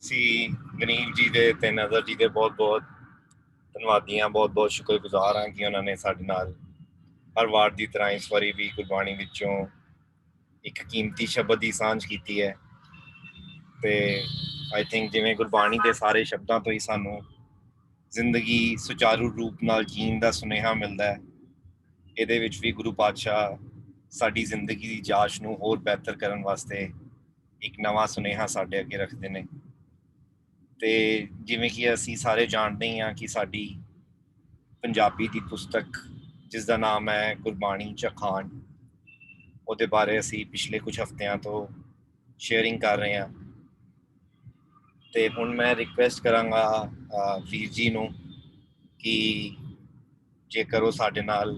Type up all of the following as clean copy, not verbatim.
ਅਸੀਂ ਗਨੀਮ ਜੀ ਦੇ ਤੇ ਨਜ਼ਰ ਜੀ ਦੇ ਬਹੁਤ ਧੰਨਵਾਦੀ ਹਾਂ, ਬਹੁਤ ਸ਼ੁਕਰਗੁਜ਼ਾਰ ਹਾਂ ਕਿ ਉਹਨਾਂ ਨੇ ਸਾਡੇ ਨਾਲ ਹਰ ਵਾਰ ਦੀ ਤਰ੍ਹਾਂ ਇਸ ਵਾਰੀ ਵੀ ਗੁਰਬਾਣੀ ਵਿੱਚੋਂ ਇੱਕ ਕੀਮਤੀ ਸ਼ਬਦ ਦੀ ਸਾਂਝ ਕੀਤੀ ਹੈ। ਤੇ ਆਈ ਥਿੰਕ ਜਿਵੇਂ ਗੁਰਬਾਣੀ ਦੇ ਸਾਰੇ ਸ਼ਬਦਾਂ ਤੋਂ ਹੀ ਸਾਨੂੰ ਜ਼ਿੰਦਗੀ ਸੁਚਾਰੂ ਰੂਪ ਨਾਲ ਜੀਣ ਦਾ ਸੁਨੇਹਾ ਮਿਲਦਾ ਹੈ, ਇਹਦੇ ਵਿੱਚ ਵੀ ਗੁਰੂ ਪਾਤਸ਼ਾਹ ਸਾਡੀ ਜ਼ਿੰਦਗੀ ਦੀ ਜਾਂਚ ਨੂੰ ਹੋਰ ਬਿਹਤਰ ਕਰਨ ਵਾਸਤੇ ਇੱਕ ਨਵਾਂ ਸੁਨੇਹਾ ਸਾਡੇ ਅੱਗੇ ਰੱਖਦੇ ਨੇ। ਤੇ ਜਿਵੇਂ ਕਿ ਅਸੀਂ ਸਾਰੇ ਜਾਣਦੇ ਹੀ ਹਾਂ ਕਿ ਸਾਡੀ ਪੰਜਾਬੀ ਦੀ ਪੁਸਤਕ ਜਿਸ ਦਾ ਨਾਮ ਹੈ ਗੁਰਬਾਣੀ 'ਚ ਅਖਾਣ, ਉਹਦੇ ਬਾਰੇ ਅਸੀਂ ਪਿਛਲੇ ਕੁਝ ਹਫ਼ਤਿਆਂ ਤੋਂ ਸ਼ੇਅਰਿੰਗ ਕਰ ਰਹੇ ਹਾਂ। ਤੇ ਹੁਣ ਮੈਂ ਰਿਕੁਐਸਟ ਕਰਾਂਗਾ ਵੀਰ ਜੀ ਨੂੰ ਕਿ ਜੇਕਰ ਉਹ ਸਾਡੇ ਨਾਲ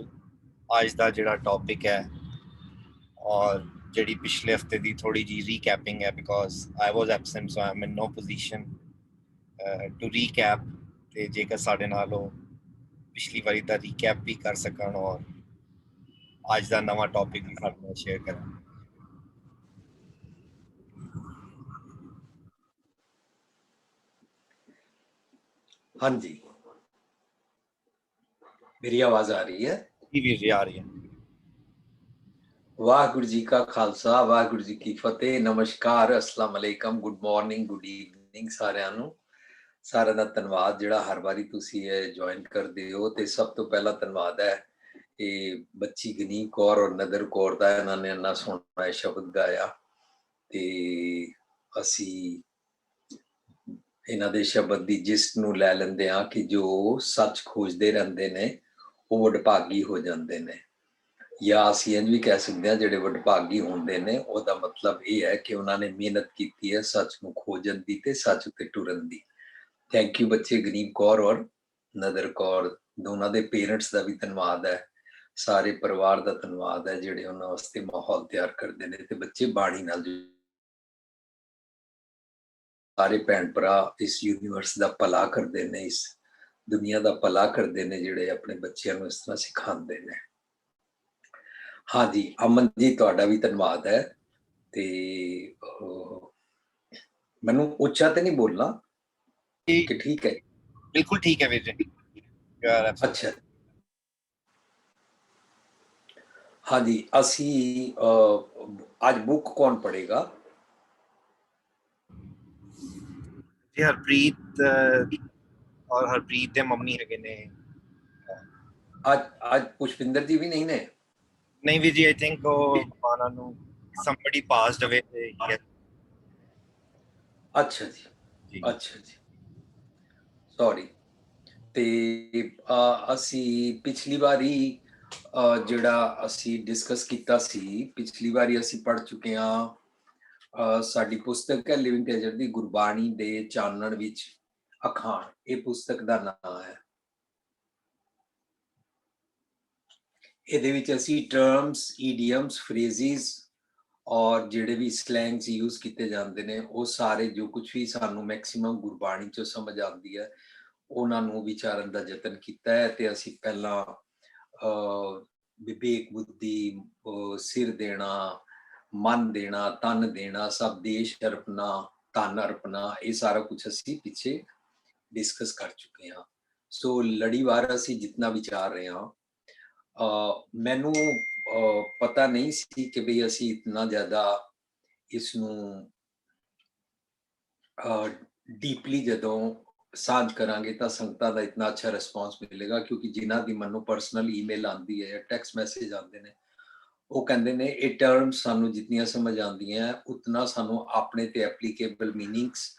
ਅੱਜ ਦਾ ਜਿਹੜਾ ਟੌਪਿਕ ਹੈ ਔਰ ਜਿਹੜੀ ਪਿਛਲੇ ਹਫ਼ਤੇ ਦੀ ਥੋੜੀ ਜਿਹੀ ਰੀਕੈਪਿੰਗ ਹੈ, because I was absent so I am in no position to recap, ਤੇ ਜੇਕਰ ਸਾਡੇ ਨਾਲ ਉਹ ਪਿਛਲੀ ਵਾਰੀ ਦਾ ਰੀਕੈਪ ਵੀ ਕਰ ਸਕਣ ਔਰ ਅੱਜ ਦਾ ਨਵਾਂ ਟੌਪਿਕ ਵੀ ਸਾਡੇ ਨਾਲ ਸ਼ੇਅਰ ਕਰਨ। हाँ जी, मेरी आवाज आ रही है? जी ਵੀਰ ਜੀ ਆ ਰਹੀ ਹੈ। वाहगुरु जी का खालसा, वाहगुरु जी की फतेह। नमस्कार, अस्सलाम वालेकुम, गुड मॉर्निंग, गुड ਈਵਨਿੰਗ ਸਾਰਿਆਂ ਨੂੰ। ਸਾਰਿਆਂ ਦਾ ਧੰਨਵਾਦ ਜਿਹੜਾ ਹਰ ਵਾਰੀ ਤੁਸੀਂ ਇਹ ਜੁਆਇਨ ਕਰਦੇ ਹੋ। ਤੇ ਸਭ ਤੋਂ ਪਹਿਲਾਂ ਧੰਨਵਾਦ ਹੈ ਇਹ ਬੱਚੀ ਗਨੀਮ ਕੌਰ ਔਰ ਨਦਰ ਕੌਰ ਦਾ, ਇਹਨਾਂ ਨੇ ਇੰਨਾ ਸੋਹਣਾ ਸ਼ਬਦ ਗਾਇਆ ਤੇ ਅਸੀਂ ਇਹਨਾਂ ਦੇ ਸ਼ਬਦ ਦੀ ਜਿਸ ਨੂੰ ਲੈ ਲੈਂਦੇ ਹਾਂ ਕਿ ਜੋ ਸੱਚ ਖੋਜਦੇ ਰਹਿੰਦੇ ਨੇ ਉਹ ਵਡਭਾਗੀ ਹੋ ਜਾਂਦੇ ਨੇ, ਜਾਂ ਅਸੀਂ ਇੰਝ ਵੀ ਕਹਿ ਸਕਦੇ ਹਾਂ ਜਿਹੜੇ ਵਡਭਾਗੀ ਹੁੰਦੇ ਨੇ ਉਹਦਾ ਮਤਲਬ ਇਹ ਹੈ ਕਿ ਉਹਨਾਂ ਨੇ ਮਿਹਨਤ ਕੀਤੀ ਹੈ ਸੱਚ ਨੂੰ ਖੋਜਣ ਦੀ ਤੇ ਸੱਚ ਉੱਤੇ ਟੁਰਨ ਦੀ। ਥੈਂਕ ਯੂ ਬੱਚੇ ਗਨੀਮ ਕੌਰ ਔਰ ਨਦਰ ਕੌਰ, ਦੋਨਾਂ ਦੇ ਪੇਰੈਂਟਸ ਦਾ ਵੀ ਧੰਨਵਾਦ ਹੈ, ਸਾਰੇ ਪਰਿਵਾਰ ਦਾ ਧੰਨਵਾਦ ਹੈ ਜਿਹੜੇ ਉਹਨਾਂ ਵਾਸਤੇ ਮਾਹੌਲ ਤਿਆਰ ਕਰਦੇ ਨੇ। ਤੇ ਬੱਚੇ ਬਾਣੀ ਨਾਲ ਸਾਰੇ ਭੈਣ ਭਰਾ ਇਸ ਯੂਨੀਵਰਸ ਦਾ ਭਲਾ ਕਰਦੇ ਨੇ, ਇਸ ਦੁਨੀਆ ਦਾ ਭਲਾ ਕਰਦੇ ਨੇ ਜਿਹੜੇ ਆਪਣੇ ਬੱਚਿਆਂ ਨੂੰ ਇਸ ਤਰ੍ਹਾਂ ਸਿਖਾਉਂਦੇ ਨੇ। ਹਾਂਜੀ ਅਮਨ ਜੀ, ਤੁਹਾਡਾ ਵੀ ਧੰਨਵਾਦ ਹੈ। ਤੇ ਮੈਨੂੰ ਉੱਚਾ ਤੇ ਨਹੀਂ ਬੋਲਣਾ ਕਿ ਠੀਕ ਹੈ? ਬਿਲਕੁਲ ਠੀਕ ਹੈ ਵੀਰ ਜੀ। ਅੱਛਾ, ਹਾਂਜੀ ਅਸੀਂ ਅੱਜ ਬੁੱਕ ਕੌਣ ਪੜ੍ਹੇਗਾ? ਜੀ ਹਰਪ੍ਰੀਤ ਔਰ ਹਰਪ੍ਰੀਤ ਦੇ ਮੰਮੀ ਹੈਗੇ ਨੇ। ਅੱਜ ਪੁਸ਼ਪਿੰਦਰ ਜੀ ਵੀ ਨਹੀਂ ਨੇ? ਨਹੀਂ ਵੀਰ ਜੀ, ਆਈ ਥਿੰਕ ਉਹ ਉਹਨਾਂ ਨੂੰ somebody passed away ਤੇ ਅੱਛਾ ਜੀ, ਅੱਛਾ ਜੀ, ਸੌਰੀ। ਤੇ ਅਸੀਂ ਪਿਛਲੀ ਵਾਰੀ ਜਿਹੜਾ ਅਸੀਂ ਡਿਸਕਸ ਕੀਤਾ ਸੀ, ਪਿਛਲੀ ਵਾਰੀ ਅਸੀਂ ਪੜ੍ਹ ਚੁੱਕੇ ਹਾਂ ਸਾਡੀ ਪੁਸਤਕ ਹੈ ਲਿਵਿੰਗ ਟ੍ਰੈਜਰ ਦੀ ਗੁਰਬਾਣੀ ਦੇ ਚਾਨਣ ਵਿੱਚ ਅਖਾਣ, ਇਹ ਪੁਸਤਕ ਦਾ ਨਾਮ ਹੈ। ਇਹਦੇ ਵਿੱਚ ਅਸੀਂ ਟਰਮਸ, ਈਡੀਅਮਸ, ਫਰੇਜ਼ਿਸ ਔਰ ਜਿਹੜੇ ਵੀ ਸਲੈਂਗਸ ਯੂਜ਼ ਕੀਤੇ ਜਾਂਦੇ ਨੇ ਉਹ ਸਾਰੇ ਜੋ ਕੁਝ ਵੀ ਸਾਨੂੰ ਮੈਕਸਿਮਮ ਗੁਰਬਾਣੀ ਚੋਂ ਸਮਝ ਆਉਂਦੀ ਹੈ ਉਹਨਾਂ ਨੂੰ ਵਿਚਾਰਨ ਦਾ ਯਤਨ ਕੀਤਾ ਹੈ। ਤੇ ਅਸੀਂ ਪਹਿਲਾਂ ਵਿਵੇਕ ਬੁੱਧੀ, ਸਿਰ ਦੇਣਾ, ਮਨ ਦੇਣਾ, ਤਨ ਦੇਣਾ, ਸਭ ਦੇਸ਼ ਅਰਪਣਾ, ਧਨ ਅਰਪਣਾ, ਇਹ ਸਾਰਾ ਕੁਝ ਅਸੀਂ ਪਿੱਛੇ ਡਿਸਕਸ ਕਰ ਚੁੱਕੇ ਹਾਂ। ਸੋ ਲੜੀਵਾਰ ਅਸੀਂ ਜਿਤਨਾ ਵਿਚਾਰ ਰਹੇ ਹਾਂ, ਮੈਨੂੰ ਪਤਾ ਨਹੀਂ ਸੀ ਕਿ ਵੀ ਅਸੀਂ ਇਤਨਾ ਜ਼ਿਆਦਾ ਇਸ ਨੂੰ ਡੀਪਲੀ ਜਦੋਂ ਸਾਂਝ ਕਰਾਂਗੇ ਤਾਂ ਸੰਗਤਾਂ ਦਾ ਇਤਨਾ ਅੱਛਾ ਰਿਸਪੌਂਸ ਮਿਲੇਗਾ, ਕਿਉਂਕਿ ਜਿਨ੍ਹਾਂ ਦੀ ਮੈਨੂੰ ਪਰਸਨਲ ਈਮੇਲ ਆਉਂਦੀ ਹੈ, ਟੈਕਸਟ ਮੈਸੇਜ ਆਉਂਦੇ ਨੇ, ਉਹ ਕਹਿੰਦੇ ਨੇ ਇਹ ਟਰਮਸ ਸਾਨੂੰ ਜਿਤਨੀਆਂ ਸਮਝ ਆਉਂਦੀਆਂ ਉਤਨਾ ਸਾਨੂੰ ਆਪਣੇ ਤੇ ਐਪਲੀਕੇਬਲ ਮੀਨਿੰਗਸ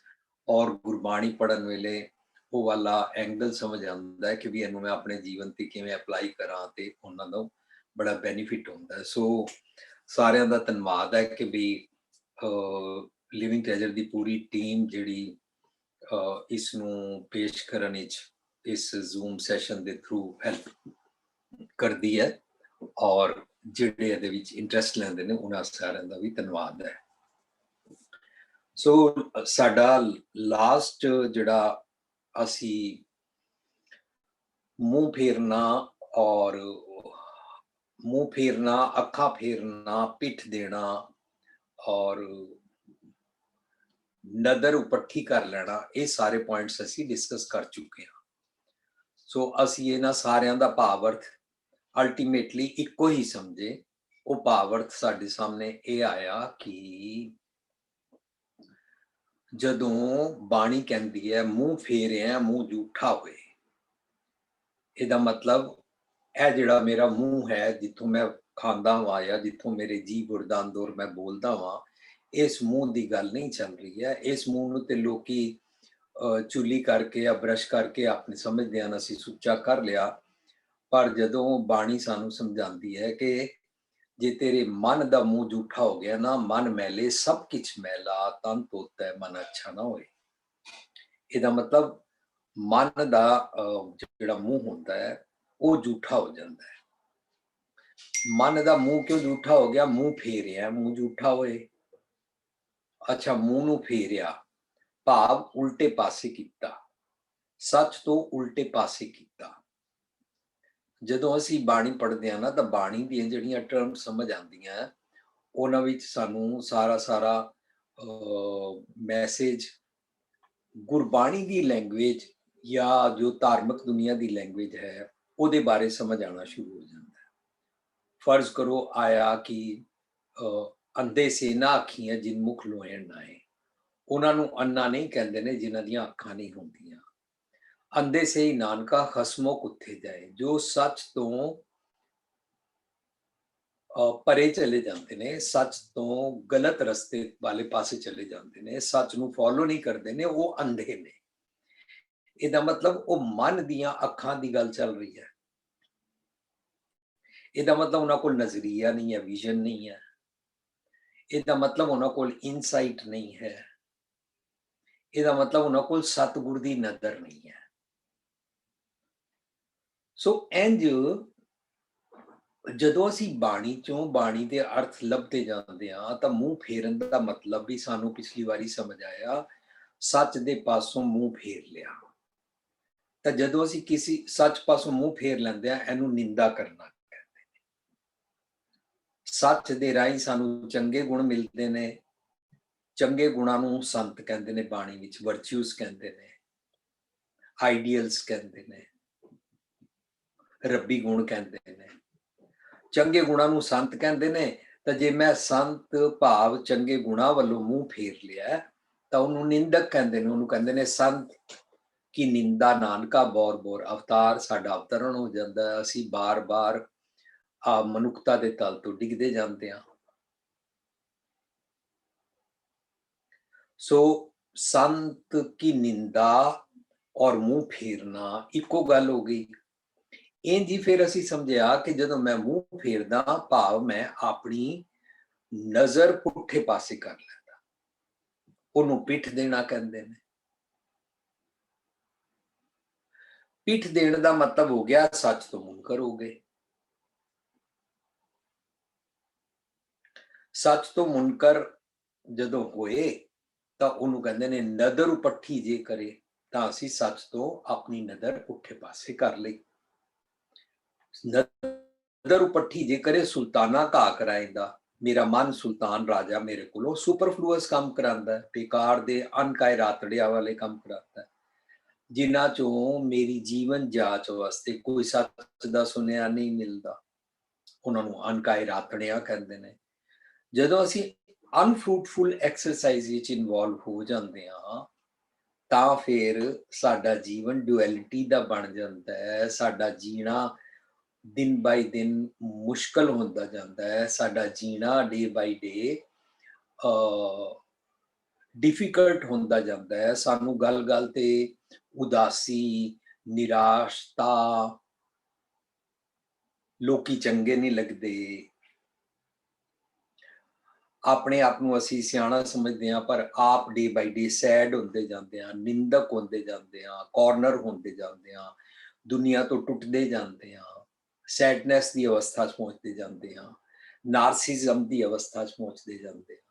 ਔਰ ਗੁਰਬਾਣੀ ਪੜ੍ਹਨ ਵੇਲੇ ਉਹ ਵਾਲਾ ਐਂਗਲ ਸਮਝ ਆਉਂਦਾ ਹੈ ਕਿ ਵੀ ਇਹਨੂੰ ਮੈਂ ਆਪਣੇ ਜੀਵਨ ਤੇ ਕਿਵੇਂ ਅਪਲਾਈ ਕਰਾਂ ਤੇ ਉਹਨਾਂ ਦਾ ਬੜਾ ਬੈਨੀਫਿਟ ਹੁੰਦਾ ਹੈ। ਸੋ ਸਾਰਿਆਂ ਦਾ ਧੰਨਵਾਦ ਹੈ ਕਿ ਵੀ ਲਿਵਿੰਗ ਟ੍ਰੈਜਰ ਦੀ ਪੂਰੀ ਟੀਮ ਜਿਹੜੀ ਇਸ ਨੂੰ ਪੇਸ਼ ਕਰਨ ਵਿੱਚ ਇਸ ਜ਼ੂਮ ਸੈਸ਼ਨ ਦੇ ਥਰੂ ਹੈਲਪ ਕਰਦੀ ਹੈ ਔਰ ਜਿਹੜੇ ਇਹਦੇ ਵਿੱਚ ਇੰਟਰਸਟ ਲੈਂਦੇ ਨੇ ਉਹਨਾਂ ਸਾਰਿਆਂ ਦਾ ਵੀ ਧੰਨਵਾਦ ਹੈ। ਸੋ ਸਾਡਾ ਲਾਸਟ ਜਿਹੜਾ ਅਸੀਂ ਮੂੰਹ ਫੇਰਨਾ, ਅੱਖਾਂ ਫੇਰਨਾ, ਪਿੱਠ ਦੇਣਾ ਔਰ ਨਦਰ ਉਪੱਠੀ ਕਰ ਲੈਣਾ, ਇਹ ਸਾਰੇ ਪੁਆਇੰਟਸ ਅਸੀਂ ਡਿਸਕਸ ਕਰ ਚੁੱਕੇ ਹਾਂ। ਸੋ ਅਸੀਂ ਇਹਨਾਂ ਸਾਰਿਆਂ ਦਾ ਭਾਵ ਅਰਥ ਅਲਟੀਮੇਟਲੀ ਇੱਕੋ ਹੀ ਸਮਝੇ। ਉਹ ਭਾਵ ਅਰਥ ਸਾਡੇ ਸਾਹਮਣੇ ਇਹ ਆਇਆ ਕਿ ਜਦੋਂ ਬਾਣੀ ਕਹਿੰਦੀ ਹੈ ਮੂੰਹ ਫੇਰਿਆ ਮੂੰਹ ਜੂਠਾ ਹੋਏ, ਇਹਦਾ ਮਤਲਬ ਇਹ ਜਿਹੜਾ ਮੇਰਾ ਮੂੰਹ ਹੈ, ਜਿੱਥੋਂ ਮੈਂ ਖਾਂਦਾ ਹਾਂ ਜਾਂ ਜਿੱਥੋਂ ਮੇਰੇ ਜੀਭ ਉੜਦਾ ਅੰਦਰ ਮੈਂ ਬੋਲਦਾ ਹਾਂ, ਇਸ ਮੂੰਹ ਦੀ ਗੱਲ ਨਹੀਂ ਚੱਲ ਰਹੀ ਹੈ। ਇਸ ਮੂੰਹ ਨੂੰ ਤੇ ਲੋਕੀ ਚੁੱਲੀ ਕਰਕੇ ਜਾਂ ਬਰਸ਼ ਕਰਕੇ ਆਪਣੇ ਸਮਝਦੇ ਹਨ ਅਸੀਂ ਸੁੱਚਾ ਕਰ ਲਿਆ, ਪਰ ਜਦੋਂ ਬਾਣੀ ਸਾਨੂੰ ਸਮਝਾਉਂਦੀ ਹੈ ਕਿ ਜੇ ਤੇਰੇ ਮਨ ਦਾ ਮੂੰਹ ਜੂਠਾ ਹੋ ਗਿਆ ਨਾ, ਮਨ ਮੈਲੇ ਸਭ ਕੁਛ ਮੈਲਾ, ਤਨ ਧੋਤਾ ਹੈ ਮਨ ਅੱਛਾ ਨਾ ਹੋਏ। ਇਹਦਾ ਮਤਲਬ ਮਨ ਦਾ ਜਿਹੜਾ ਮੂੰਹ ਹੁੰਦਾ ਹੈ ਉਹ ਜੂਠਾ ਹੋ ਜਾਂਦਾ ਹੈ। ਮਨ ਦਾ ਮੂੰਹ ਕਿਉਂ ਜੂਠਾ ਹੋ ਗਿਆ? ਮੂੰਹ ਫੇਰਿਆ ਮੂੰਹ ਜੂਠਾ ਹੋਏ। ਅੱਛਾ, ਮੂੰਹ ਨੂੰ ਫੇਰਿਆ ਭਾਵ ਉਲਟੇ ਪਾਸੇ ਕੀਤਾ, ਸੱਚ ਤੋਂ ਉਲਟੇ ਪਾਸੇ ਕੀਤਾ। ਜਦੋਂ ਅਸੀਂ ਬਾਣੀ ਪੜ੍ਹਦੇ ਹਾਂ ਨਾ, ਤਾਂ ਬਾਣੀ ਦੀਆਂ ਜਿਹੜੀਆਂ ਟਰਮ ਸਮਝ ਆਉਂਦੀਆਂ, ਉਹਨਾਂ ਵਿੱਚ ਸਾਨੂੰ ਸਾਰਾ ਮੈਸੇਜ ਗੁਰਬਾਣੀ ਦੀ ਲੈਂਗੁਏਜ ਜਾਂ ਜੋ ਧਾਰਮਿਕ ਦੁਨੀਆ ਦੀ ਲੈਂਗੁਏਜ ਹੈ ਉਹਦੇ ਬਾਰੇ ਸਮਝ ਆਉਣਾ ਸ਼ੁਰੂ ਹੋ ਜਾਂਦਾ ਹੈ। ਫਰਜ਼ ਕਰੋ ਆਇਆ ਕਿ ਅੰਧੇ ਸੇ ਨਾ ਅੱਖੀਆਂ ਜਿਨ ਮੁਖ ਲੋਇਣ ਨਾਏ, ਉਹਨਾਂ ਨੂੰ ਅੰਨਾ ਨਹੀਂ ਕਹਿੰਦੇ ਨੇ ਜਿਨ੍ਹਾਂ ਦੀਆਂ ਅੱਖਾਂ ਨਹੀਂ ਹੁੰਦੀਆਂ। ਅੰਧੇ ਸੇ ਹੀ ਨਾਨਕਾ ਖਸਮੋ ਕੁੱਥੇ ਜਾਏ, ਜੋ ਸੱਚ ਤੋਂ ਪਰੇ ਚਲੇ ਜਾਂਦੇ ਨੇ, ਸੱਚ ਤੋਂ ਗਲਤ ਰਸਤੇ ਵਾਲੇ ਪਾਸੇ ਚਲੇ ਜਾਂਦੇ ਨੇ, ਸੱਚ ਨੂੰ ਫੋਲੋ ਨਹੀਂ ਕਰਦੇ ਨੇ, ਉਹ ਅੰਧੇ ਨੇ। ਇਹਦਾ ਮਤਲਬ ਉਹ ਮਨ ਦੀਆਂ ਅੱਖਾਂ ਦੀ ਗੱਲ ਚੱਲ ਰਹੀ ਹੈ। ਇਹਦਾ ਮਤਲਬ ਉਹਨਾਂ ਕੋਲ ਨਜ਼ਰੀਆ ਨਹੀਂ ਹੈ, ਵਿਜ਼ਨ ਨਹੀਂ ਹੈ। ਇਹਦਾ ਮਤਲਬ ਉਹਨਾਂ ਕੋਲ ਇਨਸਾਈਟ ਨਹੀਂ ਹੈ। ਇਹਦਾ ਮਤਲਬ ਉਹਨਾਂ ਕੋਲ ਸਤਿਗੁਰ ਦੀ ਨਜ਼ਰ ਨਹੀਂ ਹੈ। ਸੋ ਇੰਜ ਜਦੋਂ ਅਸੀਂ ਬਾਣੀ ਚੋਂ ਬਾਣੀ ਦੇ ਅਰਥ ਲੱਭਦੇ ਜਾਂਦੇ ਹਾਂ, ਤਾਂ ਮੂੰਹ ਫੇਰਨ ਦਾ ਮਤਲਬ ਵੀ ਸਾਨੂੰ ਪਿਛਲੀ ਵਾਰੀ ਸਮਝ ਆਇਆ, ਸੱਚ ਦੇ ਪਾਸੋਂ ਮੂੰਹ ਫੇਰ ਲਿਆ। ਤਾਂ ਜਦੋਂ ਅਸੀਂ ਕਿਸੇ ਸੱਚ ਪਾਸੋਂ ਮੂੰਹ ਫੇਰ ਲੈਂਦੇ ਆ, ਇਹਨੂੰ ਨਿੰਦਾ ਕਰਨਾ ਕਹਿੰਦੇ ਨੇ। ਸੱਚ ਦੇ ਰਾਹੀਂ ਸਾਨੂੰ ਚੰਗੇ ਗੁਣ ਮਿਲਦੇ ਨੇ, ਚੰਗੇ ਗੁਣਾਂ ਨੂੰ ਸੰਤ ਕਹਿੰਦੇ ਨੇ, ਬਾਣੀ ਵਿੱਚ ਵਰਚੂਸ ਕਹਿੰਦੇ ਨੇ, ਆਈਡੀਅਲਸ ਕਹਿੰਦੇ ਨੇ, ਰੱਬੀ ਗੁਣ ਕਹਿੰਦੇ ਨੇ। ਚੰਗੇ ਗੁਣਾਂ ਨੂੰ ਸੰਤ ਕਹਿੰਦੇ ਨੇ। ਤਾਂ ਜੇ ਮੈਂ ਸੰਤ ਭਾਵ ਚੰਗੇ ਗੁਣਾਂ ਵੱਲੋਂ ਮੂੰਹ ਫੇਰ ਲਿਆ ਤਾਂ ਉਹਨੂੰ ਨਿੰਦਕ ਕਹਿੰਦੇ ਨੇ। ਉਹਨੂੰ ਕਹਿੰਦੇ ਨੇ ਸੰਤ ਕੀ ਨਿੰਦਾ ਨਾਨਕਾ ਬੌਰ ਬੌਰ, ਅਵਤਾਰ ਸਾਡਾ ਅਵਤਰਨ ਹੋ ਜਾਂਦਾ, ਅਸੀਂ ਬਾਰ-ਬਾਰ ਮਨੁੱਖਤਾ ਦੇ ਤਲ ਤੋਂ ਡਿੱਗਦੇ ਜਾਂਦੇ ਹਾਂ। ਸੋ ਸੰਤ ਕੀ ਨਿੰਦਾ ਔਰ ਮੂੰਹ ਫੇਰਨਾ ਇੱਕੋ ਗੱਲ ਹੋ ਗਈ। ਇੰਝ ਹੀ ਫਿਰ ਅਸੀਂ ਸਮਝਿਆ ਕਿ ਜਦੋਂ ਮੈਂ ਮੂੰਹ ਫੇਰਦਾ ਭਾਵ ਮੈਂ ਆਪਣੀ ਨਜ਼ਰ ਪੁੱਠੇ ਪਾਸੇ ਕਰ ਲੈਂਦਾ, ਉਹਨੂੰ ਪਿੱਠ ਦੇਣਾ ਕਹਿੰਦੇ ਨੇ। ਪਿੱਠ ਦੇਣ ਦਾ ਮਤਲਬ ਹੋ ਗਿਆ ਸੱਚ ਤੋਂ ਮੁਨਕਰ ਹੋ ਗਏ। ਸੱਚ ਤੋਂ ਮੁਨਕਰ ਜਦੋਂ ਹੋਏ ਤਾਂ ਉਹਨੂੰ ਕਹਿੰਦੇ ਨੇ ਨਦਰ ਉਪੱਠੀ ਜੇ ਕਰੇ, ਤਾਂ ਅਸੀਂ ਸੱਚ ਤੋਂ ਆਪਣੀ ਨਜ਼ਰ ਪੁੱਠੇ ਪਾਸੇ ਕਰ ਲਈ। ਨਦਰ ਉਪੱਠੀ ਜੇ ਕਰੇ ਸੁਲਤਾਨਾ ਘਾ ਕਰਾਇਂਦਾ, ਮੇਰਾ ਮਨ ਸੁਲਤਾਨ ਰਾਜਾ ਮੇਰੇ ਕੋਲੋਂ ਸੁਪਰਫਲੂਅਸ ਕੰਮ ਕਰਾਂਦਾ, ਬੇਕਾਰ ਦੇ ਅਨਕਾਏ ਰਾਤੜਿਆਂ ਵਾਲੇ ਕੰਮ ਕਰਾਂਦਾ, ਜਿਨ੍ਹਾਂ ਚੋਂ ਮੇਰੀ ਜੀਵਨ ਜਾਂਚ ਵਾਸਤੇ ਕੋਈ ਸੱਚ ਦਾ ਸੁਨੇਹਾ ਨਹੀਂ ਮਿਲਦਾ। ਉਹਨਾਂ ਨੂੰ ਅਨਕਾਏ ਰਾਤੜਿਆਂ ਕਹਿੰਦੇ ਨੇ। ਜਦੋਂ ਅਸੀਂ ਅਨਫਰੂਟਫੁਲ ਐਕਸਰਸਾਈਜ਼ ਵਿੱਚ ਇਨਵੋਲਵ ਹੋ ਜਾਂਦੇ ਹਾਂ ਤਾਂ ਫਿਰ ਸਾਡਾ ਜੀਵਨ ਡੁਐਲਿਟੀ ਦਾ ਬਣ ਜਾਂਦਾ ਹੈ। ਸਾਡਾ ਜੀਣਾ ਦਿਨ ਬਾਈ ਦਿਨ ਮੁਸ਼ਕਲ ਹੁੰਦਾ ਜਾਂਦਾ ਹੈ। ਸਾਡਾ ਜੀਣਾ ਡੇ ਬਾਈ ਡੇ ਡਿਫਿਕਲਟ ਹੁੰਦਾ ਜਾਂਦਾ ਹੈ। ਸਾਨੂੰ ਗੱਲ ਗੱਲ ਤੇ ਉਦਾਸੀ, ਨਿਰਾਸ਼ਤਾ, ਲੋਕੀ ਚੰਗੇ ਨਹੀਂ ਲੱਗਦੇ, ਆਪਣੇ ਆਪ ਨੂੰ ਅਸੀਂ ਸਿਆਣਾ ਸਮਝਦੇ ਹਾਂ, ਪਰ ਆਪ ਡੇ ਬਾਈ ਡੇ ਸੈਡ ਹੁੰਦੇ ਜਾਂਦੇ ਹਾਂ, ਨਿੰਦਕ ਹੁੰਦੇ ਜਾਂਦੇ ਹਾਂ, ਕਾਰਨਰ ਹੁੰਦੇ ਜਾਂਦੇ ਹਾਂ, ਦੁਨੀਆ ਤੋਂ ਟੁੱਟਦੇ ਜਾਂਦੇ ਹਾਂ, ਸੈਡਨੈਸ ਦੀ ਅਵਸਥਾ 'ਚ ਪਹੁੰਚਦੇ ਜਾਂਦੇ ਹਾਂ, ਨਾਰਸਿਜ਼ਮ ਦੀ ਅਵਸਥਾ 'ਚ ਪਹੁੰਚਦੇ ਜਾਂਦੇ ਹਾਂ,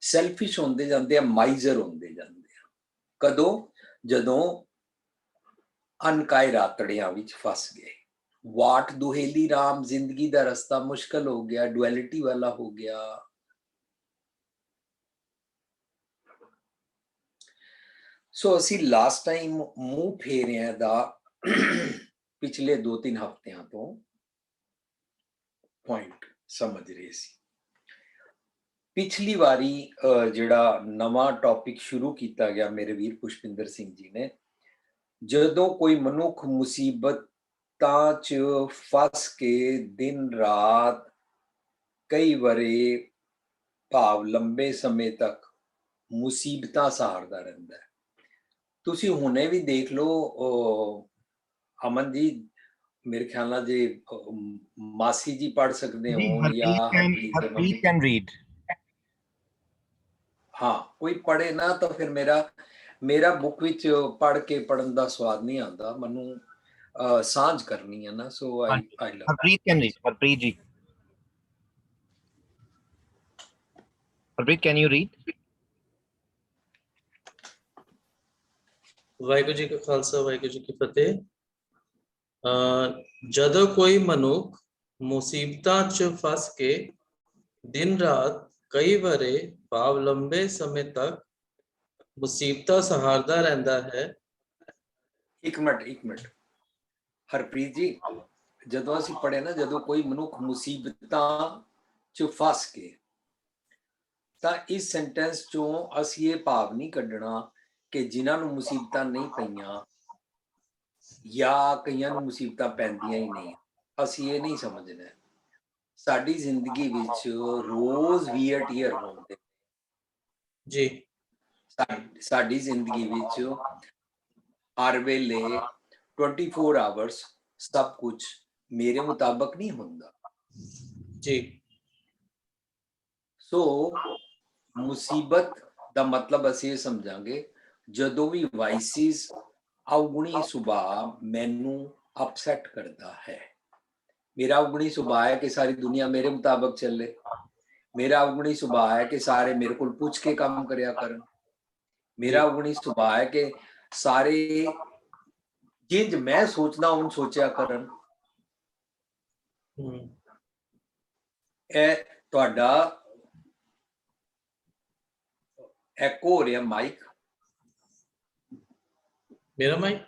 ਸੈਲਫਿਸ਼ ਹੁੰਦੇ ਜਾਂਦੇ ਆ, ਮਾਈਜ਼ਰ ਹੁੰਦੇ ਜਾਂਦੇ ਆ। ਕਦੋਂ? ਜਦੋਂ ਅਨਕਾਏ ਰਾਤੜਿਆਂ ਵਿੱਚ ਫਸ ਗਏ। ਵਾਟ ਦੁਹੇਲੀ ਰਾਮ, ਜ਼ਿੰਦਗੀ ਦਾ ਰਸਤਾ ਮੁਸ਼ਕਲ ਹੋ ਗਿਆ, ਡੁਐਲਿਟੀ ਵਾਲਾ ਹੋ ਗਿਆ। ਸੋ ਅਸੀਂ ਲਾਸਟ ਟਾਈਮ ਮੂੰਹ ਫੇਰਿਆਂ ਦਾ ਪਿਛਲੇ 2-3 ਹਫ਼ਤਿਆਂ ਤੋਂ ਪੁਆਇੰਟ ਸਮਝ ਰਹੇ ਸੀ। ਪਿਛਲੀ ਵਾਰੀ ਜਿਹੜਾ ਨਵਾਂ ਟੌਪਿਕ ਸ਼ੁਰੂ ਕੀਤਾ ਗਿਆ ਮੇਰੇ ਵੀਰ ਪੁਸ਼ਪਿੰਦਰ ਸਿੰਘ ਜੀ ਨੇ, ਜਦੋਂ ਕੋਈ ਮਨੁੱਖ ਮੁਸੀਬਤਾਂ 'ਚ ਫਸ ਕੇ ਦਿਨ ਰਾਤ ਕਈ ਵਰੇ ਭਾਵ ਲੰਬੇ ਸਮੇਂ ਤੱਕ ਮੁਸੀਬਤਾਂ ਸਹਾਰਦਾ ਰਹਿੰਦਾ ਹੈ। ਤੁਸੀਂ ਹੁਣੇ ਵੀ ਦੇਖ ਲਓ ਅਮਨ ਜੀ, ਮੇਰੇ ਖਿਆਲ ਨਾਲ ਜੇ ਮਾਸੀ ਜੀ ਪੜ੍ਹ ਸਕਦੇ ਹੋ ਜਾਂ ਹਰਪ੍ਰੀਤ ਕੈਨ ਰੀਡ। ਹਾਂ, ਕੋਈ ਪੜ੍ਹੇ ਨਾ ਤਾਂ ਫਿਰ ਮੇਰਾ ਬੁੱਕ ਵਿੱਚ ਪੜ੍ਹ ਕੇ ਪੜ੍ਹਨ ਦਾ ਸਵਾਦ ਨਹੀਂ ਆਉਂਦਾ, ਮੈਨੂੰ ਸਾਂਝ ਕਰਨੀ ਹੈ ਨਾ। ਸੋ ਆਈ ਲਵ Harpreet can read. Harpreet ji, Harpreet can you read? Waheguru ji ਕਾ ਖਾਲਸਾ, ਵਾਹਿਗੁਰੂ ਜੀ ਕੀ ਫਤਿਹ। ਜਦੋਂ ਕੋਈ ਮਨੁੱਖ ਮੁਸੀਬਤਾਂ 'ਚ ਫਸ ਕੇ ਦਿਨ ਰਾਤ ਕਈ ਵਰੇ ਭਾਵ ਲੰਬੇ ਸਮੇਂ ਤੱਕ ਮੁਸੀਬਤਾਂ ਸਹਾਰਦਾ ਰਹਿੰਦਾ ਹੈ। ਇੱਕ ਮਿੰਟ ਹਰਪ੍ਰੀਤ ਜੀ, ਜਦੋਂ ਅਸੀਂ ਪੜ੍ਹੇ ਨਾ, ਜਦੋਂ ਕੋਈ ਮਨੁੱਖ ਮੁਸੀਬਤਾਂ 'ਚ ਫਸ ਕੇ, ਤਾਂ ਇਸ ਸੈਂਟੈਂਸ 'ਚੋਂ ਅਸੀਂ ਇਹ ਭਾਵ ਨਹੀਂ ਕੱਢਣਾ ਕਿ ਜਿਨ੍ਹਾਂ ਨੂੰ ਮੁਸੀਬਤਾਂ ਨਹੀਂ ਪਈਆਂ ਜਾਂ ਕਈਆਂ ਨੂੰ ਮੁਸੀਬਤਾਂ ਪੈਂਦੀਆਂ ਹੀ ਨਹੀਂ, ਅਸੀਂ ਇਹ ਨਹੀਂ ਸਮਝਣਾ। ਸਾਡੀ ਜ਼ਿੰਦਗੀ ਵਿੱਚ ਰੋਜ਼ ਵੀਅਰ ਟੀਅਰ ਹੁੰਦੇ ਜੀ। ਸਾਡੀ ਜ਼ਿੰਦਗੀ ਵਿੱਚ ਹਰ ਵੇਲੇ 24 ਆਵਰਸ ਸਭ ਕੁਝ ਮੇਰੇ ਮੁਤਾਬਕ ਨਹੀਂ ਹੁੰਦਾ ਜੀ। ਸੋ ਮੁਸੀਬਤ ਦਾ ਮਤਲਬ ਅਸੀਂ ਇਹ ਸਮਝਾਂਗੇ ਜਦੋਂ ਵੀ ਵਾਈਸਿਸ ਅਵਗੁਣੀ ਸੁਭਾਅ ਮੈਨੂੰ ਅਪਸੈਟ ਕਰਦਾ ਹੈ। ਮੇਰਾ ਅਵਗੁਣੀ ਸੁਭਾਅ ਹੈ ਕਿ ਸਾਰੀ ਦੁਨੀਆ ਮੇਰੇ ਮੁਤਾਬਕ ਚੱਲੇ। ਮੇਰਾ ਅਵਗੁਣੀ ਸੁਭਾਅ ਹੈ ਕਿ ਸਾਰੇ ਮੇਰੇ ਕੋਲ ਪੁੱਛ ਕੇ ਕੰਮ ਕਰਿਆ ਕਰਨ। ਮੇਰਾ ਅਵਗੁਣੀ ਸੁਭਾਅ ਹੈ ਕਿ ਸਾਰੇ ਜਿੰਜ ਮੈਂ ਸੋਚਦਾ ਹੁਣ ਸੋਚਿਆ ਕਰਨ। ਇਹ ਤੁਹਾਡਾ ਐਕੋ ਹੋ ਰਿਹਾ ਮਾਈਕ। ਮੇਰਾ ਮਾਈਕ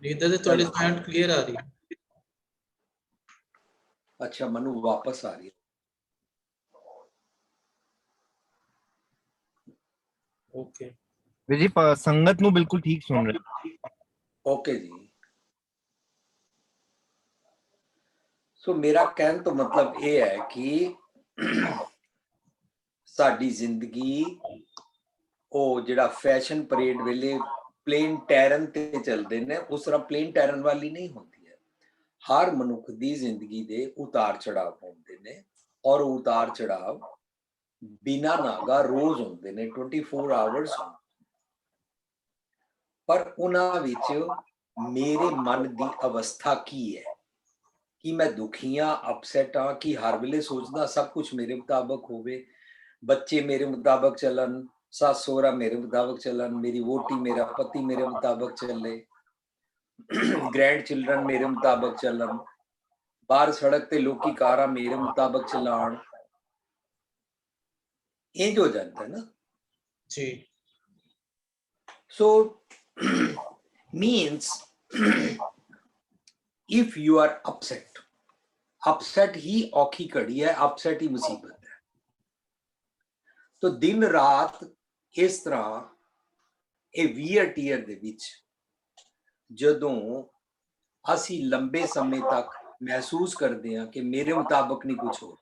ਇਧਰ ਤੇ ਤੁਹਾਡੀ ਸਾਊਂਡ ਕਲੀਅਰ ਆ ਰਹੀ ਹੈ। ਅੱਛਾ, ਮੈਨੂੰ ਵਾਪਸ ਆ ਰਹੀ ਹੈ। ਓਕੇ ਜੀ, ਸੰਗਤ ਨੂੰ ਬਿਲਕੁਲ ਠੀਕ ਸੁਣ ਰਹੇ। ਓਕੇ ਜੀ। ਸੋ ਮੇਰਾ ਕਹਿਣ ਤੋਂ ਮਤਲਬ ਇਹ ਹੈ ਕਿ ਸਾਡੀ ਜ਼ਿੰਦਗੀ ਉਹ ਜਿਹੜਾ ਫੈਸ਼ਨ ਪਰੇਡ ਵੇਲੇ ਪਲੇਨ ਟੈਰਨ ਤੇ ਚੱਲਦੇ ਨੇ, ਉਸ ਤਰ੍ਹਾਂ ਪਲੇਨ ਟੈਰਨ ਵਾਲੀ ਨਹੀਂ ਹੁੰਦੀ ਹੈ। ਹਰ ਮਨੁੱਖ ਦੀ ਜ਼ਿੰਦਗੀ ਦੇ ਉਤਾਰ ਚੜਾਵ ਹੁੰਦੇ ਨੇ, ਔਰ ਉਤਾਰ ਚੜਾਵ ਬਿਨਾਂ ਨਾਗਾ ਰੋਜ਼ ਹੁੰਦੇ ਨੇ, 24 ਆਵਰਸ। ਪਰ ਉਹਨਾਂ ਵਿੱਚ ਮੇਰੇ ਮਨ ਦੀ ਅਵਸਥਾ ਕੀ ਹੈ, ਕਿ ਮੈਂ ਦੁਖੀ ਹਾਂ, ਅਪਸੈਟ ਹਾਂ, ਕਿ ਹਰ ਵੇਲੇ ਸੋਚਦਾ ਸਭ ਕੁਝ ਮੇਰੇ ਮੁਤਾਬਕ ਹੋਵੇ, ਬੱਚੇ ਮੇਰੇ ਮੁਤਾਬਕ ਚੱਲਣ, ਸੱਸ ਸਹੁਰਾ ਮੇਰੇ ਮੁਤਾਬਕ ਚੱਲਣ, ਮੇਰੀ ਵੋਟੀ ਮੇਰਾ ਪਤੀ ਮੇਰੇ ਮੁਤਾਬਕ ਚੱਲੇ, ਗ੍ਰੈਂਡ ਚਿਲਡਰਨ ਮੇਰੇ ਮੁਤਾਬਕ ਚੱਲਣ, ਬਾਹਰ ਸੜਕ ਤੇ ਲੋਕੀ ਕਾਰਾਂ ਮੇਰੇ ਮੁਤਾਬਕ ਚਲਾਉਣ। ਇੰਜ ਹੋ ਜਾਂਦਾ ਹੈ ਨਾ ਜੀ। So means if you are upset ही औखी घड़ी है, upset ही मुसीबत है। तो दिन रात इस तरह ਇਹ ਵੀਅਰ ਟੀਅਰ ਦੇ ਵਿੱਚ ਜਦੋਂ ਅਸੀਂ ਲੰਬੇ ਸਮੇਂ ਤੱਕ ਮਹਿਸੂਸ ਕਰਦੇ ਹਾਂ ਕਿ ਮੇਰੇ ਮੁਤਾਬਕ ਨਹੀਂ ਕੁਝ ਹੋ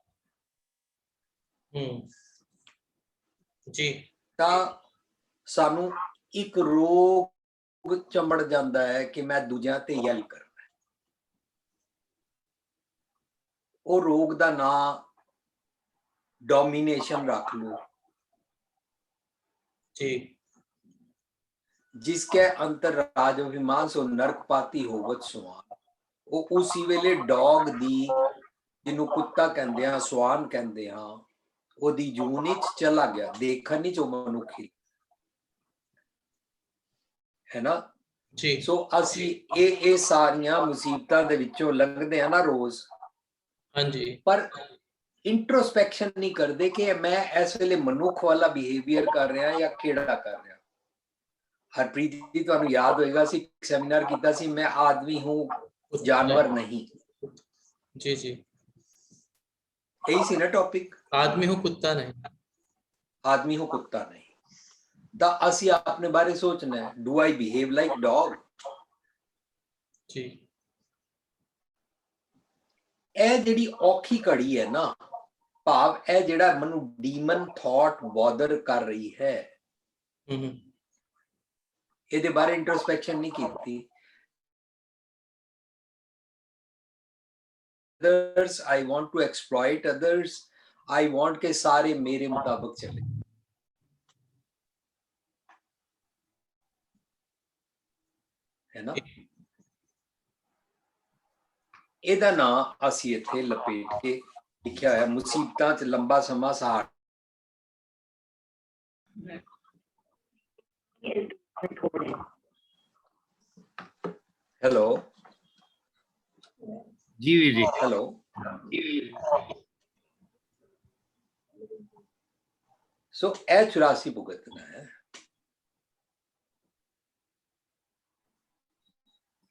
ਜੀ, ਤਾਂ ਸਾਨੂੰ ਇੱਕ ਰੋਗ ਚੰਬੜ ਜਾਂਦਾ ਹੈ ਕਿ ਮੈਂ ਦੂਜਿਆਂ ਤੇ ਯੈਲ ਕਰਨਾ। ਉਹ ਰੋਗ ਦਾ ਨਾਂ ਡੋਮੀਨੇਸ਼ਨ ਰੱਖ ਲਓ जी। जिसके अंतर राजअभिमान सो नरकपाती होवत सुआन। वो उसी वेले डॉग दी जिन्हों कुत्ता कहंदे हां, स्वान कहंदे हां, ओदी जून विच चला गया, देखण विच मनुखी है ना जी। सो असी ये सारियां मुसीबतां दे विचों लंघदे हां ना रोज। हाँ जी। पर इंट्रोस्पैक्शन नहीं करते कि मैं इस वेले मनुख वाला बिहेवियर कर रहा या केड़ा कर रहा। हरप्रीत जी तुहानू याद होएगा सी सैमीनार कीता सी मैं आदमी हूं जानवर नहीं। जी जी यही सी ना टॉपिक, आदमी हूँ कुत्ता नहीं। आदमी हूं कुत्ता नहीं। तो असी अपने बारे सोचना है, do I behave like dog? जी ਇਹ ਜਿਹੜੀ ਔਖੀ ਘੜੀ ਹੈ ਨਾ, ਭਾਵ ਇਹ ਜਿਹੜਾ ਮੈਨੂੰ ਡੀਮਨ ਥਾਟ ਬੋਦਰ ਕਰ ਰਹੀ ਹੈ, ਇਹਦੇ ਬਾਰੇ ਇੰਟਰਸਪੈਕਸ਼ਨ ਨਹੀਂ ਕੀਤੀ। others I want to exploit others, I want के सारे मेरे मुताबिक चले। है ना? ਇਹਦਾ ਨਾਂ ਅਸੀਂ ਇੱਥੇ ਲਪੇਟ ਕੇ ਲਿਖਿਆ ਹੋਇਆ ਮੁਸੀਬਤਾਂ 'ਚ ਲੰਬਾ ਸਮਾਂ ਸਹਾਰਾ। हेलो जी वीर जी, हेलो। सो ए 84 भुगतना है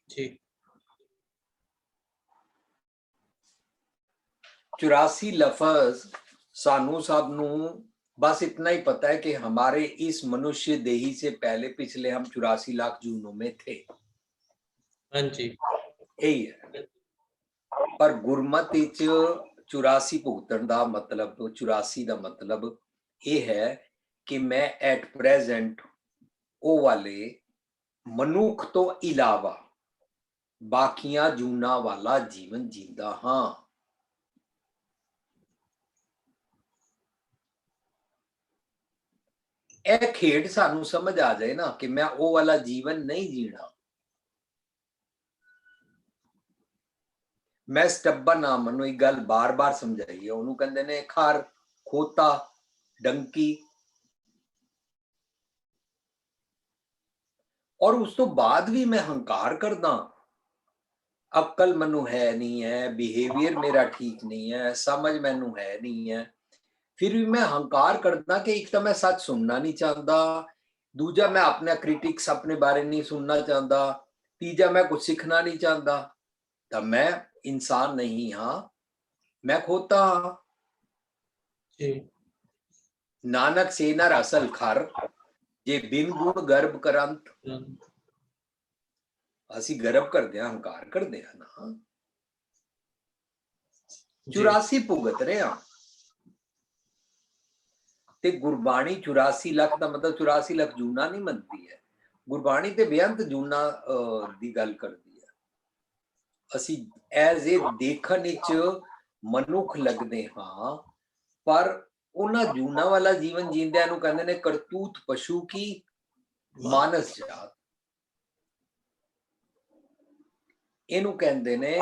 जी। 84 लफ्ज सानू सब नू बस इतना ही पता है कि हमारे इस मनुष्य देही से पहले पिछले हम 84 लाख जूनों में थे। हाँ जी यही है। पर गुरमति च 84 भुगतन का मतलब, 84 का मतलब ये है कि मैं एट प्रेजेंट ओ वाले मनुख तो इलावा बाकियां जूना वाला जीवन जींदा हाँ। ਇਹ ਖੇਡ ਸਾਨੂੰ ਸਮਝ ਆ ਜਾਏ ਨਾ ਕਿ ਮੈਂ ਉਹ ਵਾਲਾ ਜੀਵਨ ਨਹੀਂ ਜੀਣਾ। ਮੈਂ ਸਟੱਬਨ ਨਾ ਮੈਨੂੰ ਇੱਕ ਗੱਲ ਬਾਰ-ਬਾਰ ਸਮਝਾਈ ਹੈ, ਉਹਨੂੰ ਕਹਿੰਦੇ ਨੇ ਖਰ, ਖੋਤਾ, ਡੰਕੀ। ਔਰ ਉਸ ਤੋਂ ਬਾਅਦ ਵੀ ਮੈਂ ਹੰਕਾਰ ਕਰਦਾ, ਅਕਲ ਮੈਨੂੰ ਹੈ ਨਹੀਂ ਹੈ, ਬਿਹੇਵੀਅਰ ਮੇਰਾ ਠੀਕ ਨਹੀਂ ਹੈ, ਸਮਝ ਮੈਨੂੰ ਹੈ ਨਹੀਂ ਹੈ, फिर भी मैं हंकार करता कि एक तो मैं सच सुनना नहीं चाहता, दूजा मैं अपने क्रिटिक्स अपने बारे नहीं सुनना चाहता, तीजा मैं कुछ सीखना नहीं चाहता। तो मैं इंसान नहीं हाँ, मैं खोता हाँ। नानक सेना असल खर जे बिन गुण गर्भ करंत। असी गर्भ करते हैं, हंकार करते हैं ना। 84 भुगत रहे हैं ਤੇ ਗੁਰਬਾਣੀ 84 ਲੱਖ ਦਾ ਮਤਲਬ 84 ਲੱਖ ਜੂਨਾ ਨਹੀਂ ਮੰਨਦੀ ਹੈ। ਗੁਰਬਾਣੀ ਤੇ ਬੇਅੰਤ ਜੂਨਾ ਦੀ ਗੱਲ ਕਰਦੀ ਹੈ। ਅਸੀਂ ਐਜ਼ ਏ ਦੇਖਣ ਵਿੱਚ ਮਨੁੱਖ ਲੱਗਦੇ ਹਾਂ, ਪਰ ਉਹਨਾਂ ਜੂਨਾ ਵਾਲਾ ਜੀਵਨ ਜੀਂਦਿਆਂ ਨੂੰ ਕਹਿੰਦੇ ਨੇ ਕਰਤੂਤ ਪਸ਼ੂ ਕੀ ਮਾਨਸ ਜਾਤ। ਇਹਨੂੰ ਕਹਿੰਦੇ ਨੇ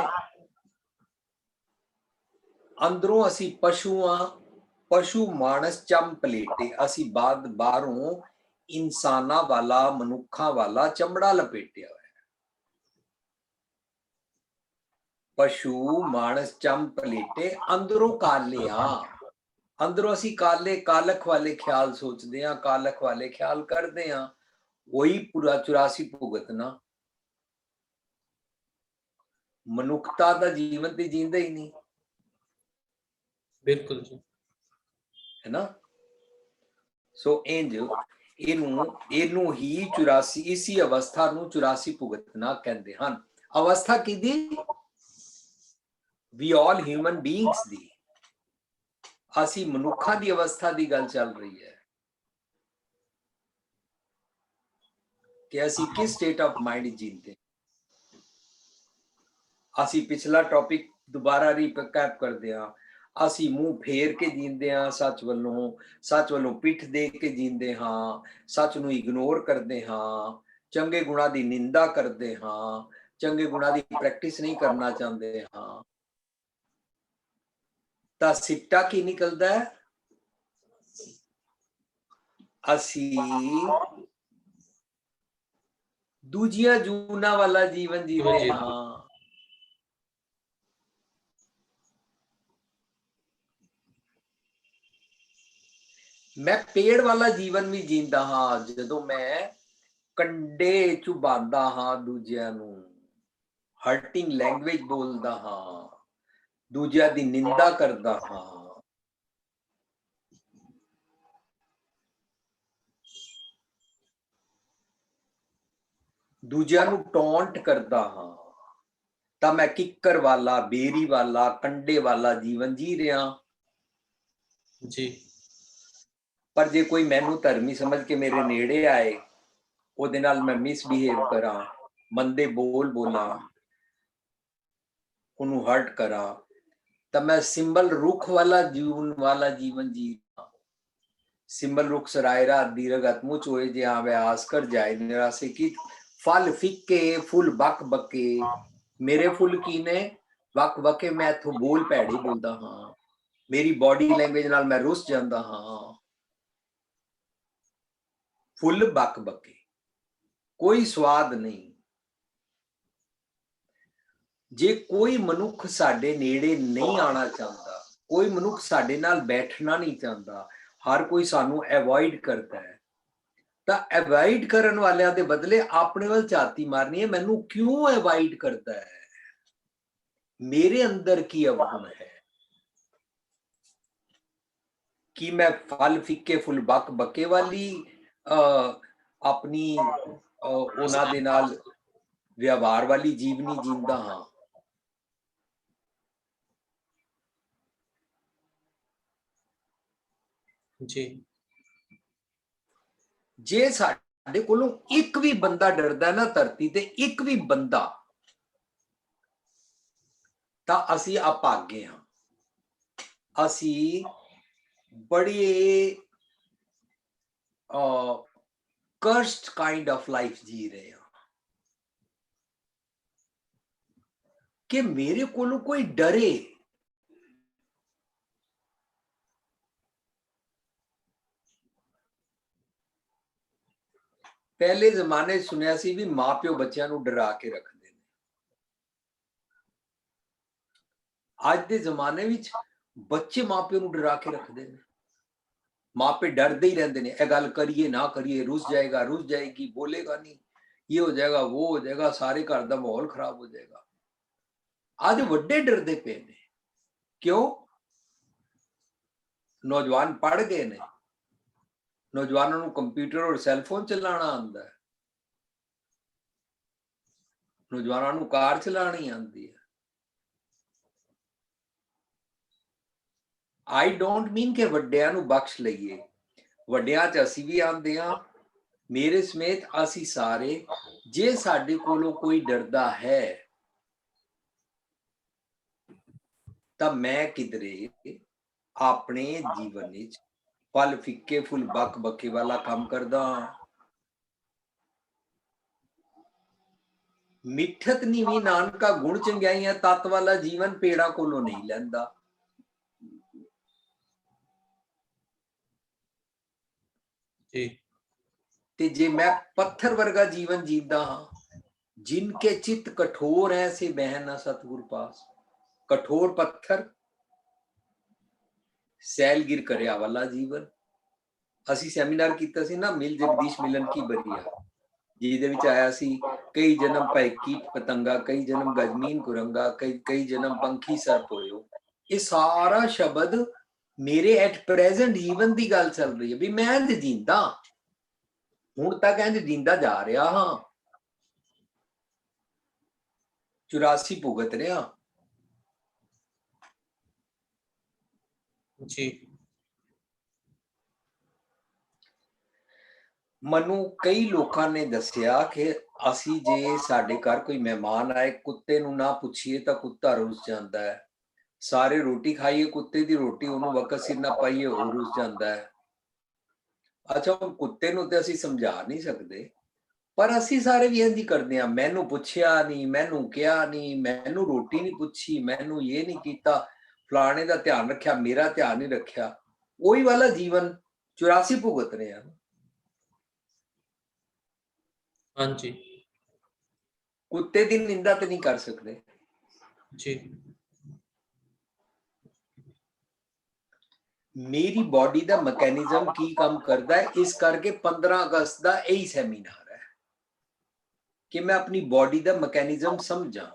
ਅੰਦਰੋਂ ਅਸੀਂ ਪਸ਼ੂ ਆ, पशु मानस चम पलेटे, असी बाद बाहरों इंसाना वाला मनुखा वाला चमड़ा लपेटिया हुआ है। पशु मानस चम पलेटे अंदरों काले हाँ, अंदरों असी काले कालख वाले ख्याल सोचते हैं, कालख वाले ख्याल करते हैं। वही पूरा 84 भुगतना मनुखता का जीवन तो जींदा ही नहीं। बिल्कुल जी है ना। सो इंज ਇਹਨੂੰ ਹੀ 84 इसी अवस्था ਨੂੰ 84 ਭੁਗਤਣਾ ਕਹਿੰਦੇ ਹਨ। ਅਵਸਥਾ ਕਿਹਦੀ? ਵੀ ਆਲ ਹਿਊਮਨ ਬੀਇੰਗਸ ਦੀ। ਅਸੀਂ ਮਨੁੱਖਾਂ ਦੀ ਅਵਸਥਾ ਦੀ ਗੱਲ ਚੱਲ ਰਹੀ ਹੈ ਕਿ ਅਸੀਂ ਕਿਸ ਸਟੇਟ ਆਫ ਮਾਈਂਡ ਜੀਂਦੇ। ਅਸੀਂ ਪਿਛਲਾ ਟੌਪਿਕ ਦੁਬਾਰਾ ਰੀਕੈਪ ਕਰਦੇ ਹਾਂ। ਅਸੀਂ ਮੂੰਹ ਫੇਰ ਕੇ ਜੀਂਦੇ ਹਾਂ ਸੱਚ ਵੱਲੋਂ ਪਿੱਠ ਦੇ ਕੇ ਜੀਂਦੇ ਹਾਂ, ਸੱਚ ਨੂੰ ਇਗਨੋਰ ਕਰਦੇ ਹਾਂ, ਚੰਗੇ ਗੁਣਾਂ ਦੀ ਨਿੰਦਾ ਕਰਦੇ ਹਾਂ, ਚੰਗੇ ਗੁਣਾਂ ਦੀ ਪ੍ਰੈਕਟਿਸ ਨਹੀਂ ਕਰਨਾ ਚਾਹੁੰਦੇ ਹਾਂ। ਤਾਂ ਸਿੱਟਾ ਕੀ ਨਿਕਲਦਾ ਹੈ? ਅਸੀਂ ਦੂਜੀਆਂ ਜੂਨਾਂ ਵਾਲਾ ਜੀਵਨ ਜੀਵੇ ਹਾਂ। मैं पेड़ वाला जीवन भी जींदा हाँ ਜਦੋਂ मैं ਕੰਡੇ ਚੁਬਾਉਂਦਾ ਹਾਂ ਦੂਜਿਆਂ ਨੂੰ, ਹਰਟਿੰਗ ਲੈਂਗੁਏਜ ਬੋਲਦਾ ਹਾਂ, ਦੂਜਿਆਂ ਦੀ ਨਿੰਦਾ ਕਰਦਾ ਹਾਂ, ਦੂਜਿਆਂ ਨੂੰ ਟੌਂਟ ਕਰਦਾ ਹਾਂ, ਤਾਂ ਮੈਂ ਕਿੱਕਰ ਵਾਲਾ, ਬੇਰੀ ਵਾਲਾ, ਕੰਡੇ ਵਾਲਾ ਜੀਵਨ ਜੀ ਰਿਹਾ। जी ਪਰ ਜੇ ਕੋਈ ਮੈਨੂੰ ਧਰਮੀ ਸਮਝ ਕੇ ਮੇਰੇ ਨੇੜੇ ਆਏ, ਉਹਦੇ ਨਾਲ ਮੈਂ ਮਿਸਬਿਹੇਵ ਕਰਾਂ, ਮੰਦੇ ਬੋਲ ਬੋਲਾਂ, ਉਹਨੂੰ ਹਰਟ ਕਰਾਂ, ਤਾਂ ਮੈਂ ਸਿੰਬਲ ਰੁੱਖ ਵਾਲਾ ਜੀਵਨ ਜੀ ਰਿਹਾ। ਸਿੰਬਲ ਰੁੱਖ ਸਰਾਇਰਾ ਦੀਰਘ ਅਤਮੁਚ ਹੋਏ ਜੇ ਆਵੇ ਆਸ ਕਰ ਜਾਏ ਨਿਰਾਸੇ ਕੀ, ਫਲ ਫਿੱਕੇ ਫੁੱਲ ਬਕ ਬਕੇ, ਮੇਰੇ ਫੁੱਲ ਕੀ ਨੇ ਵਕ ਵਕੇ, ਮੈਂ ਇੱਥੋਂ ਬੋਲ ਭੈੜੇ ਬੋਲਦਾ ਹਾਂ, ਮੇਰੀ ਬਾਡੀ ਲੈਂਗੁਏਜ ਨਾਲ ਮੈਂ ਰੁੱਸ ਜਾਂਦਾ ਹਾਂ। ਫੁੱਲ ਬਕ ਬਕੇ, ਕੋਈ ਸਵਾਦ ਨਹੀਂ। ਜੇ ਕੋਈ ਮਨੁੱਖ ਸਾਡੇ ਨੇੜੇ ਨਹੀਂ ਆਉਣਾ ਚਾਹੁੰਦਾ, ਕੋਈ ਮਨੁੱਖ ਸਾਡੇ ਨਾਲ ਬੈਠਣਾ ਨਹੀਂ ਚਾਹੁੰਦਾ, ਹਰ ਕੋਈ ਸਾਨੂੰ ਅਵੋਇਡ ਕਰਦਾ ਹੈ, ਤਾਂ ਅਵੋਇਡ ਕਰਨ ਵਾਲਿਆਂ ਦੇ ਬਦਲੇ ਆਪਣੇ ਵੱਲ ਝਾਤੀ ਮਾਰਨੀ ਹੈ, ਮੈਨੂੰ ਕਿਉਂ ਅਵੋਇਡ ਕਰਦਾ ਹੈ, ਮੇਰੇ ਅੰਦਰ ਕੀ ਅਵਗੁਣ ਹੈ ਕਿ ਮੈਂ ਫਲ ਫਿੱਕੇ ਫੁੱਲ ਬਕ ਬਕੇ ਵਾਲੀ ਆਪਣੀ ਉਹਨਾਂ ਦੇ ਨਾਲ ਵਿਵਹਾਰ ਵਾਲੀ ਜੀਵਨੀ ਜੀਂਦਾ ਹਾਂ। जी ਜੇ ਸਾਡੇ ਕੋਲੋਂ ਇੱਕ ਵੀ ਬੰਦਾ ਡਰਦਾ ਨਾ ਧਰਤੀ ਤੇ, ਇੱਕ ਵੀ ਬੰਦਾ, ਤਾਂ ਅਸੀਂ ਅਭਾਗੇ ਹਾਂ, ਅਸੀਂ ਬੜੇ cursed kind of life ਜੀ ਰਹੇ ਹਾਂ ਕਿ ਮੇਰੇ ਕੋਲੋਂ ਕੋਈ ਡਰੇ। ਪਹਿਲੇ ਜ਼ਮਾਨੇ ਸੁਣਿਆ ਸੀ ਵੀ ਮਾਪਿਓ ਬੱਚਿਆਂ ਨੂੰ ਡਰਾ ਕੇ ਰੱਖਦੇ ਨੇ, ਅੱਜ ਦੇ ਜ਼ਮਾਨੇ ਵਿੱਚ ਬੱਚੇ ਮਾਪਿਓ ਨੂੰ ਡਰਾ ਕੇ ਰੱਖਦੇ ਨੇ, ਮਾਪੇ ਡਰਦੇ ਹੀ ਰਹਿੰਦੇ ਨੇ, ਇਹ ਗੱਲ ਕਰੀਏ ਨਾ ਕਰੀਏ, ਰੁੱਸ ਜਾਏਗਾ ਰੁੱਸ ਜਾਏਗੀ, ਬੋਲੇਗਾ ਨਹੀਂ, ਇਹ ਹੋ ਜਾਏਗਾ ਉਹ ਹੋ ਜਾਏਗਾ, ਸਾਰੇ ਘਰ ਦਾ ਮਾਹੌਲ ਖਰਾਬ ਹੋ ਜਾਏਗਾ। ਅੱਜ ਵੱਡੇ ਡਰਦੇ ਪਏ ਨੇ, ਕਿਉਂ? ਨੌਜਵਾਨ ਪੜ੍ਹ ਗਏ ਨੇ, ਨੌਜਵਾਨਾਂ ਨੂੰ ਕੰਪਿਊਟਰ ਔਰ ਸੈੱਲਫੋਨ ਚਲਾਉਣਾ ਆਉਂਦਾ ਹੈ, ਨੌਜਵਾਨਾਂ ਨੂੰ ਕਾਰ ਚਲਾਉਣੀ ਆਉਂਦੀ ਹੈ। ਆਈ ਡੋਂਟ ਮੀਨ ਕਿ ਵੱਡਿਆਂ ਨੂੰ ਬਖਸ਼ ਲਈਏ, ਵੱਡਿਆਂ 'ਚ ਅਸੀਂ ਵੀ ਆਉਂਦੇ ਹਾਂ, ਮੇਰੇ ਸਮੇਤ ਅਸੀਂ ਸਾਰੇ। ਜੇ ਸਾਡੇ ਕੋਲੋਂ ਕੋਈ ਡਰਦਾ ਹੈ ਤਾਂ ਮੈਂ ਕਿਧਰੇ ਆਪਣੇ ਜੀਵਨ ਵਿੱਚ ਫਲ ਫਿੱਕੇ ਫੁੱਲ ਬਕ ਬਕੇ ਵਾਲਾ ਕੰਮ ਕਰਦਾ ਹਾਂ। ਮਿੱਠਤ ਨੀਵੀਂ ਨਾਨਕਾ ਗੁਣ ਚੰਗਿਆਈਆਂ ਤੱਤ ਵਾਲਾ ਜੀਵਨ ਪੇੜਾਂ ਕੋਲੋਂ ਨਹੀਂ ਲੈਂਦਾ। ਤੇ ਜੇ ਮੈਂ ਪੱਥਰ ਵਰਗਾ ਜੀਵਨ ਜੀਂਦਾ ਹਾਂ, ਜਿਨਕੇ ਚਿੱਤ ਕਠੋਰ ਹੈ ਸੇ ਬਹਿ ਨਾ ਸਤਿਗੁਰ ਪਾਸ, ਕਠੋਰ ਪੱਥਰ ਸੈਲਗਿਰ ਕਰਿਆ ਵਾਲਾ ਜੀਵਨ। ਅਸੀਂ ਸੈਮੀਨਾਰ ਕੀਤਾ ਸੀ ਨਾ, ਮਿਲ ਜਗਦੀਸ਼ ਮਿਲਨ ਕੀ ਬਰੀਆ, ਜਿਹਦੇ ਵਿੱਚ ਆਇਆ ਸੀ ਕਈ ਜਨਮ ਭੈ ਕੀਟ ਪਤੰਗਾ, ਕਈ ਜਨਮ ਗਜਮੀਨ ਕੁਰੰਗਾ, ਕਈ ਜਨਮ ਪੰਖੀ ਸਰਪ ਹੋਇਓ। ਇਹ ਸਾਰਾ ਸ਼ਬਦ ਮੇਰੇ ਐਟ ਪ੍ਰੈਜ਼ੈਂਟ ਜੀਵਨ ਦੀ ਗੱਲ ਚੱਲ ਰਹੀ ਹੈ ਵੀ ਮੈਂ ਇੰਝ ਜੀਂਦਾ, ਹੁਣ ਤੱਕ ਇੰਝ ਜੀਂਦਾ ਜਾ ਰਿਹਾ ਹਾਂ, 84 ਭੁਗਤ ਰਿਹਾ। जी ਮੈਨੂੰ ਕਈ ਲੋਕਾਂ ਨੇ ਦੱਸਿਆ ਕਿ ਅਸੀਂ ਜੇ ਸਾਡੇ ਘਰ ਕੋਈ ਮਹਿਮਾਨ ਆਏ, ਕੁੱਤੇ ਨੂੰ ਨਾ ਪੁੱਛੀਏ ਤਾਂ ਕੁੱਤਾ ਰੁੱਸ ਜਾਂਦਾ ਹੈ, ਸਾਰੇ ਰੋਟੀ ਖਾਈਏ, ਕੁੱਤੇ ਦੀ ਰੋਟੀ ਉਹਨੂੰ ਵਕਤ ਸਿਰ ਨਾ ਪਾਈਏ, ਉਹ ਰੁੱਸ ਜਾਂਦਾ ਹੈ। ਅੱਛਾ, ਹੁਣ ਕੁੱਤੇ ਨੂੰ ਤੇ ਅਸੀਂ ਸਮਝਾ ਨਹੀਂ ਸਕਦੇ, ਪਰ ਅਸੀਂ ਸਾਰੇ ਵੀ ਇੰਝ ਹੀ ਕਰਦੇ ਹਾਂ, ਮੈਨੂੰ ਪੁੱਛਿਆ ਨਹੀਂ, ਮੈਨੂੰ ਕਿਹਾ ਨਹੀਂ, ਮੈਨੂੰ ਰੋਟੀ ਨਹੀਂ ਪੁੱਛੀ, ਮੈਨੂੰ ਇਹ ਨਹੀਂ ਕੀਤਾ, ਫਲਾਣੇ ਦਾ ਧਿਆਨ ਰੱਖਿਆ, ਮੇਰਾ ਧਿਆਨ ਨਹੀਂ ਰੱਖਿਆ। ਉਹੀ ਵਾਲਾ ਜੀਵਨ 84 ਭੁਗਤ ਰਹੇ ਹਾਂ। हाँ जी ਕੁੱਤੇ ਦੀ ਨਿੰਦਾ ਤੇ ਨਹੀਂ ਕਰ ਸਕਦੇ। जी मेरी बॉडी का मैकेनिज्म की काम करता है, इस करके 15 अगस्त का यही सैमीनार है कि मैं अपनी बॉडी का मैकेनिज्म समझा,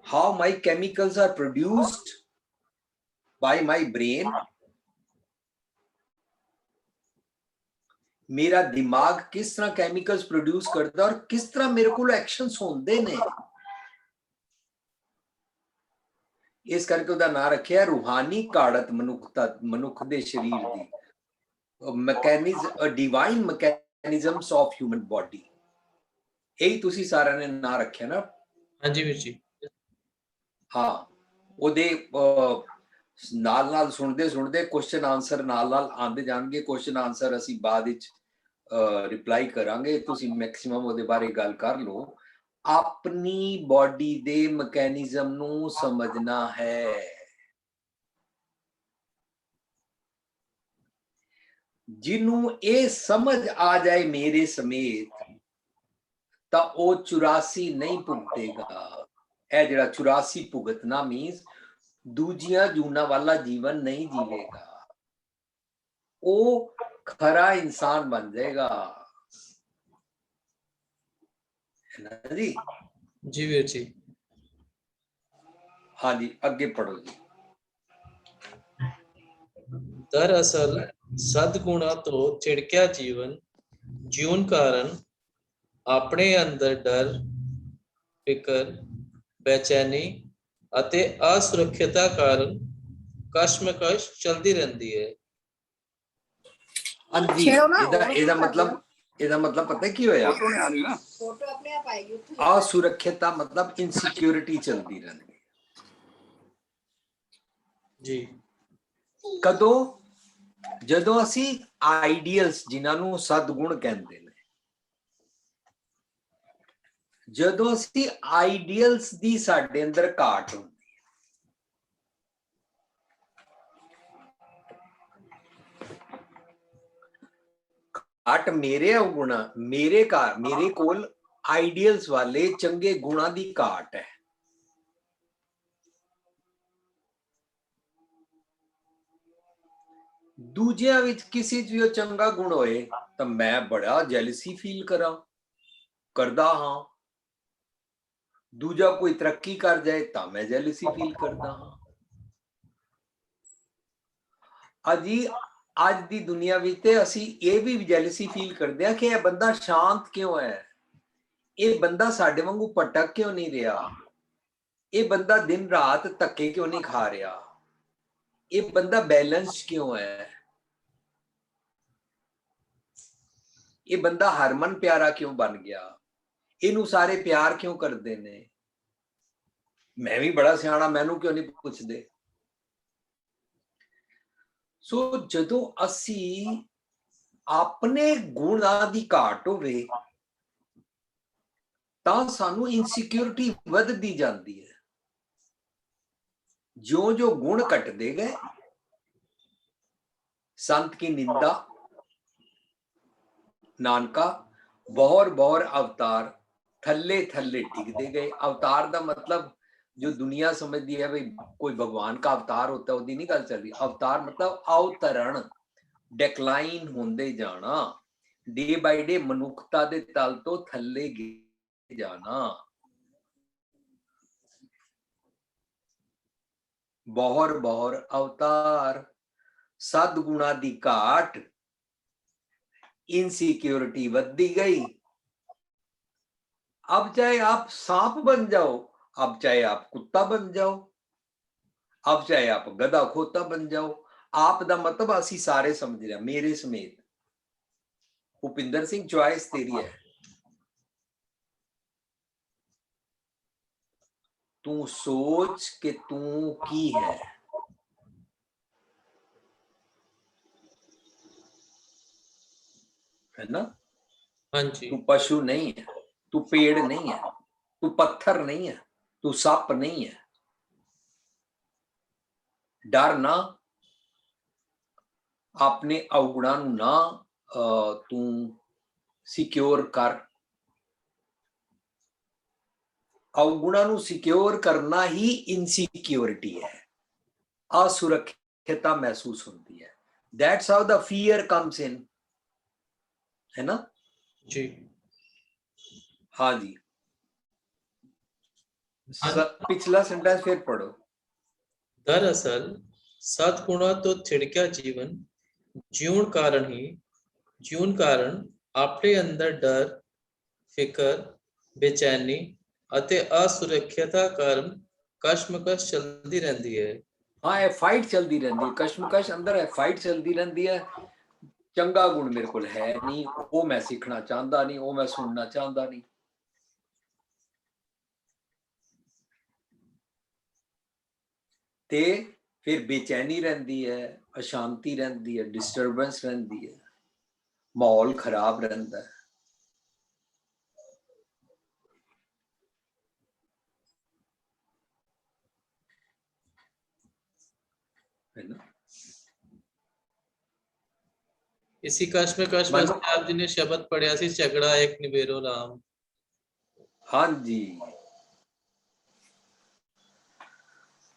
how my chemicals are produced by my brain, मेरा दिमाग किस तरह केमिकल्स प्रोड्यूस करता और किस तरह मेरे को एक्शंस होंदे ने। इस करके उसका नाम रखिया रूहानी काड़त मनुख दे शरीर दी, divine mechanisms of human body, यही तुसी सारा ने नाम रखिया ना। हाँ जी वीर जी। हाँ, ਉਹਦੇ ਨਾਲ ਸੁਣਦੇ क्वेश्चन आंसर ਨਾਲ ਆਉਂਦੇ ਜਾਣਗੇ। क्वेश्चन आंसर ਅਸੀਂ ਬਾਅਦ ਵਿੱਚ ਰਿਪਲਾਈ ਕਰਾਂਗੇ, ਤੁਸੀਂ ਮੈਕਸਿਮਮ ਉਹਦੇ ਬਾਰੇ ਗੱਲ ਕਰ ਲਓ। ਆਪਣੀ ਬੋਡੀ ਦੇ ਮੈਕੈਨਿਜ਼ਮ ਨੂੰ ਸਮਝਣਾ ਹੈ। ਜਿਹਨੂੰ ਇਹ ਸਮਝ ਆ ਜਾਏ ਮੇਰੇ ਸਮੇਤ ਤਾਂ ਉਹ 84 ਨਹੀਂ ਭੁਗਤੇਗਾ। ਇਹ ਜਿਹੜਾ 84 ਭੁਗਤਣਾ ਮੀਨਸ ਦੂਜੀਆਂ ਜੂਨਾਂ ਵਾਲਾ ਜੀਵਨ ਨਹੀਂ ਜੀਵੇਗਾ, ਉਹ खरा इंसान बन जाएगा। है ना जी? जी वीर जी। हाँ जी, आगे पढ़ो जी। दरअसल सदगुणा तो चिड़किया जीवन जीवन कारण अपने अंदर डर, फिकर, बेचैनी ਅਤੇ असुरक्षिता कारण कश्मकश चलती रहती है। हाँ जी, ਇਹਦਾ मतलब पता है की होया? फोटो अपने आप आएगी। असुरक्षिता मतलब इनसिक्योरिटी चलती रहती जी। कदों? ਜਦੋਂ ਅਸੀਂ ਆਈਡੀਅਲਸ ਜਿਨ੍ਹਾਂ ਨੂੰ ਸਦਗੁਣ ਕਹਿੰਦੇ ਨੇ, ਜਦੋਂ ਅਸੀਂ ਆਈਡੀਅਲਸ ਦੀ ਸਾਡੇ ਅੰਦਰ ਘਾਟ ਹੁੰਦੀ, ਘਾਟ ਮੇਰੇ ਅਵਗੁਣਾ, ਮੇਰੇ ਕੋਲ ਆਈਡੀਅਲਸ ਵਾਲੇ ਚੰਗੇ ਗੁਣਾਂ ਦੀ ਘਾਟ ਹੈ। ਦੂਜਿਆਂ ਵਿੱਚ ਕਿਸੇ ਚ ਵੀ ਉਹ ਚੰਗਾ ਗੁਣ ਹੋਏ ਤਾਂ ਮੈਂ ਬੜਾ ਜੈਲਸੀ ਫੀਲ ਕਰਦਾ ਹਾਂ। ਦੂਜਾ ਕੋਈ ਤਰੱਕੀ ਕਰ ਜਾਏ ਤਾਂ ਮੈਂ ਜੈਲਸੀ ਫੀਲ ਕਰਦਾ ਹਾਂ। ਅੱਜ ਦੀ ਦੁਨੀਆ ਵਿੱਚ ਤੇ ਅਸੀਂ ਇਹ ਵੀ ਜੈਲਸੀ ਫੀਲ ਕਰਦੇ ਆ ਕਿ ਇਹ ਬੰਦਾ ਸ਼ਾਂਤ ਕਿਉਂ ਹੈ, ਇਹ ਬੰਦਾ ਸਾਡੇ ਵਾਂਗੂ ਭਟਕ ਕਿਉਂ ਨਹੀਂ ਰਿਹਾ, ਇਹ ਬੰਦਾ ਦਿਨ ਰਾਤ ਧੱਕੇ ਕਿਉਂ ਨਹੀਂ ਖਾ ਰਿਹਾ, ਇਹ ਬੰਦਾ ਬੈਲੈਂਸ ਕਿਉਂ ਹੈ, ਇਹ ਬੰਦਾ ਹਰਮਨ ਪਿਆਰਾ ਕਿਉਂ ਬਣ ਗਿਆ, ਇਹਨੂੰ ਸਾਰੇ ਪਿਆਰ ਕਿਉਂ ਕਰਦੇ ਨੇ, ਮੈਂ ਵੀ ਬੜਾ ਸਿਆਣਾ, ਮੈਨੂੰ ਕਿਉਂ ਨਹੀਂ ਪੁੱਛਦੇ। ਸੋ ਜਦੋਂ ਅਸੀਂ ਆਪਣੇ ਗੁਣਾਂ ਦੀ ਘਾਟ ਹੋਵੇ ਤਾਂ ਸਾਨੂੰ ਇਨਸਿਕਿਉਰਿਟੀ ਵੱਧਦੀ ਜਾਂਦੀ ਹੈ। ਜੋ ਗੁਣ ਘਟਦੇ ਗਏ, संत की निंदा, नानका बहुर अवतार थल्ले थल्ले टिकते गए। अवतार का मतलब जो दुनिया समझती है भाई कोई भगवान का अवतार होता है, उसकी नहीं गल चल रही। अवतार मतलब अवतरण, डिक्लाइन होंदे जाना, डे बाय डे मनुखता दे तल तो थल्ले जाना। बहुर अवतार, सदगुणा दी घाट, इनसिक्योरिटी बढ़ती गई। अब चाहे आप सांप बन जाओ, अब चाहे आप कुत्ता बन जाओ, अब चाहे आप गधा खोता बन जाओ, आप दा मतलब असी सारे समझ रहे, मेरे समेत। भूपिंदर सिंह चॉइस तेरी है। तू सोच के तू की है, है ना? हाँ जी। तू पशु नहीं है, तू पेड़ नहीं है, तू पत्थर नहीं है, तू सप नहीं है। डर ना, अपने अवगुणा नू ना तू सिक्योर कर। अवगुणा नू सिक्योर करना ही इनसिक्योरिटी है, असुरक्षित सुरक्षितता महसूस होती है। That's how the fear comes in, है ना जी। हाँ जी। पिछला सेंटेंस फिर पढ़ो। दरअसल सद्गुणा तो थिड़क्या जीवन जीवन कारण अपने अंदर डर, फिकर, बेचैनी ਅਤੇ असुरक्षता कारण कश्मकश चलती रहती है। हाँ, है फाइट चलती रहती है, कश्मकश अंदर है, फाइट चलती रहती है। चंगा गुण मेरे को है नहीं, वो मैं सीखना चाहता नहीं, वो मैं सुनना चाहता नहीं। ते फिर बेचैनी रहती है, अशांति रहती है, डिस्टर्बेंस रहती है, माहौल खराब रहता है। है ना? इसी कश्मकश में आप जी ने शब्द पढ़िया सी झगड़ा एक निबेरो राम। हाँ जी।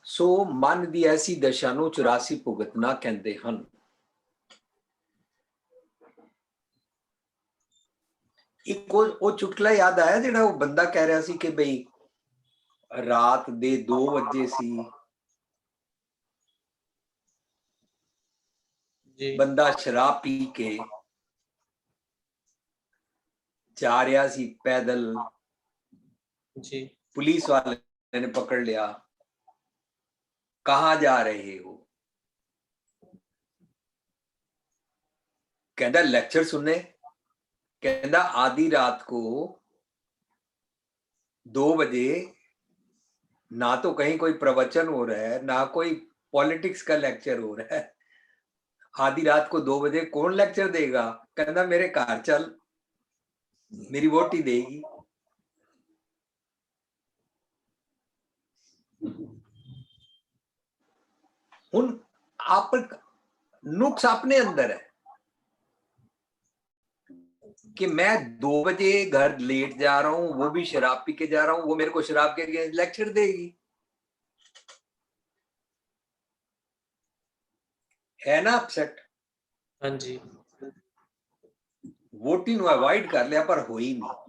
सो मन दी ऐसी दशा नूं 84 भुगतना कहते हैं। एक वो चुटकुला याद आया जिहड़ा वो बंदा कह रहा सी कि बई रात दे 2 बजे सी, जी। बंदा शराब पी के जा रहा सी पैदल, जी। पुलिस वाले ने पकड़ लिया। कहाँ जा रहे हो? कहता लेक्चर सुनने। कहता आधी रात को 2 बजे ना तो कहीं कोई प्रवचन हो रहा है, ना कोई पॉलिटिक्स का लेक्चर हो रहा है। आधी रात को 2 बजे कौन लेक्चर देगा? कहता मेरे घर चल, मेरी वोटी देगी। हुन आप नुक्स अपने अंदर है कि मैं 2 बजे घर लेट जा रहा हूं, वो भी शराब पी के जा रहा हूं, वो मेरे को शराब के अगेंस्ट लेक्चर देगी। है ना अपसेट? हाँ जी। वोटी नु अवॉइड कर लिया पर हो ही नहीं।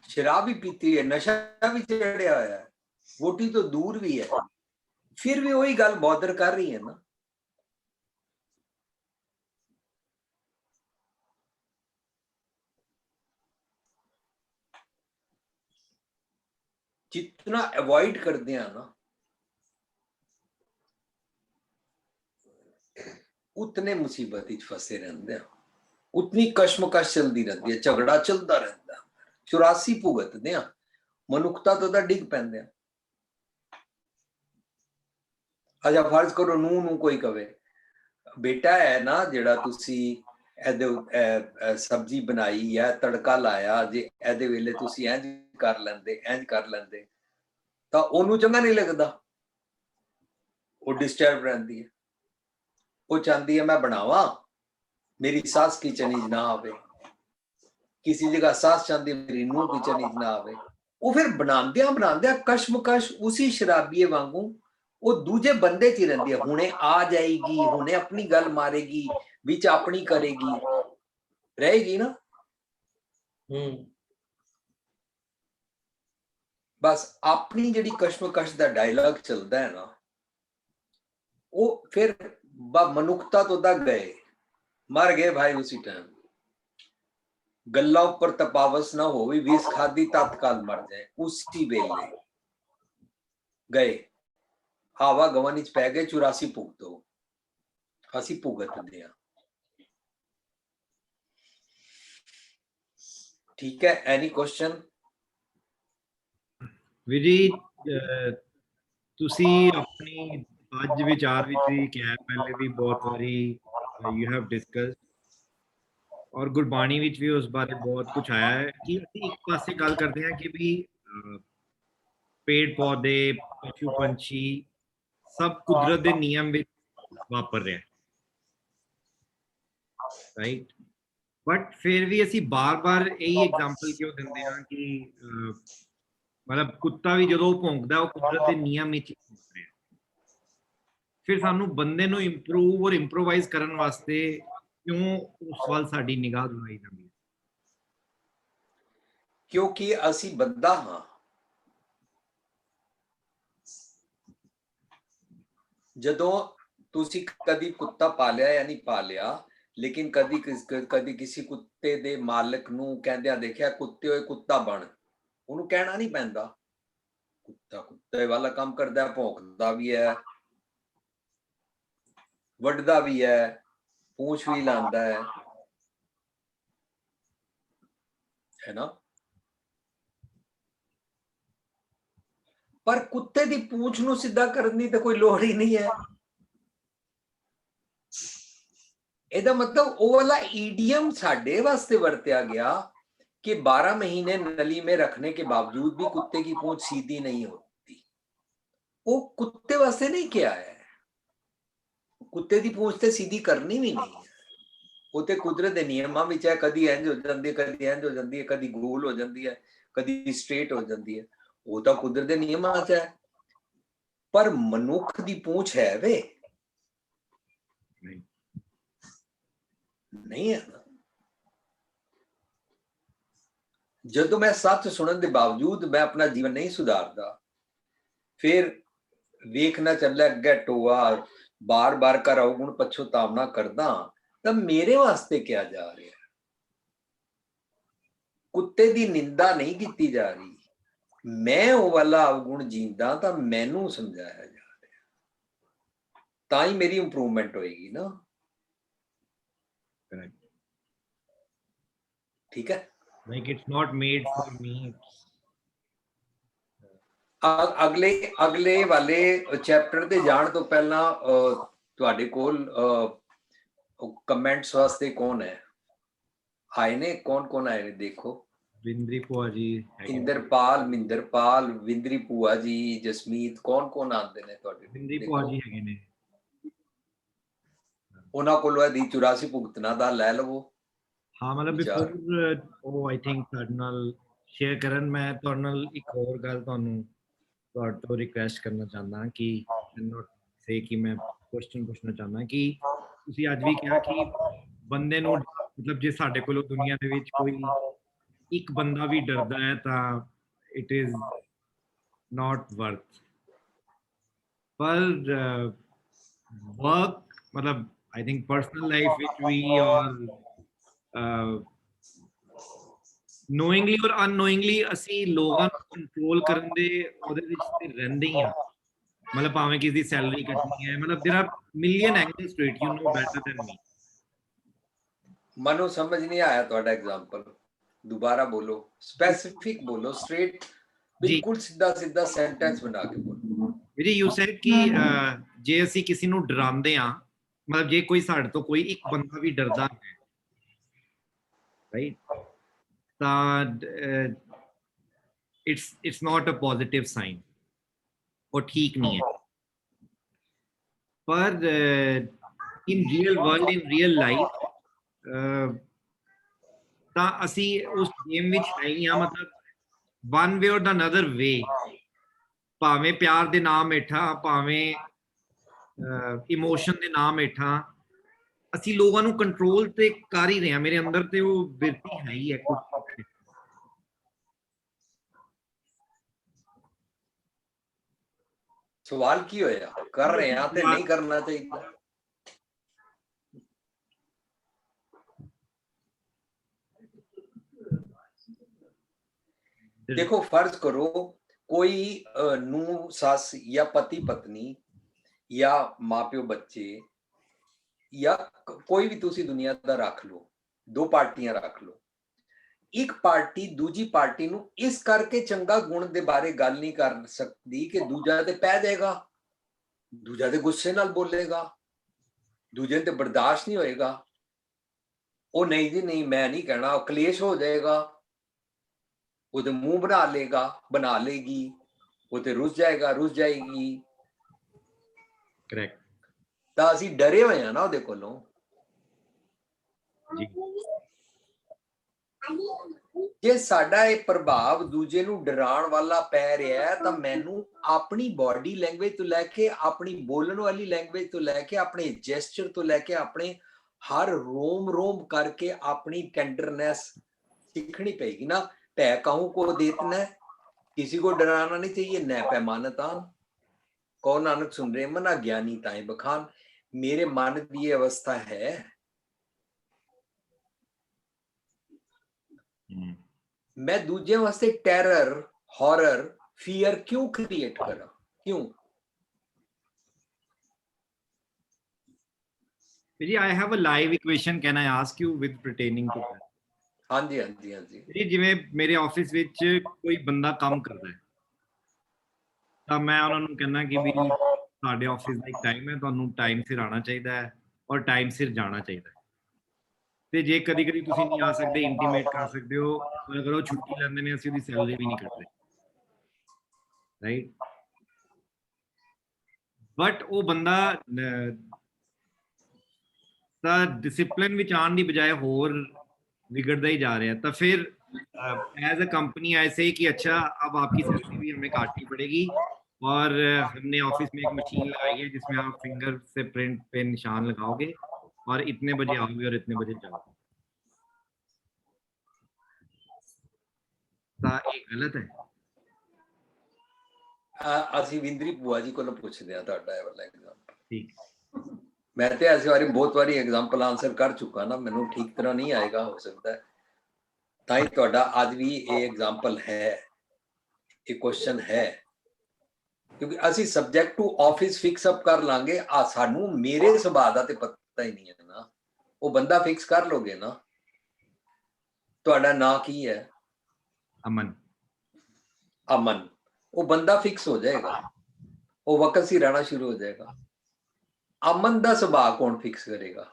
शराब भी पीती है, नशा भी चढ़िया हुआ है, वोटी तो दूर भी है, फिर भी वही गल बॉदर कर रही है ना। जितना अवॉइड करते हैं ना उतने मुसीबत फंसे रहते हैं, उतनी कश्मकश चलती रहती है, झगड़ा चलता रहता है। 84 भुगतते हैं, मनुखता तो डिग पैंदे हैं। अच्छा फर्ज करो नू कोई कवे बेटा है ना जिहड़ा तुसी सब्जी बनाई या तड़का लाया, जे एदे वेले तुसी इंज कर लेंदे तां ओनू चंगा नहीं लगदा, वो डिस्टर्ब रहती है, वो चाहती है मैं बनावा, मेरी सास किचन च ना आवे। किसी जगह सास चाहती है मेरी नूह किचन च ना आवे। वो फिर बनांदियां कश्मकश उसी शराबीए वांगू वो दूजे बंदे च रहती है। हुणे आ जाएगी, हुणे अपनी गल मारेगी, विच अपनी करेगी, रहेगी ना। बस अपनी जिहड़ी कश्मकश दा डायलॉग चलदा है ना, वो फिर मनुखता तो गए, मर गए भाई उसी टाइम। गल्ला उपर तपावस ना हो, विष खादी तत्काल मर जाए, उसी वेले गए। हावा गवन च पै गए, 84 भुगतो, असी भुगतदे हां। ठीक है, एनी क्वेश्चन? विजी ਤੁਸੀਂ ਆਪਣੀ ਅੱਜ ਵਿਚਾਰ ਵਿੱਚ ਵੀ ਕਿਹਾ, ਪਹਿਲੇ ਵੀ ਬਹੁਤ ਵਾਰੀ ਯੂ ਹੈਵ ਡਿਸਕਸਡ, ਔਰ ਗੁਰਬਾਣੀ ਵਿੱਚ ਵੀ ਉਸ ਬਾਰੇ ਬਹੁਤ ਕੁਝ ਆਇਆ ਹੈ ਕਿ ਅਸੀਂ ਇੱਕ ਪਾਸੇ ਗੱਲ ਕਰਦੇ ਹਾਂ ਕਿ ਵੀ पेड़ पौधे, पशु पंछी सब कुदरत के नियम में वापर रहे, राइट। बट फिर भी असी बार बार यही एग्जाम्पल क्यों देंगे हैं कि ਮਤਲਬ ਕੁੱਤਾ ਵੀ ਜਦੋਂ ਭੌਂਕਦਾ ਉਹ ਕੁਦਰਤ ਦੇ ਨਿਯਮ ਵਿੱਚ ਹੀ ਭੌਂਕ ਰਿਹਾ। ਫਿਰ ਸਾਨੂੰ ਬੰਦੇ ਨੂੰ ਇੰਪਰੂਵ ਔਰ ਇੰਪਰੋਵਾਈਜ਼ ਕਰਨ ਵਾਸਤੇ ਕਿਉਂ ਉਸ ਵੱਲ ਸਾਡੀ ਨਿਗਾਹ ਦੌੜਾਈ ਜਾਂਦੀ ਹੈ? ਕਿਉਂਕਿ ਅਸੀਂ ਬੰਦਾ ਹਾਂ। ਜਦੋਂ ਤੁਸੀਂ ਕਦੀ ਕੁੱਤਾ ਪਾਲਿਆ ਜਾਂ ਨਹੀਂ ਪਾਲਿਆ, ਲੇਕਿਨ ਕਦੀ ਕਿਸੇ ਕੁੱਤੇ ਦੇ ਮਾਲਕ ਨੂੰ ਕਹਿੰਦਿਆਂ ਦੇਖਿਆ ਕੁੱਤੇ ਹੋਏ ਕੁੱਤਾ ਬਣ, ਉਹਨੂੰ ਕਹਿਣਾ ਨਹੀਂ ਪੈਂਦਾ। ਕੁੱਤਾ ਕੁੱਤੇ ਵਾਲਾ ਕੰਮ ਕਰਦਾ, ਭੌਂਕਦਾ ਵੀ ਹੈ, ਵੱਢਦਾ ਵੀ ਹੈ, ਪੂੰਛ ਵੀ ਲਾਉਂਦਾ ਹੈ ਨਾ। ਪਰ ਕੁੱਤੇ ਦੀ ਪੂੰਛ ਨੂੰ ਸਿੱਧਾ ਕਰਨ ਦੀ ਤਾਂ ਕੋਈ ਲੋੜ ਹੀ ਨਹੀਂ ਹੈ। ਇਹਦਾ ਮਤਲਬ ਉਹ ਵਾਲਾ ਈਡੀਅਮ ਸਾਡੇ ਵਾਸਤੇ ਵਰਤਿਆ गया कि 12 महीने नली में रखने के बावजूद भी कुत्ते की पूंछ सीधी नहीं होती। वो कुत्ते वास्ते नहीं किया है। कुत्ते की पूंछ ते सीधी करनी भी नहीं है। वो ते कुदरत के नियमां विच है, कदी इंज हो जाती है, कदी इंज हो जाती है, कदी गोल हो जाती है, कदी स्ट्रेट हो जाती है। वो तो कुदरत के नियमां च है। पर मनुख की पूंछ है वे नहीं है ना। ਜਦੋਂ ਮੈਂ ਸੱਚ ਸੁਣਨ ਦੇ ਬਾਵਜੂਦ ਮੈਂ ਆਪਣਾ ਜੀਵਨ ਨਹੀਂ ਸੁਧਾਰਦਾ, ਫਿਰ ਵੇਖਣਾ ਚੱਲਿਆ ਅੱਗੇ ਟੋਆ ਬਾਰ-ਬਾਰ ਕਰ ਅਵਗੁਣ ਪਛਤਾਵਨਾ ਕਰਦਾ, ਤਾਂ ਮੇਰੇ ਵਾਸਤੇ ਕਿਹਾ ਜਾ ਰਿਹਾ? ਕੁੱਤੇ ਦੀ ਨਿੰਦਾ ਨਹੀਂ ਕੀਤੀ ਜਾ ਰਹੀ, ਮੈਂ ਉਹ ਵਾਲਾ ਅਵਗੁਣ ਜੀਂਦਾ ਤਾਂ ਮੈਨੂੰ ਸਮਝਾਇਆ ਜਾ ਰਿਹਾ, ਤਾਂ ਹੀ ਮੇਰੀ ਇੰਪਰੂਵਮੈਂਟ ਹੋਏਗੀ ਨਾ। ਠੀਕ ਹੈ। Like it's not made for me. ਅਗਲੇ ਵਾਲੇ ਚੈਪਟਰ ਤੇ ਜਾਣ ਤੋਂ ਪਹਿਲਾਂ ਤੁਹਾਡੇ ਕੋਲ ਕਮੈਂਟਸ ਵਾਸਤੇ ਕੌਣ ਹੈ ਆਏ ਨੇ? ਕੌਣ ਆਏ ਨੇ ਦੇਖੋ। ਵਿੰਦਰੀ ਭੂਆ ਜੀ, ਇੰਦਰਪਾਲ, ਮਿੰਦਰਪਾਲ, ਵਿੰਦਰੀ ਭੂਆ ਜੀ, ਜਸਮੀਤ, ਕੌਣ ਆਉਂਦੇ ਨੇ ਤੁਹਾਡੇ? ਵਿੰਦਰੀ ਭੂਆ ਜੀ ਹੈਗੇ ਨੇ। ਉਹਨਾਂ ਕੋਲੋਂ ਇਹਦੀ 84 ਭੁਗਤਣਾ ਦਾ ਲੈ ਲਵੋ। ਹਾਂ, ਮਤਲਬ ਬਿਫੋਰ ਉਹ ਆਈ ਥਿੰਕ ਤੁਹਾਡੇ ਨਾਲ ਸ਼ੇਅਰ ਕਰਨ, ਮੈਂ ਤੁਹਾਡੇ ਨਾਲ ਇੱਕ ਹੋਰ ਗੱਲ ਤੁਹਾਡੇ ਤੋਂ ਰਿਕੁਐਸਟ ਕਰਨਾ ਚਾਹੁੰਦਾ ਕਿ ਨੋਟ ਸੇ ਕਿ ਮੈਂ ਕੁਐਸਚਨ ਪੁੱਛਣਾ ਚਾਹੁੰਦਾ ਕਿ ਤੁਸੀਂ ਅੱਜ ਵੀ ਕਿਹਾ ਕਿ ਬੰਦੇ ਨੂੰ ਮਤਲਬ ਜੇ ਸਾਡੇ ਕੋਲੋਂ ਦੁਨੀਆ ਦੇ ਵਿੱਚ ਕੋਈ ਇੱਕ ਬੰਦਾ ਵੀ ਡਰਦਾ ਹੈ ਤਾਂ ਇਟ ਇਜ਼ ਨਾਟ ਵਰਥ। ਪਰ ਵਰਕ ਮਤਲਬ ਆਈ ਥਿੰਕ ਪਰਸਨਲ ਲਾਈਫ ਵਿੱਚ ਵੀ ਔਰ knowingly or unknowingly ਅਸੀਂ ਲੋਕਾਂ ਨੂੰ ਕੰਟਰੋਲ ਕਰਨ ਦੇ ਉਹਦੇ ਵਿੱਚ ਤੇ ਰਹਿੰਦੇ ਹੀ ਆ। ਮਤਲਬ ਭਾਵੇਂ ਕਿਸੇ ਦੀ ਸੈਲਰੀ ਕੱਟਣੀ ਹੈ, ਮਤਲਬ there are million angles to it, you know better than me. ਮਨੋਂ ਸਮਝ ਨਹੀਂ ਆਇਆ ਤੁਹਾਡਾ ਐਗਜ਼ਾਮਪਲ, ਦੁਬਾਰਾ ਬੋਲੋ, ਸਪੈਸਿਫਿਕ ਬੋਲੋ, ਸਟ੍ਰੇਟ, ਬਿਲਕੁਲ ਸਿੱਧਾ ਸੈਂਟੈਂਸ ਬਣਾ ਕੇ ਬੋਲੋ। ਵੀਰੇ ਯੂ ਸੈਡ ਕਿ ਜੇ ਅਸੀਂ ਕਿਸੇ ਨੂੰ ਡਰਾਉਂਦੇ ਆ, ਮਤਲਬ ਜੇ ਕੋਈ ਸਾਡੇ ਤੋਂ ਕੋਈ ਇੱਕ ਬੰਦਾ ਵੀ ਡਰਦਾ ਹੈ, ਰਾਈਟ, ਤਾਂ it's not a positive sign, ਉਹ ਠੀਕ ਨਹੀਂ ਹੈ। ਪਰ in real world, in real life ਤਾਂ ਅਸੀਂ ਉਸ ਗੇਮ ਵਿੱਚ ਹੈ ਹੀ ਆ। ਮਤਲਬ one way or the another way, ਭਾਵੇਂ ਪਿਆਰ ਦੇ ਨਾਮ ਹੇਠਾਂ, ਭਾਵੇਂ ਇਮੋਸ਼ਨ ਦੇ ਨਾਮ ਹੇਠਾਂ, ਅਸੀਂ ਲੋਕਾਂ ਨੂੰ ਕੰਟਰੋਲ ਤੇ ਕਰ ਹੀ ਰਹੇ ਹਾਂ। ਮੇਰੇ ਅੰਦਰ ਤੇ ਉਹ ਬਿਰਤੀ ਹੈ ਹੀ ਹੈ। ਸਵਾਲ ਕੀ ਹੋਇਆ? ਕਰ ਰਹੇ ਆ ਤੇ ਨਹੀਂ ਕਰਨਾ ਚਾਹੀਦਾ। ਦੇਖੋ, ਫਰਜ਼ ਕਰੋ ਕੋਈ ਨੂੰ ਸੱਸ ਜਾਂ ਪਤੀ ਪਤਨੀ ਜਾਂ ਮਾਪਿਓ ਬੱਚੇ ਜਾਂ ਕੋਈ ਵੀ ਤੁਸੀਂ ਦੁਨੀਆ ਦਾ ਰੱਖ ਲਓ, ਦੋ ਪਾਰਟੀਆਂ ਰੱਖ ਲਓ। ਇੱਕ ਪਾਰਟੀ ਦੂਜੀ ਪਾਰਟੀ ਨੂੰ ਇਸ ਕਰਕੇ ਚੰਗਾ ਗੁਣ ਦੇ ਬਾਰੇ ਗੱਲ ਨਹੀਂ ਕਰ ਸਕਦੀ ਕਿ ਦੂਜਾ ਤੇ ਪੈ ਜਾਏਗਾ, ਦੂਜਾ ਤੇ ਗੁੱਸੇ ਨਾਲ ਬੋਲੇਗਾ, ਦੂਜੇ ਤੇ ਬਰਦਾਸ਼ਤ ਨਹੀਂ ਹੋਏਗਾ। ਉਹ ਨਹੀਂ ਜੀ ਨਹੀਂ, ਮੈਂ ਨਹੀਂ ਕਹਿਣਾ, ਕਲੇਸ਼ ਹੋ ਜਾਏਗਾ, ਉਹਦੇ ਮੂੰਹ ਬਣਾ ਲੇਗੀ, ਉਹ ਤੇ ਰੁੱਸ ਜਾਏਗੀ। ਕਰੈਕਟ। ਤਾਂ ਅਸੀਂ ਡਰੇ ਹੋਏ ਆ ਨਾ ਉਹਦੇ ਕੋਲੋਂ। ਜੇ ਸਾਡਾ ਇਹ ਪ੍ਰਭਾਵ ਦੂਜੇ ਨੂੰ ਡਰਾਉਣ ਵਾਲਾ ਪੈ ਰਿਹਾ ਹੈ ਤਾਂ ਮੈਨੂੰ ਆਪਣੀ ਬਾਡੀ ਲੈਂਗੁਏਜ ਤੋਂ ਲੈ ਕੇ, ਆਪਣੀ ਬੋਲਣ ਵਾਲੀ ਲੈਂਗੁਏਜ ਤੋਂ ਲੈ ਕੇ, ਆਪਣੇ ਜੈਸਚਰ ਤੋਂ ਲੈ ਕੇ, ਆਪਣੇ ਹਰ रोम रोम करके अपनी टेंडरनेस सीखनी पड़ेगी ना। कहूं को देतना है, किसी को डराना नहीं चाहिए। न पैमानतान कौन नानक सुन रहे मना ज्ञानी ताए बखान। मेरे मन की ये अवस्था है, मैं दूजे वास्ते टेरर, हॉरर, फियर क्यों क्रिएट करा? क्यों? जी, I have a live equation. Can I ask you with pertaining to that? हाँ जी हाँ जी हाँ जी जी, जिवें मेरे ऑफिस विच कोई बंदा काम करदा है ਤਾਂ ਮੈਂ ਉਹਨਾਂ ਨੂੰ ਕਹਿੰਦਾ ਕਿ ਵੀ ਸਾਡੇ ਆਫਿਸ ਦਾ ਇੱਕ ਟਾਈਮ ਹੈ, ਤੁਹਾਨੂੰ ਟਾਈਮ ਸਿਰ ਆਉਣਾ ਚਾਹੀਦਾ ਹੈ ਔਰ ਟਾਈਮ ਸਿਰ ਜਾਣਾ ਚਾਹੀਦਾ ਹੈ। ਤੇ ਜੇ ਕਦੀ ਕਦੀ ਤੁਸੀਂ ਨਹੀਂ ਆ ਸਕਦੇ, ਇੰਟੀਮੇਟ ਕਰ ਸਕਦੇ ਹੋ, ਅਗਰ ਉਹ ਛੁੱਟੀ ਲੈਂਦੇ ਨੇ ਅਸੀਂ ਉਹਦੀ ਸੈਲਰੀ ਵੀ ਨਹੀਂ ਕੱਟਦੇ, ਰਾਈਟ। ਬਟ ਉਹ ਬੰਦਾ ਤਾਂ डिसिप्लिन ਵਿੱਚ ਆਉਣ ਦੀ ਬਜਾਏ ਹੋਰ बिगड़ता ही जा रहा है। तो फिर एज अ कंपनी ऐसे ही कि अच्छा अब आपकी सैलरी भी हमें काटनी पड़ेगी और हमने ऑफिस में एक मशीन लगाई है जिसमें आप फिंगर से प्रिंट पे निशान लगाओगे और इतने बजे आओगे और इतने बजे जाओगे। तो ये गलत है। ਅਸੀਂ ਵਿੰਦਰੀ ਭੂਆ ਜੀ ਕੋਲੋਂ ਪੁੱਛਦੇ ਆ ਤੁਹਾਡਾ ਇਹ ਵਾਲਾ ਐਗਜ਼ਾਮਪਲ। ठीक, मैं तो ऐसे बारी बहुत बारी एग्जाम्पल आंसर कर चुका ना, मैनू ठीक तरह नहीं आएगा, हो सकता है ताई ਤੁਹਾਡਾ ਅੱਜ ਵੀ ਇਹ एग्जाम्पल है, ਇਹ क्वेश्चन है, क्योंकि ਅਸੀਂ subject to office fix up कर लांगे। सानू मेरे सुभाਅ ਦਾ ਤੇ ਪਤਾ ਹੀ ਨਹੀਂ ਹੈ ਨਾ, ਉਹ ਬੰਦਾ ਫਿਕਸ ਕਰ ਲੋਗੇ ਨਾ। ਤੁਹਾਡਾ ਨਾਂ ਕੀ ਹੈ? अमन। अमन। वो बंदा फिक्स हो जाएगा, वो वक्त से रहना शुरू हो जाएगा। अमन का सुभाव कौन फिक्स करेगा?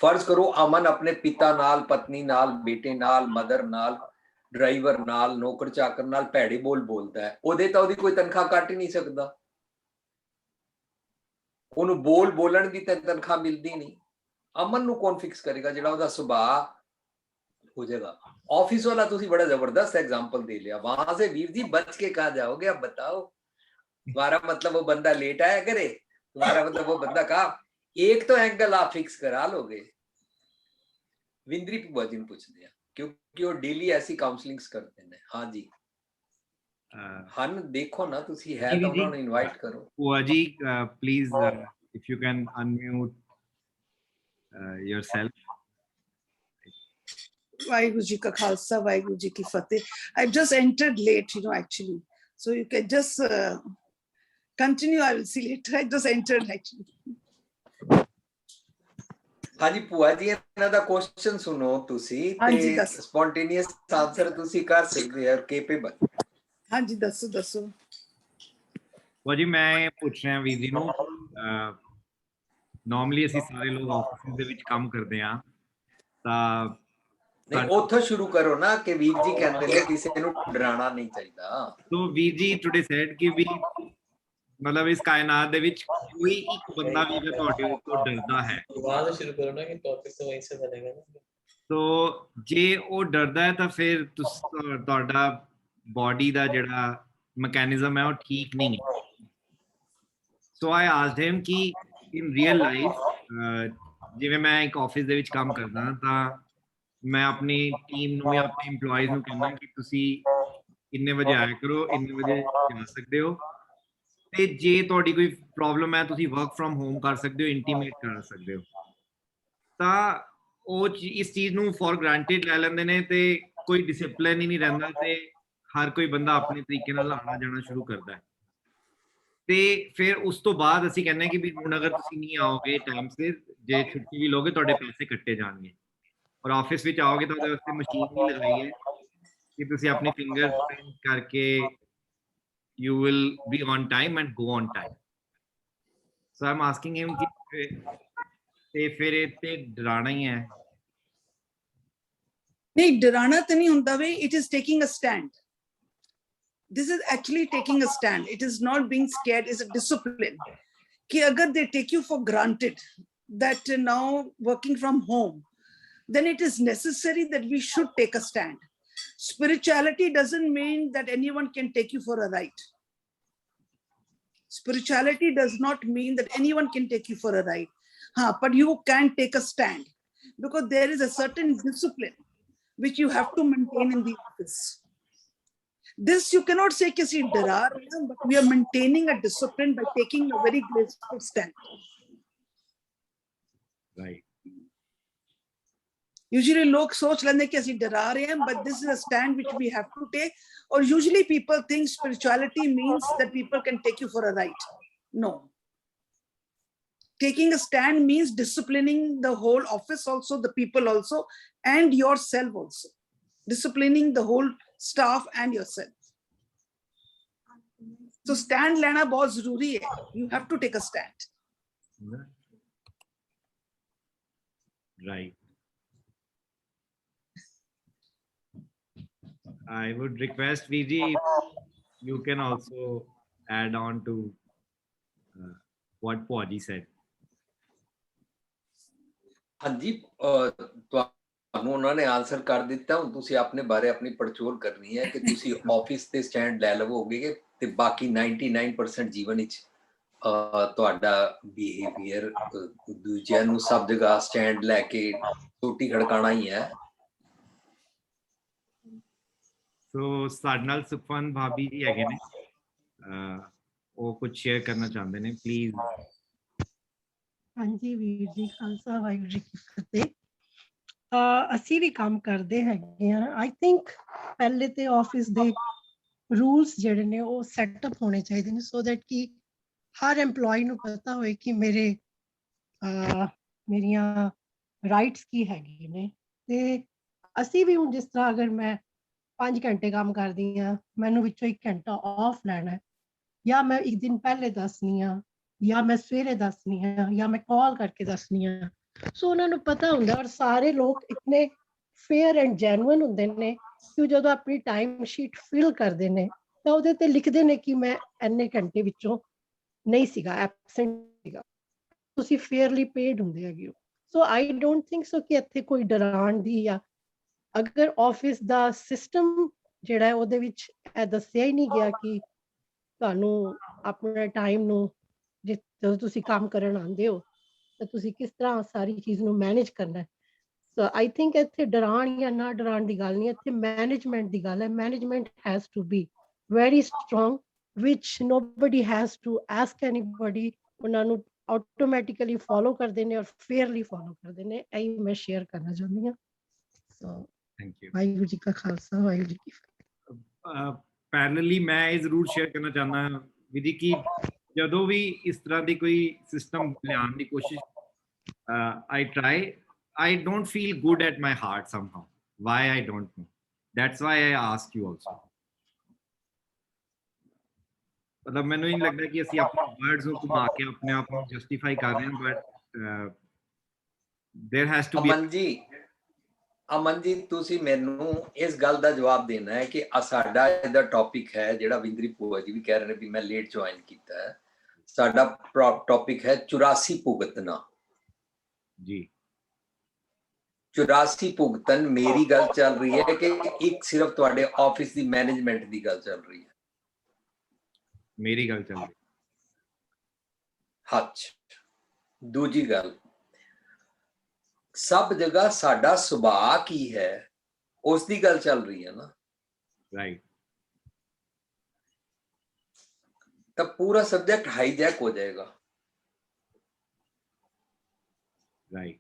फर्ज करो अमन अपने पिता नाल, पत्नी नाल, बेटे नाल, मदर नाल, ड्राइवर नाल, नौकर चाकर नाल भैड़े बोल बोलता है, ओदे तां ओदी कोई तनख्वाह कट ही नहीं सकदा। ओनू बोल बोलन दी तां तनख्वाह मिलदी नहीं। अमन नू कौन फिक्स करेगा? जिहड़ा ओदा सुभाव हो जाएगा। ऑफिस वाला तुसी बड़ा जबरदस्त एग्जाम्पल दे लिया, वहां से वीर जी बच के कहा जाओगे? अब बताओ, तुम्हारा मतलब वो बंदा लेट आया करे, तुम्हारा मतलब वो बंदा कहा, एक तो एंगल आप फिक्स करा लोगे। विंद्री भूआ जी पूछ दिया क्योंकि वो डेली ऐसी काउंसलिंग्स करते हैं। हाँ जी हन देखो ना, तुसी है तो उन्होंने इनवाइट करो। भूआ जी please if you can unmute yourself. Waheguru ji का खालसा, वाहिगुरु जी की फतेह। I've just entered late, actually. So you can just continue. I will see later. I just entered actually. हाँ जी भूआ जी, ਇਹਨਾਂ ਦਾ क्वेश्चन सुनो तुसी ते स्पॉन्टेनियस आंसर तुसी कर सकते हो, केपेबल। हाँ जी दसो दसो। भूआ जी मैं पूछ रहा ਵੀਰ ਜੀ ਨੂੰ, ਨਾਰਮਲੀ ਅਸੀਂ ਸਾਰੇ ਲੋਕ ਆਫਿਸ ਦੇ ਵਿੱਚ ਕੰਮ ਕਰਦੇ ਆ ਤਾਂ नहीं उतो शुरू करो ना कि वीर जी कहते हैं किसी को डराना नहीं चाहिए। तो वीर जी टुडे सेड कि भी मतलब इस कायनात दे विच कोई एक बंदा भी अगर ਤੁਹਾਡੇ ਤੋਂ ਡਰਦਾ ਹੈ, वहां से शुरू करो ना कि टॉपिक तो वहीं से बनेगा ना। तो जे ਉਹ ਡਰਦਾ ਹੈ ਤਾਂ ਫਿਰ ਤੁਹਾਡਾ ਬੋਡੀ ਦਾ ਜਿਹੜਾ ਮੈਕੈਨਿਜ਼ਮ ਹੈ ਉਹ ਠੀਕ ਨਹੀਂ ਹੈ। ਸੋ ਆਈ ਆਸਕਡ ਹਿਮ ਕਿ ਇਨ ਰੀਅਲ ਲਾਈਫ ਜਿਵੇਂ ਮੈਂ ਇੱਕ ਆਫਿਸ ਦੇ ਵਿੱਚ ਕੰਮ ਕਰਦਾ ਤਾਂ मैं अपनी टीम ਨੂੰ ਜਾਂ ਆਪਣੇ EMPLOYEES ਨੂੰ ਕਹਿੰਦਾ ਕਿ ਤੁਸੀਂ ਇੰਨੇ ਵਜੇ ਆਇਆ ਕਰੋ, ਇੰਨੇ ਵਜੇ ਜਾ ਸਕਦੇ ਹੋ, ਤੇ ਜੇ ਤੁਹਾਡੀ ਕੋਈ ਪ੍ਰੋਬਲਮ ਹੈ ਤੁਸੀਂ ਵਰਕ ਫਰਮ ਹੋਮ ਕਰ ਸਕਦੇ ਹੋ, ਇੰਟੀਮੇਟ ਕਰ ਸਕਦੇ ਹੋ। ਤਾਂ ਉਹ ਇਸ ਚੀਜ਼ ਨੂੰ ਫॉर ਗ੍ਰਾਂਟਡ ਲੈ ਲੈਂਦੇ ਨੇ ਤੇ ਕੋਈ ਡਿਸਪਲਿਨ ਹੀ ਨਹੀਂ ਰਹਿੰਦਾ ਤੇ ਹਰ ਕੋਈ ਬੰਦਾ ਆਪਣੇ ਤਰੀਕੇ ਨਾਲ ਆਉਣਾ ਜਾਣਾ ਸ਼ੁਰੂ ਕਰਦਾ ਹੈ। ਤੇ ਫਿਰ ਉਸ ਤੋਂ ਬਾਅਦ ਅਸੀਂ ਕਹਿੰਦੇ ਕਿ ਵੀ ਹੁਣ ਅਗਰ ਤੁਸੀਂ ਨਹੀਂ ਆਓਗੇ ਟਾਈਮ ਸਿਰ, ਜੇ ਛੁੱਟੀ ਵੀ ਲੋਗੇ ਤੁਹਾਡੇ ਪੈਸੇ ਕੱਟੇ ਜਾਣਗੇ। और ऑफिस में आओगे तो उससे मशीन भी लगाई है कि तुसी अपनी फिंगर प्रिंट करके you will be on time and go on time. So I'm asking him कि ते फिर इतने डराना ही है? नहीं डराना तो नहीं होता वे, it is taking a stand. This is actually taking a stand. It is not being scared, it's a discipline. कि अगर they take you for granted, that now working from home, then it is necessary that we should take a stand. Spirituality doesn't mean that anyone can take you for a ride. Spirituality does not mean that anyone can take you for a ride. But you can take a stand, because there is a certain discipline which you have to maintain in the office. This you cannot say कि ਅਸੀਂ डरा रहे हैं, but we are maintaining a discipline by taking a very graceful stand. Right. Usually लोग सोच लेते हैं कि ਅਸੀਂ डरा रहे हैं, but this is a stand which we have to take. Or usually people think spirituality means that people can take you for a ride. No. Taking a stand means disciplining the whole office also, the people also, and yourself also. Disciplining the whole staff and yourself. So stand लेना बहुत जरूरी है. You have to take a stand. Right. I would request Viji, you can also add on to what Paji said. ਹਾਂਜੀ ਤੁਹਾਨੂੰ ਉਹਨਾਂ ਨੇ answer ਕਰ ਦਿੱਤਾ। ਹੁਣ ਤੁਸੀਂ ਆਪਣੇ ਬਾਰੇ ਆਪਣੀ ਪੜਚੋਲ ਕਰਨੀ ਹੈ ਕਿ ਤੁਸੀਂ ਆਫਿਸ ਤੇ ਸਟੈਂਡ ਲੈ ਲਵੋਗੇ ਤੇ ਬਾਕੀ 99% ਜੀਵਨ ਵਿੱਚ ਤੁਹਾਡਾ ਬਿਹੇਵੀਅਰ ਦੂਜਿਆਂ ਨੂੰ ਸਭ ਜਗ੍ਹਾ ਸਟੈਂਡ ਲੈ ਕੇ ਟੋਟੀ ਖੜਕਾਣਾ ਹੀ ਹੈ। ਸੋ ਸਾਡੇ ਨਾਲ ਸੁਖਵੰਤ ਭਾਬੀ ਜੀ ਹੈਗੇ ਨੇ, ਉਹ ਕੁਝ ਸ਼ੇਅਰ ਕਰਨਾ ਚਾਹੁੰਦੇ ਨੇ, ਪਲੀਜ਼। ਹਾਂਜੀ ਵੀਰ ਜੀ, ਖਾਲਸਾ ਵਾਹਿਗੁਰੂ ਜੀ ਕੀ ਫਤਿਹ। ਅਸੀਂ ਵੀ ਕੰਮ ਕਰਦੇ ਹੈਗੇ ਆ। ਆਈ ਥਿੰਕ ਪਹਿਲੇ ਤੇ ਆਫਿਸ ਦੇ ਰੂਲਸ ਜਿਹੜੇ ਨੇ ਉਹ ਸੈਟਅਪ ਹੋਣੇ ਚਾਹੀਦੇ ਨੇ, ਸੋ ਦੈਟ ਕਿ ਹਰ EMPLOYE ਨੂੰ ਪਤਾ ਹੋਏ ਕਿ ਮੇਰੀਆਂ ਰਾਈਟਸ ਕੀ ਹੈਗੇ ਨੇ। ਤੇ ਅਸੀਂ ਵੀ ਹੁਣ ਜਿਸ ਤਰ੍ਹਾਂ ਅਗਰ ਮੈਂ 5 ਘੰਟੇ ਕੰਮ ਕਰਦੀ ਹਾਂ, ਮੈਨੂੰ ਵਿੱਚੋਂ 1 ਘੰਟਾ ਆਫ ਲੈਣਾ ਹੈ, ਜਾਂ ਮੈਂ ਇੱਕ ਦਿਨ ਪਹਿਲੇ ਦੱਸਣੀ ਆ, ਜਾਂ ਮੈਂ ਸਵੇਰੇ ਦੱਸਣੀ ਆ, ਜਾਂ ਮੈਂ ਕਾਲ ਕਰਕੇ ਦੱਸਣੀ ਆ। ਸੋ ਉਹਨਾਂ ਨੂੰ ਪਤਾ ਹੁੰਦਾ, ਔਰ ਸਾਰੇ ਲੋਕ ਇਤਨੇ ਫੇਅਰ ਐਂਡ ਜੈਨੂਅਨ ਹੁੰਦੇ ਨੇ ਕਿ ਜਦੋਂ ਆਪਣੀ ਟਾਈਮ ਸ਼ੀਟ ਫਿਲ ਕਰਦੇ ਨੇ ਤਾਂ ਉਹਦੇ ਤੇ ਲਿਖਦੇ ਨੇ ਕਿ ਮੈਂ ਇੰਨੇ ਘੰਟੇ ਵਿੱਚੋਂ ਨਹੀਂ ਸੀਗਾ, ਐਬਸੈਂਟ ਸੀਗਾ। ਤੁਸੀਂ ਫੇਅਰਲੀ ਪੇਡ ਹੁੰਦੇ ਹੈਗੇ ਹੋ। ਸੋ ਆਈ ਡੋਂਟ ਥਿੰਕ ਸੋ ਕਿ ਇੱਥੇ ਕੋਈ ਡਰਾਉਣ ਦੀ, ਜਾਂ ਅਗਰ ਆਫਿਸ ਦਾ ਸਿਸਟਮ ਜਿਹੜਾ ਹੈ ਉਹਦੇ ਵਿੱਚ ਇਹ ਦੱਸਿਆ ਹੀ ਨਹੀਂ ਗਿਆ ਕਿ ਤੁਹਾਨੂੰ ਆਪਣੇ ਟਾਈਮ ਨੂੰ ਜਦੋਂ ਤੁਸੀਂ ਕੰਮ ਕਰਨ ਆਉਂਦੇ ਹੋ ਤਾਂ ਤੁਸੀਂ ਕਿਸ ਤਰ੍ਹਾਂ ਸਾਰੀ ਚੀਜ਼ ਨੂੰ ਮੈਨੇਜ ਕਰਨਾ ਹੈ। ਸੋ ਆਈ ਥਿੰਕ ਇੱਥੇ ਡਰਾਉਣ ਜਾਂ ਨਾ ਡਰਾਉਣ ਦੀ ਗੱਲ ਨਹੀਂ, ਇੱਥੇ ਮੈਨੇਜਮੈਂਟ ਦੀ ਗੱਲ ਹੈ। Management has to be very strong, which nobody has to ask anybody. ਉਹਨਾਂ ਨੂੰ ਆਟੋਮੈਟਿਕਲੀ ਫੋਲੋ ਕਰਦੇ ਨੇ ਔਰ ਫੇਅਰਲੀ ਫੋਲੋ ਕਰਦੇ ਨੇ। ਇਹੀ ਮੈਂ ਸ਼ੇਅਰ ਕਰਨਾ ਚਾਹੁੰਦੀ ਹਾਂ। So thank you. Waheguru ji ਕਾ ਖਾਲਸਾ, ਵਾਹਿਗੁਰੂ ਜੀ ਕੀ ਫਤਿਹ। ਪੈਰਲਲੀ ਮੈਂ ਇਹ ਜ਼ਰੂਰ ਸ਼ੇਅਰ ਕਰਨਾ ਚਾਹੁੰਦਾ ਵਿਧੀ ਕਿ ਜਦੋਂ ਵੀ ਇਸ ਤਰ੍ਹਾਂ ਦੀ ਕੋਈ ਸਿਸਟਮ ਲਿਆਉਣ ਦੀ ਕੋਸ਼ਿਸ਼ I don't feel good at my heart somehow. Why, I don't know. That's why I ask you also. मतलब ਮੈਨੂੰ ਨਹੀਂ ਲੱਗਦਾ ਕਿ ਅਸੀਂ ਆਪਣੇ ਵਰਡਸ ਨੂੰ ਘੁਮਾ ਕੇ ਆਪਣੇ ਆਪ ਨੂੰ ਜਸਟੀਫਾਈ ਕਰ ਰਹੇ ਹਾਂ, but there has to be Aman ji ਤੁਸੀਂ ਮੈਨੂੰ ਇਸ ਗੱਲ ਦਾ ਜਵਾਬ ਦੇਣਾ ਹੈ ਕਿ ਸਾਡਾ ਇਹਦਾ ਟੌਪਿਕ ਹੈ, ਜਿਹੜਾ ਵਿੰਦਰੀ ਭੂਆ ਜੀ ਵੀ ਕਹਿ ਰਹੇ ਨੇ ਵੀ ਮੈਂ ਲੇਟ ਜੁਆਇਨ ਕੀਤਾ ਹੈ, ਸਾਡਾ ਟੌਪਿਕ ਹੈ 84 ਭੁਗਤਣਾ ਜੀ। 84 ਭੁਗਤਨ ਮੇਰੀ ਗੱਲ ਚੱਲ ਰਹੀ ਹੈ ਕਿ ਇੱਕ ਸਿਰਫ ਤੁਹਾਡੇ ਆਫਿਸ ਦੀ ਮੈਨੇਜਮੈਂਟ ਦੀ ਗੱਲ ਚੱਲ ਰਹੀ ਹੈ? ਮੇਰੀ ਗੱਲ ਚੱਲ ਰਹੀ। ਅੱਛਾ, ਦੂਜੀ ਗੱਲ, ਸਭ ਜਗ੍ਹਾ ਸਾਡਾ ਸੁਭਾਅ ਕੀ ਹੈ ਉਸ ਦੀ ਗੱਲ ਚੱਲ ਰਹੀ ਹੈ ਨਾ? ਰਾਈਟ। ਤਾਂ ਪੂਰਾ ਸਬਜੈਕਟ ਹਾਈਜੈਕ ਹੋ ਜਾਏਗਾ। ਰਾਈਟ।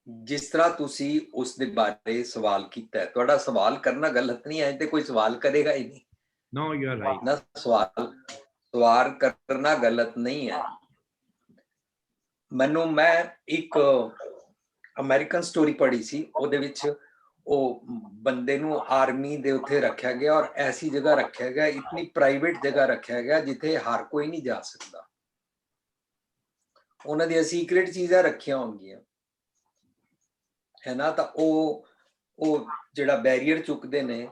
ਜਿਸ ਤਰ੍ਹਾਂ ਤੁਸੀਂ ਉਸ ਦੇ ਬਾਰੇ ਸਵਾਲ ਕੀਤਾ ਹੈ, ਤੁਹਾਡਾ ਸਵਾਲ ਕਰਨਾ ਗਲਤ ਨਹੀਂ ਹੈ, ਤੇ ਕੋਈ ਸਵਾਲ ਕਰੇਗਾ ਹੀ ਨਹੀਂ। No, you are right. ਨਾ ਸਵਾਲ ਕਰਨਾ ਗਲਤ ਨਹੀਂ ਹੈ। ਮੈਂ ਇੱਕ ਅਮਰੀਕਨ ਸਟੋਰੀ ਪੜ੍ਹੀ ਸੀ, ਉਹਦੇ ਵਿੱਚ ਉਹ ਬੰਦੇ ਨੂੰ ਆਰਮੀ ਦੇ ਉੱਤੇ ਰੱਖਿਆ ਗਿਆ ਔਰ ਐਸੀ ਜਗ੍ਹਾ ਰੱਖਿਆ ਗਿਆ, ਇਤਨੀ ਪ੍ਰਾਈਵੇਟ ਜਗ੍ਹਾ ਰੱਖਿਆ ਗਿਆ ਜਿੱਥੇ ਹਰ ਕੋਈ ਨਹੀਂ ਜਾ ਸਕਦਾ। ਉਹਨਾਂ ਦੀਆਂ ਸੀਕ੍ਰੇਟ ਚੀਜ਼ਾਂ ਰੱਖੀਆਂ ਹੋਣਗੀਆਂ ਹੈ ਨਾ। ਤਾਂ ਉਹ ਜਿਹੜਾ ਬੈਰੀਅਰ ਚੁੱਕਦੇ ਨੇ,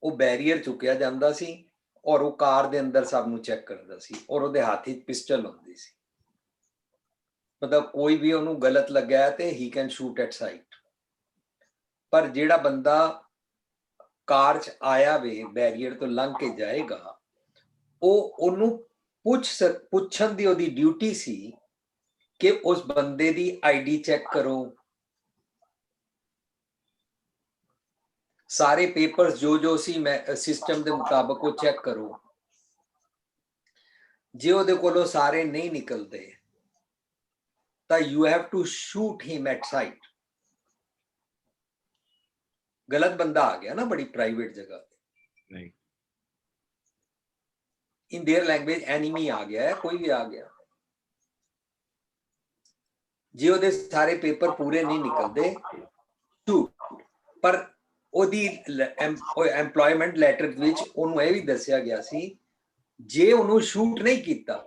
ਉਹ ਬੈਰੀਅਰ ਚੁੱਕਿਆ ਜਾਂਦਾ ਸੀ ਔਰ ਉਹ ਕਾਰ ਦੇ ਅੰਦਰ ਸਭ ਨੂੰ ਚੈੱਕ ਕਰਦਾ ਸੀ ਔਰ ਉਹਦੇ ਹੱਥ 'ਚ ਪਿਸਟਲ ਹੁੰਦੀ ਸੀ। ਮਤਲਬ ਕੋਈ ਵੀ ਉਹਨੂੰ ਗਲਤ ਲੱਗਿਆ ਤੇ ਹੀ ਕੈਨ ਸ਼ੂਟ ਐਟ ਸਾਈਟ। ਪਰ ਜਿਹੜਾ ਬੰਦਾ ਕਾਰ 'ਚ ਆਇਆ ਵੇ ਬੈਰੀਅਰ ਤੋਂ ਲੰਘ ਕੇ ਜਾਏਗਾ, ਉਹ ਉਹਨੂੰ ਪੁੱਛਣ ਦੀ ਉਹਦੀ ਡਿਊਟੀ ਸੀ ਕਿ ਉਸ ਬੰਦੇ ਦੀ ਆਈਡੀ ਚੈੱਕ ਕਰੋ, ਸਾਰੇ ਪੇਪਰਸ ਜੋ ਸੀ ਮੈਂ ਸਿਸਟਮ ਦੇ ਮੁਤਾਬਕ ਉਹ ਚੈੱਕ ਕਰੋ। ਜੇ ਉਹਦੇ ਕੋਲੋਂ ਸਾਰੇ ਨਹੀਂ ਨਿਕਲਦੇ ਤਾਂ you have to shoot him at sight. ਗਲਤ ਬੰਦਾ ਆ ਗਿਆ ਨਾ ਬੜੀ ਪ੍ਰਾਈਵੇਟ ਜਗ੍ਹਾ ਤੇ, right, in their language enemy ਆ ਗਿਆ ਹੈ, ਕੋਈ ਵੀ ਆ ਗਿਆ। ਜੇ ਉਹਦੇ ਸਾਰੇ ਪੇਪਰ ਪੂਰੇ ਨਹੀਂ ਨਿਕਲਦੇ ਸ਼ੂਟ। ਪਰ ਉਹਦੀ ਐਮਪਲੋਇਮੈਂਟ ਲੈਟਰ ਵਿੱਚ ਉਹਨੂੰ ਇਹ ਵੀ ਦੱਸਿਆ ਗਿਆ ਸੀ ਜੇ ਉਹਨੂੰ ਸ਼ੂਟ ਨਹੀਂ ਕੀਤਾ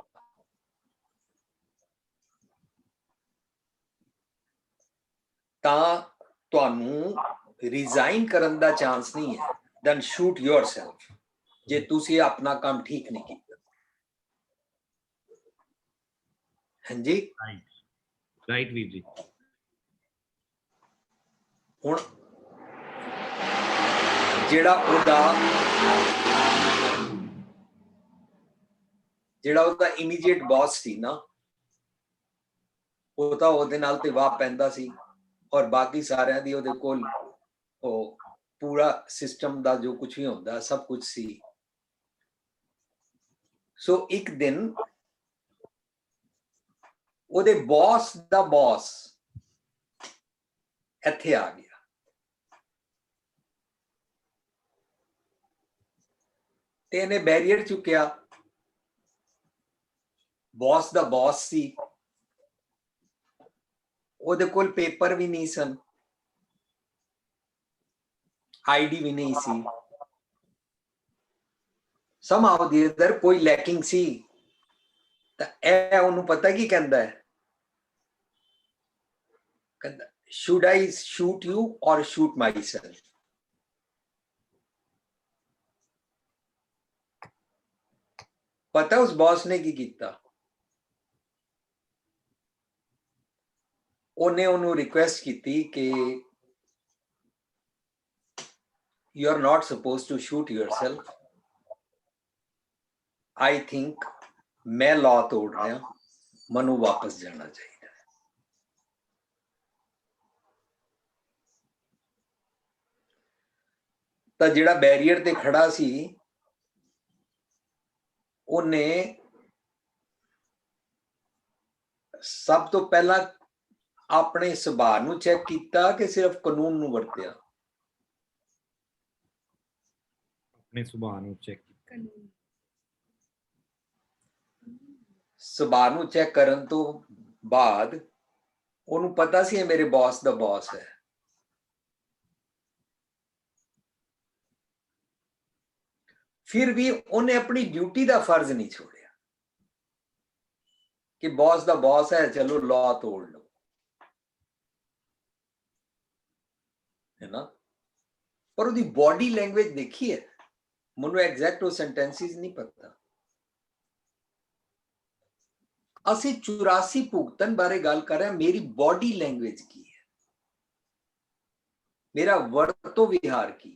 ਤਾਂ ਤੁਹਾਨੂੰ ਰਿਜ਼ਾਈਨ ਕਰਨ ਦਾ ਚਾਂਸ ਨਹੀਂ ਹੈ, ਦੈਨ ਸ਼ੂਟ ਯੋਰਸੈਲਫ, ਜੇ ਤੁਸੀਂ ਆਪਣਾ ਕੰਮ ਠੀਕ ਨਹੀਂ ਕੀਤਾ। ਹਾਂਜੀ, ਰਾਈਟ ਵੀਰ ਜੀ। ਹੁਣ ਜਿਹੜਾ ਉਹਦਾ ਇਮੀਡੀਏਟ ਬੌਸ ਸੀ ਨਾ, ਉਹ ਤਾਂ ਉਹਦੇ ਨਾਲ ਤੇ ਵਾਹ ਪੈਂਦਾ ਸੀ ਔਰ ਬਾਕੀ ਸਾਰਿਆਂ ਦੀ ਉਹਦੇ ਕੋਲ ਉਹ ਪੂਰਾ ਸਿਸਟਮ ਦਾ ਜੋ ਕੁਝ ਵੀ ਹੁੰਦਾ ਸਭ ਕੁਝ ਸੀ। ਸੋ ਇੱਕ ਦਿਨ ਉਹਦੇ ਬੌਸ ਦਾ ਬੌਸ ਇੱਥੇ ਆ ਗਿਆ ਤੇ ਇਹਨੇ ਬੈਰੀਅਰ ਚੁੱਕਿਆ। ਬੌਸ ਦਾ ਬੌਸ ਸੀ, ਉਹਦੇ ਕੋਲ ਪੇਪਰ ਵੀ ਨਹੀਂ ਸਨ, ਆਈਡੀ ਵੀ ਨਹੀਂ ਸੀ, somehow the other ਕੋਈ ਲੈਕਿੰਗ ਸੀ। ਤਾਂ ਇਹ ਉਹਨੂੰ ਪਤਾ ਕੀ ਕਹਿੰਦਾ ਹੈ, ਕਹਿੰਦਾ should I shoot you or shoot myself? ਪਤਾ ਉਸ ਬੌਸ ਨੇ ਕੀ ਕੀਤਾ? ਉਹਨੇ ਉਹਨੂੰ ਰਿਕੁਐਸਟ ਕੀਤੀ ਕਿ you are not supposed to shoot yourself. I think ਮੈਂ ਲਾਅ ਤੋੜ ਰਿਹਾ, ਮੈਨੂੰ ਵਾਪਸ ਜਾਣਾ ਚਾਹੀਦਾ। ਤਾਂ ਜਿਹੜਾ ਬੈਰੀਅਰ ਤੇ ਖੜਾ ਸੀ ਉਹਨੇ ਸਭ ਤੋਂ ਪਹਿਲਾਂ ਆਪਣੇ ਸੁਭਾਅ ਨੂੰ ਚੈੱਕ ਕੀਤਾ ਕਿ ਸਿਰਫ ਕਾਨੂੰਨ ਨੂੰ ਵਰਤਿਆ। ਆਪਣੇ ਸੁਭਾਅ ਨੂੰ ਚੈੱਕ ਕੀਤਾ। ਸੁਭਾਅ ਨੂੰ ਚੈੱਕ ਕਰਨ ਤੋਂ ਬਾਅਦ ਉਹਨੂੰ ਪਤਾ ਸੀ ਇਹ ਮੇਰੇ ਬੌਸ ਦਾ ਬੌਸ ਹੈ। ਫਿਰ ਵੀ ਉਹਨੇ ਆਪਣੀ ਡਿਊਟੀ ਦਾ ਫਰਜ਼ ਨਹੀਂ ਛੋੜਿਆ ਕਿ ਬੌਸ ਦਾ ਬੌਸ ਹੈ, ਚਲੋ ਲਾਅ ਤੋੜ ਲਓ, ਹੈ ਨਾ। ਪਰ ਉਹਦੀ ਬਾਡੀ ਲੈਂਗੁਏਜ ਦੇਖੀ ਹੈ, ਮੈਨੂੰ ਐਗਜ਼ੈਕਟ ਉਹ ਸੈਂਟੈਂਸਿਸ ਨਹੀਂ ਪਤਾ। ਅਸੀਂ 84 ਭੁਗਤਣ ਬਾਰੇ ਗੱਲ ਕਰ ਰਹੇ ਹਾਂ, ਮੇਰੀ ਬਾਡੀ ਲੈਂਗੁਏਜ ਕੀ ਹੈ, ਮੇਰਾ ਵਰਤੋਂ ਵਿਹਾਰ ਕੀ ਹੈ।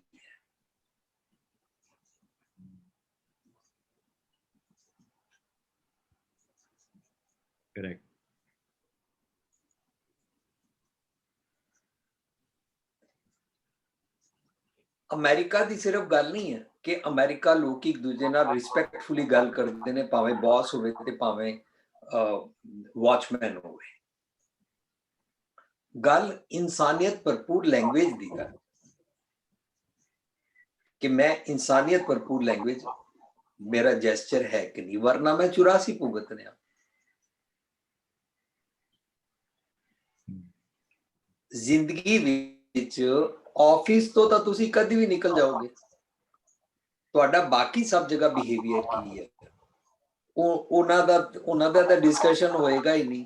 ਕਰੈਕਟ। ਅਮਰੀਕਾ ਦੀ ਸਿਰਫ ਗੱਲ ਨਹੀਂ ਹੈ ਕਿ ਅਮਰੀਕਾ ਲੋਕ ਇੱਕ ਦੂਜੇ ਨਾਲ ਰਿਸਪੈਕਟਫੁਲੀ ਗੱਲ ਕਰਦੇ ਨੇ, ਭਾਵੇਂ ਬੌਸ ਹੋਵੇ ਤੇ ਭਾਵੇਂ ਵਾਚਮੈਨ ਹੋਵੇ। ਗੱਲ ਇਨਸਾਨੀਅਤ ਭਰਪੂਰ ਲੈਂਗੁਏਜ ਦੀ ਗੱਲ ਕਿ ਮੈਂ ਇਨਸਾਨੀਅਤ ਭਰਪੂਰ ਲੈਂਗੁਏਜ ਮੇਰਾ ਜੈਸਚਰ ਹੈ ਕਿ ਨਹੀਂ, ਵਰਨਾ ਮੈਂ 84 ਭੁਗਤਨਿਆ। ਜ਼ਿੰਦਗੀ ਵਿੱਚ ਆਫਿਸ ਤੋਂ ਤਾਂ ਤੁਸੀਂ ਕਦੀ ਵੀ ਨਿਕਲ ਜਾਓਗੇ, ਤੁਹਾਡਾ ਬਾਕੀ ਸਭ ਜਗ੍ਹਾ ਬਿਹੇਵੀਅਰ ਕੀ ਹੈ ਉਹਨਾਂ ਦਾ ਤਾਂ ਡਿਸਕਸ਼ਨ ਹੋਏਗਾ ਹੀ ਨਹੀਂ।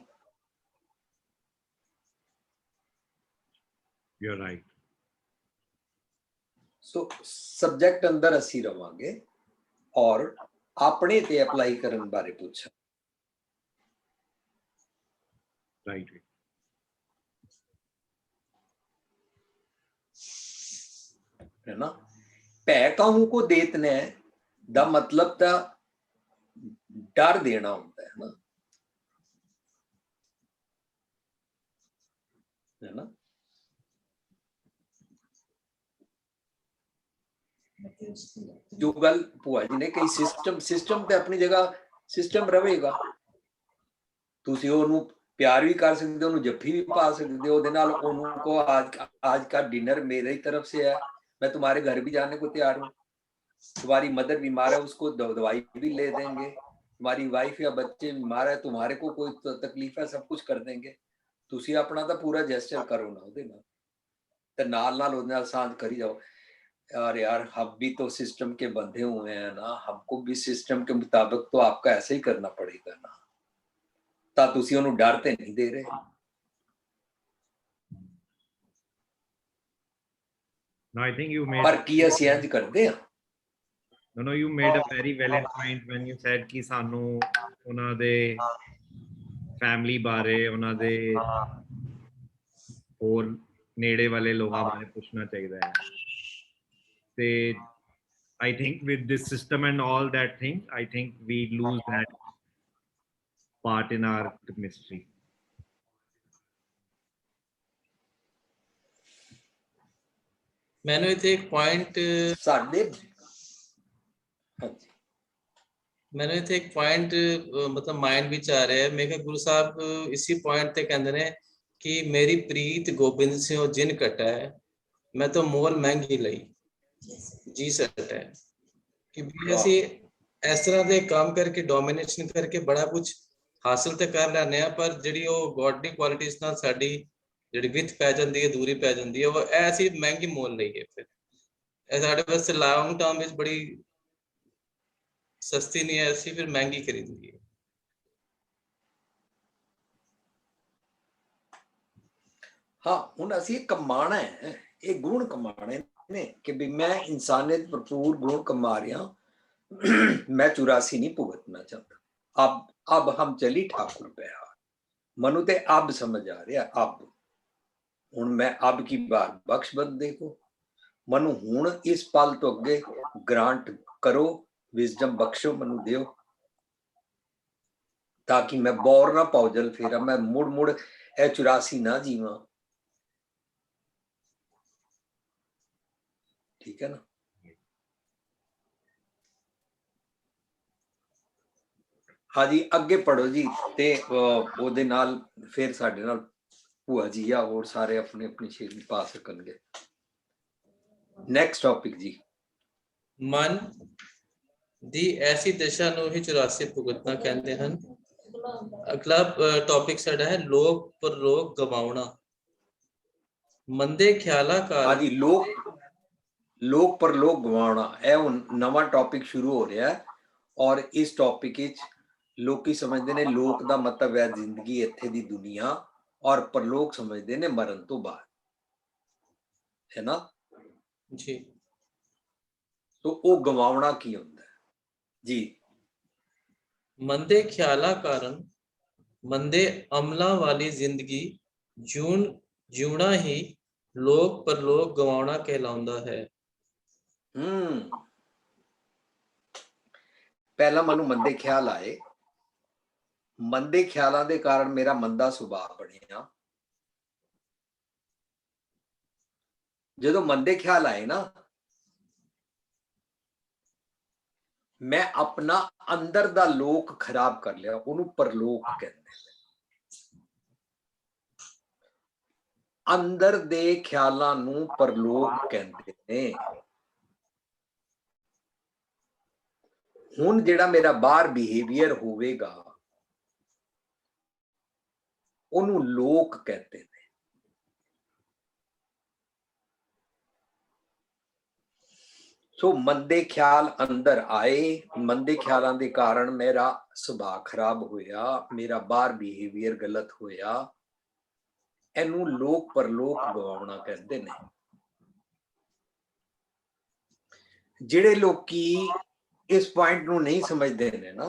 You are right. So subject ਅੰਦਰ ਅਸੀਂ ਰਵਾਂਗੇ ਔਰ ਆਪਣੇ ਤੇ ਅਪਲਾਈ ਕਰਨ ਬਾਰੇ ਪੁੱਛਾਂ। right. है ना, भै काहू को देत ने दा मतलब ता डर देना होता है ना, है ना। जो गल भूआ जी ने कही सिस्टम ते अपनी जगह सिस्टम रहेगा, तुसी ओनू प्यार भी कर सकते हो, ओनू जफ्फी भी पा सकते हो, ओदे नाल ओनू को आज का डिनर मेरे ही तरफ से है, मैं तुम्हारे घर भी जाने को तैयार हूँ, तुम्हारी मदर बीमार है उसको दवाई भी ले देंगे, तुम्हारी वाइफ या बच्चे बीमार है तुम्हारे को कोई तकलीफ है सब कुछ कर देंगे, तुसी अपना तो पूरा जेस्चर करो ना ओदे नाल ते नाल ओदे नाल सांझ करी जाओ। यार हम भी तो सिस्टम के बंधे हुए हैं ना, हमको भी सिस्टम के मुताबिक तो आपका ऐसे ही करना पड़ेगा ना, ता तुसी ओनू डर ते नहीं दे रहे। No, I think you made पर की ਅਸੀਂ ਇੰਜ ਕਰਦੇ ਆ? no, you made a very valid point when you said कि सानू ਉਹਨਾਂ ਦੇ ਫੈਮਿਲੀ ਬਾਰੇ, ਉਹਨਾਂ ਦੇ ਹੋਰ ਨੇੜੇ ਵਾਲੇ ਲੋਕਾਂ ਬਾਰੇ ਪੁੱਛਣਾ ਚਾਹੀਦਾ ਹੈ। ਤੇ I think with this system and all that thing, I think we lose that part in our chemistry. ਮੈਨੂੰ ਇੱਥੇ ਇੱਕ ਪੁਆਇੰਟ ਸਾਡੇ ਮੈਨੂੰ ਇੱਥੇ ਇੱਕ ਪੁਆਇੰਟ ਮਤਲਬ ਮਾਈਂਡ ਵਿੱਚ ਆ ਰਿਹਾ ਹੈ। ਮੈਂ ਕਿਹਾ ਗੁਰੂ ਸਾਹਿਬ ਇਸੀ ਪੁਆਇੰਟ ਤੇ ਕਹਿੰਦੇ ਨੇ ਕਿ ਮੇਰੀ ਪ੍ਰੀਤ ਗੋਬਿੰਦ ਸਿੰਘ ਜਿਨ ਕਟਾ ਹੈ, ਮੈਂ ਤਾਂ ਮੋਲ ਮਹਿੰਗੀ ਲਈ ਜੀ ਸਟ ਹੈ। ਕਿ ਵੀ ਅਸੀਂ ਇਸ ਤਰ੍ਹਾਂ ਦੇ ਕੰਮ ਕਰਕੇ ਡੋਮੀਨੇਸ਼ਨ ਕਰਕੇ ਬੜਾ ਕੁਝ ਹਾਸਲ ਤੇ ਕਰ ਲੈਂਦੇ ਆ, ਪਰ ਜਿਹੜੀ ਉਹ ਗੋਡਲੀ ਕੁਆਲਿਟੀਜ਼ ਨਾਲ ਸਾਡੀ ਜਿਹੜੀ ਵਿਥ ਪੈ ਜਾਂਦੀ ਹੈ, ਦੂਰੀ ਪੈ ਜਾਂਦੀ ਹੈ, ਉਹ ਐਸੀ ਮਹਿੰਗੀ ਮੋਲ ਲਈ ਹੈ। ਫਿਰ ਇਹ ਸਾਡੇ ਵਾਸਤੇ ਲੌਂਗ ਟਰਮ ਵਿੱਚ ਬੜੀ ਸਸਤੀ ਨਹੀਂ ਹੈ, ਅਸੀਂ ਫਿਰ ਮਹਿੰਗੀ ਖਰੀਦਦੀ ਹੈ। हाँ हुण असीं कमाना है, ये गुण कमाने ने कि भी मैं इंसानियत भरपूर गुण कमा रहा, मैं 84 नहीं भुगतना चाहता। अब हम चली ठाकुर बिहार, मनु ते अब समझ आ रहा, अब हुण मैं अब की बात बख्श बंद देखो मनु, हुण इस पल तो अगे ग्रांट करो, विजडम बख्शो मनु दियो, ताकि मैं बोर ना पौजल फेरा, मैं मुड़ मुड़ ए 84 ना जीवा। ठीक है ना। हाँ जी अगे पढ़ो जी, ते ओदे नाल फिर साडे नाल भूआ जी या और सारे अपने अपनी शेरी पा सकणगे। नेक्स्ट टॉपिक जी, ਮਨ ਦੀ ਐਸੀ ਦਸ਼ਾ ਨੂੰ ਹੀ 84 ਭੁਗਤਣਾ ਕਹਿੰਦੇ ਹਨ। ਅਗਲਾ ਟੌਪਿਕ ਸਾਡਾ ਹੈ ਲੋਕ ਪਰਲੋਕ ਗਵਾਉਣਾ। ਮੰਦੇ ਖਿਆਲਾਂ हाँ ਕਾਰਨ जी लोक परलोक गवाना, यह नवा टॉपिक शुरू हो रहा है, और इस टॉपिक लोकी समझते ने लोक दा मतलब है जिंदगी इत्थे दी दुनिया, और परलोक समझते ने मरण तो बाद, है ना ਜੀ तो वो गवाना की होता है जी। ਮੰਦੇ ਖਿਆਲਾਂ ਕਾਰਨ ਮੰਦੇ ਅਮਲਾਂ ਵਾਲੀ ਜ਼ਿੰਦਗੀ ਜਿਉਣਾ ਹੀ ਲੋਕ ਪਰਲੋਕ ਗਵਾਉਣਾ ਕਹਿਲਾਉਂਦਾ ਹੈ। पहला मनु मंदे ख्याल आए, मंदे ख्यालों के कारण मेरा मंदा सुभाव बनिया। जो मंदे ख्याल आए ना, मैं अपना अंदर दा लोक खराब कर लिया, उन्होंने परलोक कहते हैं। अंदर दे ख्यालों नूं परलोक कहते हैं। हुण जिहड़ा मेरा बाहर बिहेवियर होवेगा उन्हों लोक कहते हैं। सो मंदे ख्याल अंदर आए, मंदे ख्यालों के कारण मेरा सुभाव खराब होया, मेरा बाहर बिहेवियर गलत होया, इनू लोक परलोक गवाउणा कहते हैं। जिहड़े लोकी ਇਸ ਪੁਆਇੰਟ ਨੂੰ ਨਹੀਂ ਸਮਝਦੇ ਨੇ ਨਾ,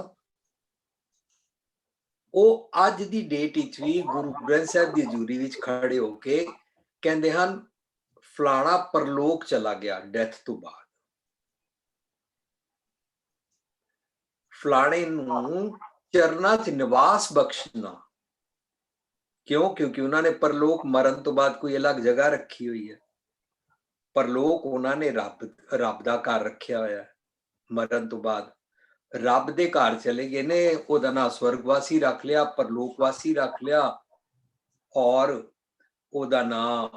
ਉਹ ਅੱਜ ਦੀ ਡੇਟ ਵਿੱਚ ਵੀ ਗੁਰੂ ਗ੍ਰੰਥ ਸਾਹਿਬ ਦੀ ਹਜ਼ੂਰੀ ਵਿੱਚ ਖੜੇ ਹੋ ਕੇ ਕਹਿੰਦੇ ਹਨ ਫਲਾਣਾ ਪਰਲੋਕ ਚਲਾ ਗਿਆ ਡੈਥ ਤੋਂ ਬਾਅਦ, ਫਲਾਣੇ ਨੂੰ ਚਰਨਾਂ 'ਚ ਨਿਵਾਸ ਬਖਸ਼ਣਾ। ਕਿਉਂ? ਕਿਉਂਕਿ ਉਹਨਾਂ ਨੇ ਪਰਲੋਕ ਮਰਨ ਤੋਂ ਬਾਅਦ ਕੋਈ ਅਲੱਗ ਜਗ੍ਹਾ ਰੱਖੀ ਹੋਈ ਹੈ। ਪਰਲੋਕ ਉਹਨਾਂ ਨੇ ਰੱਬ ਦਾ ਘਰ ਰੱਖਿਆ ਹੋਇਆ ਹੈ। ਮਰਨ ਤੋਂ ਬਾਅਦ ਰੱਬ ਦੇ ਘਰ ਚਲੇ ਗਏ ਨੇ, ਉਹਦਾ ਨਾਂ ਸਵਰਗਵਾਸੀ ਰੱਖ ਲਿਆ, ਪਰਲੋਕਵਾਸੀ ਰੱਖ ਲਿਆ, ਔਰ ਉਹਦਾ ਨਾਂ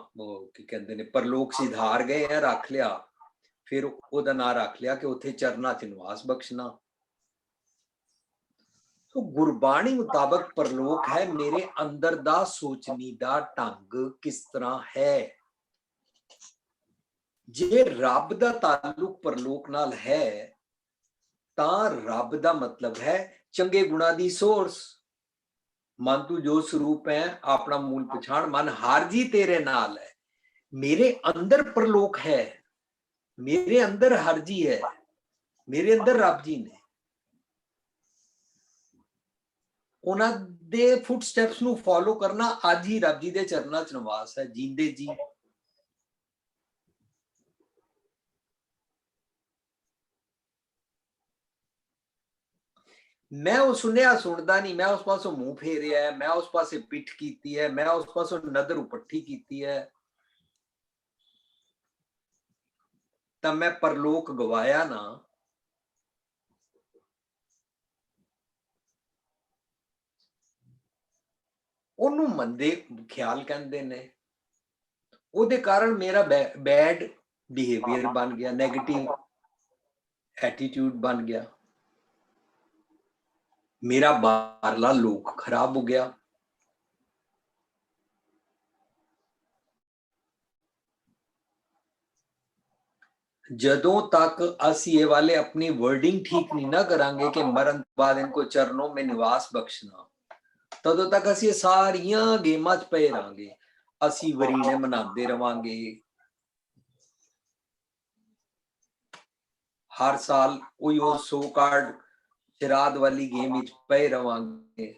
ਕੀ ਕਹਿੰਦੇ ਨੇ ਪਰਲੋਕ ਸਿਧਾਰ ਗਏ ਆ ਰੱਖ ਲਿਆ। ਫਿਰ ਉਹਦਾ ਨਾਂ ਰੱਖ ਲਿਆ ਕਿ ਉੱਥੇ ਚਰਨਾਂ 'ਚ ਨਿਵਾਸ ਬਖਸ਼ਣਾ। तो गुरबाणी मुताबिक परलोक है, मेरे अंदर दा सोचनी दा ढंग किस तरह है। जे रब दा ताल्लुक परलोक नाल है तां रब दा मतलब है चंगे गुणा दी सोर्स। मन तू जो स्वरूप है अपना मूल पछाण, मन हार जी तेरे नाल है। मेरे अंदर परलोक है, मेरे अंदर हर जी है, मेरे अंदर रब जी ने। ਉਹਨਾਂ ਦੇ ਫੁੱਟਸਟੈਪਸ ਨੂੰ ਫੋਲੋ ਕਰਨਾ ਅੱਜ ਹੀ ਰੱਬ ਜੀ ਦੇ ਚਰਨਾਂ 'ਚ ਨਿਵਾਸ ਹੈ। ਜੀਂਦੇ ਜੀ ਮੈਂ ਉਹ ਸੁਣਦਾ ਨਹੀਂ, ਮੈਂ ਉਸ ਪਾਸੋਂ ਮੂੰਹ ਫੇਰਿਆ ਹੈ, ਮੈਂ ਉਸ ਪਾਸੇ ਪਿੱਠ ਕੀਤੀ ਹੈ, ਮੈਂ ਉਸ ਪਾਸੋਂ ਨਜ਼ਰ ਉਪੱਠੀ ਕੀਤੀ ਹੈ, ਤਾਂ ਮੈਂ ਪਰਲੋਕ ਗਵਾਇਆ ਨਾ। ਉਹਨੂੰ ਮੰਦੇ ਖਿਆਲ ਕਹਿੰਦੇ ਨੇ। ਉਹਦੇ ਕਾਰਨ ਮੇਰਾ ਬੈਡ ਬਿਹੇਵੀਅਰ ਬਣ ਗਿਆ, ਨੈਗੇਟਿਵ ਐਟੀਟਿਊਡ ਬਣ ਗਿਆ, ਮੇਰਾ ਬਾਹਰਲਾ ਲੋਕ ਖਰਾਬ ਹੋ ਗਿਆ। ਜਦੋਂ ਤੱਕ ਅਸੀਂ ਇਹ ਵਾਲੇ ਆਪਣੀ वर्डिंग ठीक नहीं ना करांगे कि मरण बाद इनको चरणों में निवास बख्शना, तदों तक ਅਸੀਂ ਸਾਰੀਆਂ ਗੇਮਾਂ 'ਚ ਪਏ ਰਹਾਂਗੇ। ਅਸੀਂ ਵਰੀਨੇ ਮਨਾਉਂਦੇ ਰਵਾਂਗੇ, ਹਰ ਸਾਲ ਉਹੀ ਉਹ ਸੋ ਕਾਰਡ ਸ਼ਰਾਦ ਵਾਲੀ ਗੇਮ ਵਿੱਚ ਪਏ ਰਵਾਂਗੇ।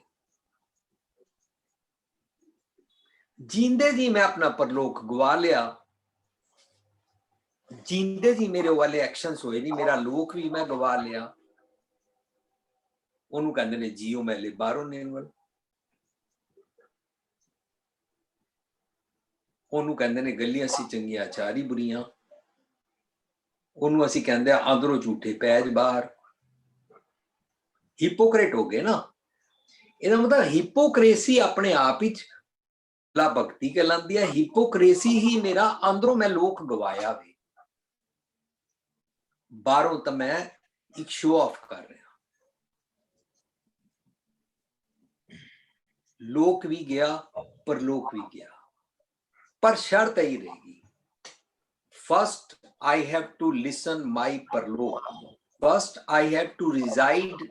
ਜਿੰਦੇ ਜੀ ਮੈਂ ਆਪਣਾ ਪਰਲੋਕ ਗਵਾ ਲਿਆ, ਜਿੰਦੇ ਜੀ ਮੇਰੇ ਵਾਲੇ ਐਕਸ਼ਨਸ ਹੋਏ ਨਹੀਂ, ਮੇਰਾ ਲੋਕ ਵੀ ਮੈਂ ਗਵਾ ਲਿਆ। ਉਹਨੂੰ ਕਹਿੰਦੇ ਨੇ ਜੀਓ ਮੈਲੇ ਬਾਹਰੋਂ ਨਿਕਲ, ਉਹਨੂੰ ਕਹਿੰਦੇ ਨੇ ਗਲੀਆਂ ਸੀ ਚੰਗੀਆਂ ਚਾਰੀ ਬੁਰੀਆਂ, ਉਹਨੂੰ ਅਸੀਂ ਕਹਿੰਦੇ ਆ ਅੰਦਰੋਂ ਝੂਠੇ ਪੈਜ ਬਾਹਰ। ਹਿਪੋਕ੍ਰੇਟ ਹੋ ਗਏ ਨਾ। ਇਹਦਾ ਮਤਲਬ ਹਿਪੋਕ੍ਰੇਸੀ ਆਪਣੇ ਆਪ ਵਿੱਚ ਲਾ ਭਗਤੀ ਕਹਿਲਾਂਦੀ ਹੈ। ਹਿਪੋਕ੍ਰੇਸੀ ਹੀ ਮੇਰਾ ਅੰਦਰੋਂ ਮੈਂ ਲੋਕ ਗਵਾਇਆ ਵੇ, ਬਾਹਰੋਂ ਤਾਂ ਮੈਂ ਇੱਕ ਸ਼ੋ ਆਫ ਕਰ ਰਿਹਾ। ਲੋਕ ਵੀ ਗਿਆ, ਪਰਲੋਕ ਵੀ ਗਿਆ, पर शर्त ही रहेगी, first I have to listen my परलोक, first I have to reside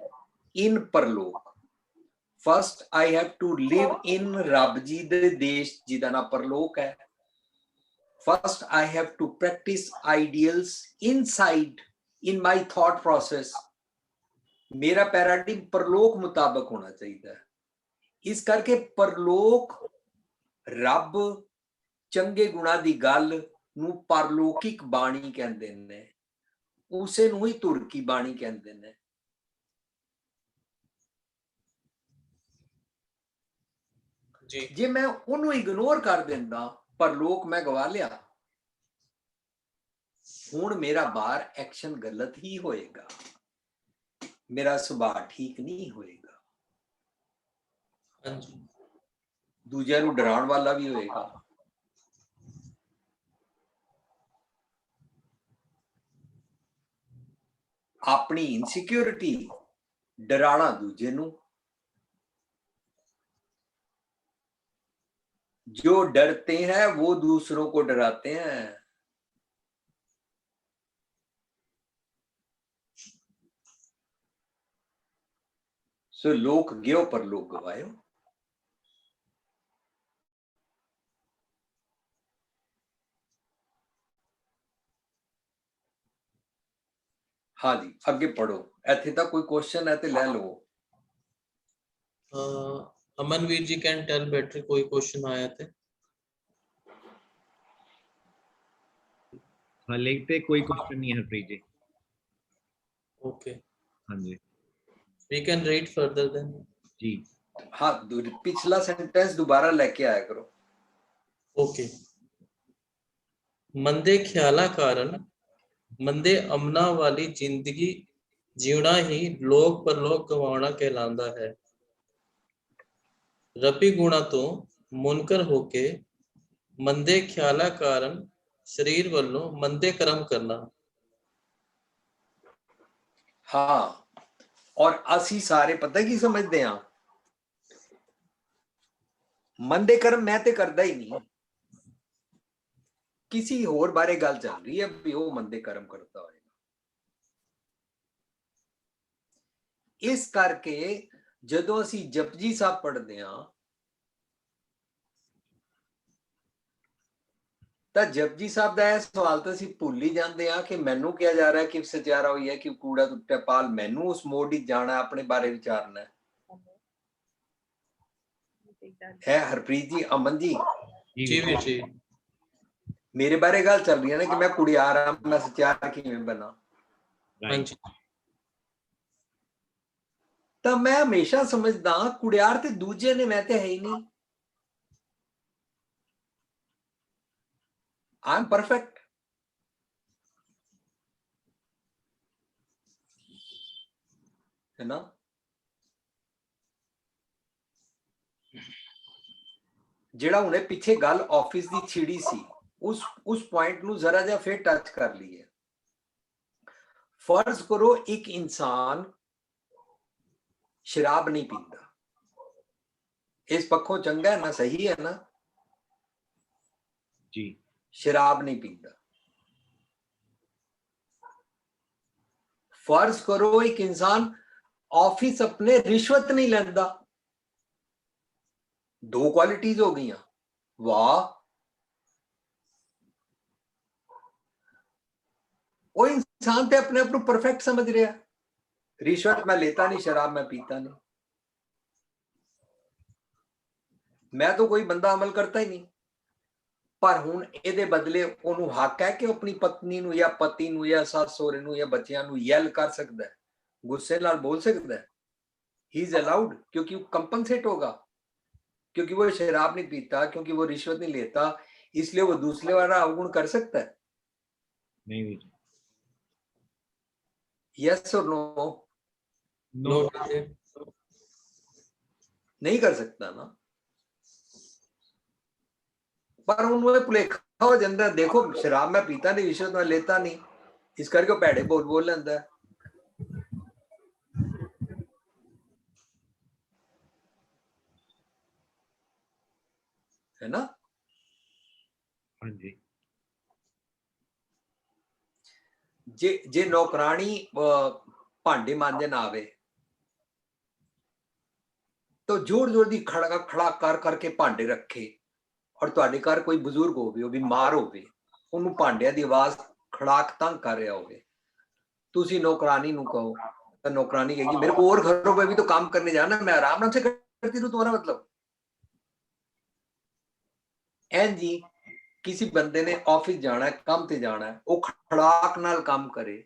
in परलोक, first I have to live in रब जी दे देश जिदा ना परलोक है, first I have to practice ideals inside in my thought process. मेरा पैराडिग्म परलोक मुताबिक होना चाहिए। इस करके परलोक रब ਚੰਗੇ ਗੁਣਾ ਦੀ ਗੱਲ ਨੂੰ ਪਰਲੋਕਿਕ ਬਾਣੀ ਕਹਿੰਦੇ ਨੇ, ਉਸੇ ਨੂੰ ਹੀ ਤੁਰਕੀ ਬਾਣੀ ਕਹਿੰਦੇ ਨੇ। ਜੀ ਜੇ ਮੈਂ ਉਹਨੂੰ ਇਗਨੋਰ ਕਰ ਦਿੰਦਾ, ਪਰਲੋਕ ਮੈਂ ਗਵਾ ਲਿਆ, ਹੁਣ ਮੇਰਾ ਬਾਹਰ ਐਕਸ਼ਨ ਗਲਤ ਹੀ ਹੋਏਗਾ, ਮੇਰਾ ਸੁਭਾਅ ਠੀਕ ਨਹੀਂ ਹੋਏਗਾ, ਹਾਂਜੀ ਦੂਜਿਆਂ ਨੂੰ ਡਰਾਉਣ ਵਾਲਾ ਵੀ ਹੋਏਗਾ। अपनी इनसिक्योरिटी डराना दूजे नू, जो डरते हैं वो दूसरों को डराते हैं। सो लोक गयो पर लोक गवायो। हाँ जी, ਅੱਗੇ ਪੜੋ। ਇੱਥੇ ਤਾਂ ਕੋਈ ਕੁਐਸਚਨ ਹੈ ਤੇ ਲੈ ਲਓ। अमनवीर जी कैन टेल बेटर, कोई क्वेश्चन आया थे? हले पे कोई क्वेश्चन नहीं है हरप्रीत जी। ओके, हाँ जी we can read further then. जी। हाँ, पिछला सेंटेंस दोबारा लेके आया करो। ओके। मंदे ख्याला कारण मंदे अमना वाली जिंदगी जीना ही लोक परलोक गवाना कहलांदा है। रबी गुणा तो मुनकर होके मंदे ख्याला कारण शरीर वालों मंदे कर्म करना। हाँ, और ਅਸੀਂ ਸਾਰੇ ਪਤਾ ਕੀ ਸਮਝਦੇ ਹਾਂ, ਮੰਦੇ ਕਰਮ ਮੈਂ ਤੇ ਕਰਦਾ ਹੀ ਨਹੀਂ, ਕਿਸੇ ਹੋਰ ਬਾਰੇ ਗੱਲ ਚੱਲ ਰਹੀ ਹੈ ਵੀ ਉਹ ਮੰਦੇ ਕਰਮ ਕਰਦਾ ਹੋਏਗਾ। ਇਸ ਕਰਕੇ ਜਦੋਂ ਅਸੀਂ ਜਪਜੀ ਸਾਹਿਬ ਪੜ੍ਹਦੇ ਹਾਂ ਤਾਂ ਜਪਜੀ ਸਾਹਿਬ ਦਾ ਇਹ ਸਵਾਲ ਤਾਂ ਅਸੀਂ ਭੁੱਲ ਹੀ ਜਾਂਦੇ ਹਾਂ ਕਿ ਮੈਨੂੰ ਕਿਹਾ ਜਾ ਰਿਹਾ ਕਿ ਸਚਿਆਰਾ ਹੋਈ ਹੈ ਕਿ ਕੂੜਾ ਟੁੱਟਿਆ ਪਾਲ, ਮੈਨੂੰ ਉਸ ਮੋੜ ਹੀ ਜਾਣਾ, ਆਪਣੇ ਬਾਰੇ ਵਿਚਾਰਨਾ ਹੈ। ਹਰਪ੍ਰੀਤ ਜੀ, ਅਮਨ ਜੀ, जी वीर जी। ਮੇਰੇ ਬਾਰੇ ਗੱਲ ਚੱਲ ਰਹੀ ਹੈ ਨਾ ਕਿ ਮੈਂ ਕੁੜਿਆਰ ਹਾਂ, ਮੈਂ ਸਚਿਆਰ ਕਿਵੇਂ ਬਣਾ। हाँ जी। ਤਾਂ ਮੈਂ ਹਮੇਸ਼ਾ ਸਮਝਦਾ ਕੁੜਿਆਰ ਤੇ ਦੂਜੇ ਨੇ, ਮੈਂ ਤੇ ਹੈ ਹੀ ਨਹੀਂ। I'm perfect. है ना? ਜਿਹੜਾ ਹੁਣੇ ਪਿੱਛੇ ਗੱਲ ਆਫਿਸ ਦੀ ਛਿੜੀ ਸੀ, ਉਸ ਪੁਆਇੰਟ ਨੂੰ ਜ਼ਰਾ ਜਿਹਾ ਫੇਰ ਟੱਚ ਕਰ ਲਈਏ। ਫਰਜ਼ ਕਰੋ ਇੱਕ ਇਨਸਾਨ ਸ਼ਰਾਬ ਨਹੀਂ ਪੀਂਦਾ, ਇਸ ਪੱਖੋਂ ਚੰਗਾ ਹੈ ਨਾ, ਸਹੀ ਹੈ ਨਾ जी। शराब नहीं पीता। फर्ज करो एक इंसान ऑफिस अपने रिश्वत नहीं लेता, दो क्वालिटीज हो गई। वाह, वो इंसान ते अपने आप को परफेक्ट समझ रहा, रिश्वत मैं लेता नहीं, शराब मैं पीता नहीं, मैं तो कोई बंदा अमल करता ही नहीं। पर हुण ਇਹਦੇ ਬਦਲੇ ਉਹਨੂੰ ਹੱਕ ਹੈ ਕਿ ਉਹ ਆਪਣੀ ਪਤਨੀ ਨੂੰ ਜਾਂ ਪਤੀ ਨੂੰ ਜਾਂ ਸੱਸ ਸਹੁਰੇ ਨੂੰ ਜਾਂ ਬੱਚਿਆਂ ਨੂੰ ਯੈਲ ਕਰ ਸਕਦਾ ਹੈ, ਗੁੱਸੇ ਨਾਲ बोल सकता है, ही इज अलाउड, क्योंकि वो कंपनसेट होगा, क्योंकि वो शराब नहीं पीता, क्योंकि वो रिश्वत नहीं लेता, इसलिए वो दूसरे वाला अवगुण कर सकता है। नहीं यस और नो? नो। नहीं कर सकता ना। पर उन्होंने भुलेखा हो जाता, देखो शराब मैं पीता नहीं, रिश्वत मैं लेता नहीं, इस करके भैड़े बोल लेता है। है ना? हाँ जी। जे नौकरानी भांडे मांजन आवे तो जोर जोर दी खड़ा कर करके भांडे रखे, और तुहाडे घर कोई बजुर्ग होवे, वो बीमार होवे, ਉਹਨੂੰ ਭਾਂਡਿਆਂ ਦੀ ਆਵਾਜ਼ ਖੜਾਕ ਤੰਗ ਕਰ ਰਿਹਾ ਹੋਵੇ, ਤੁਸੀਂ ਨੌਕਰਾਨੀ ਨੂੰ ਕਹੋ ਤਾਂ ਨੌਕਰਾਨੀ ਕਹੇਗੀ मेरे को और घरों पे भी तो काम करने जाना, मैं आराम से करती रहूं, तुम्हारा मतलब ਐਂ ਜੀ किसी बंदे ने ऑफिस जाना है, काम ते जाना है, वो खड़ाक नाल काम करे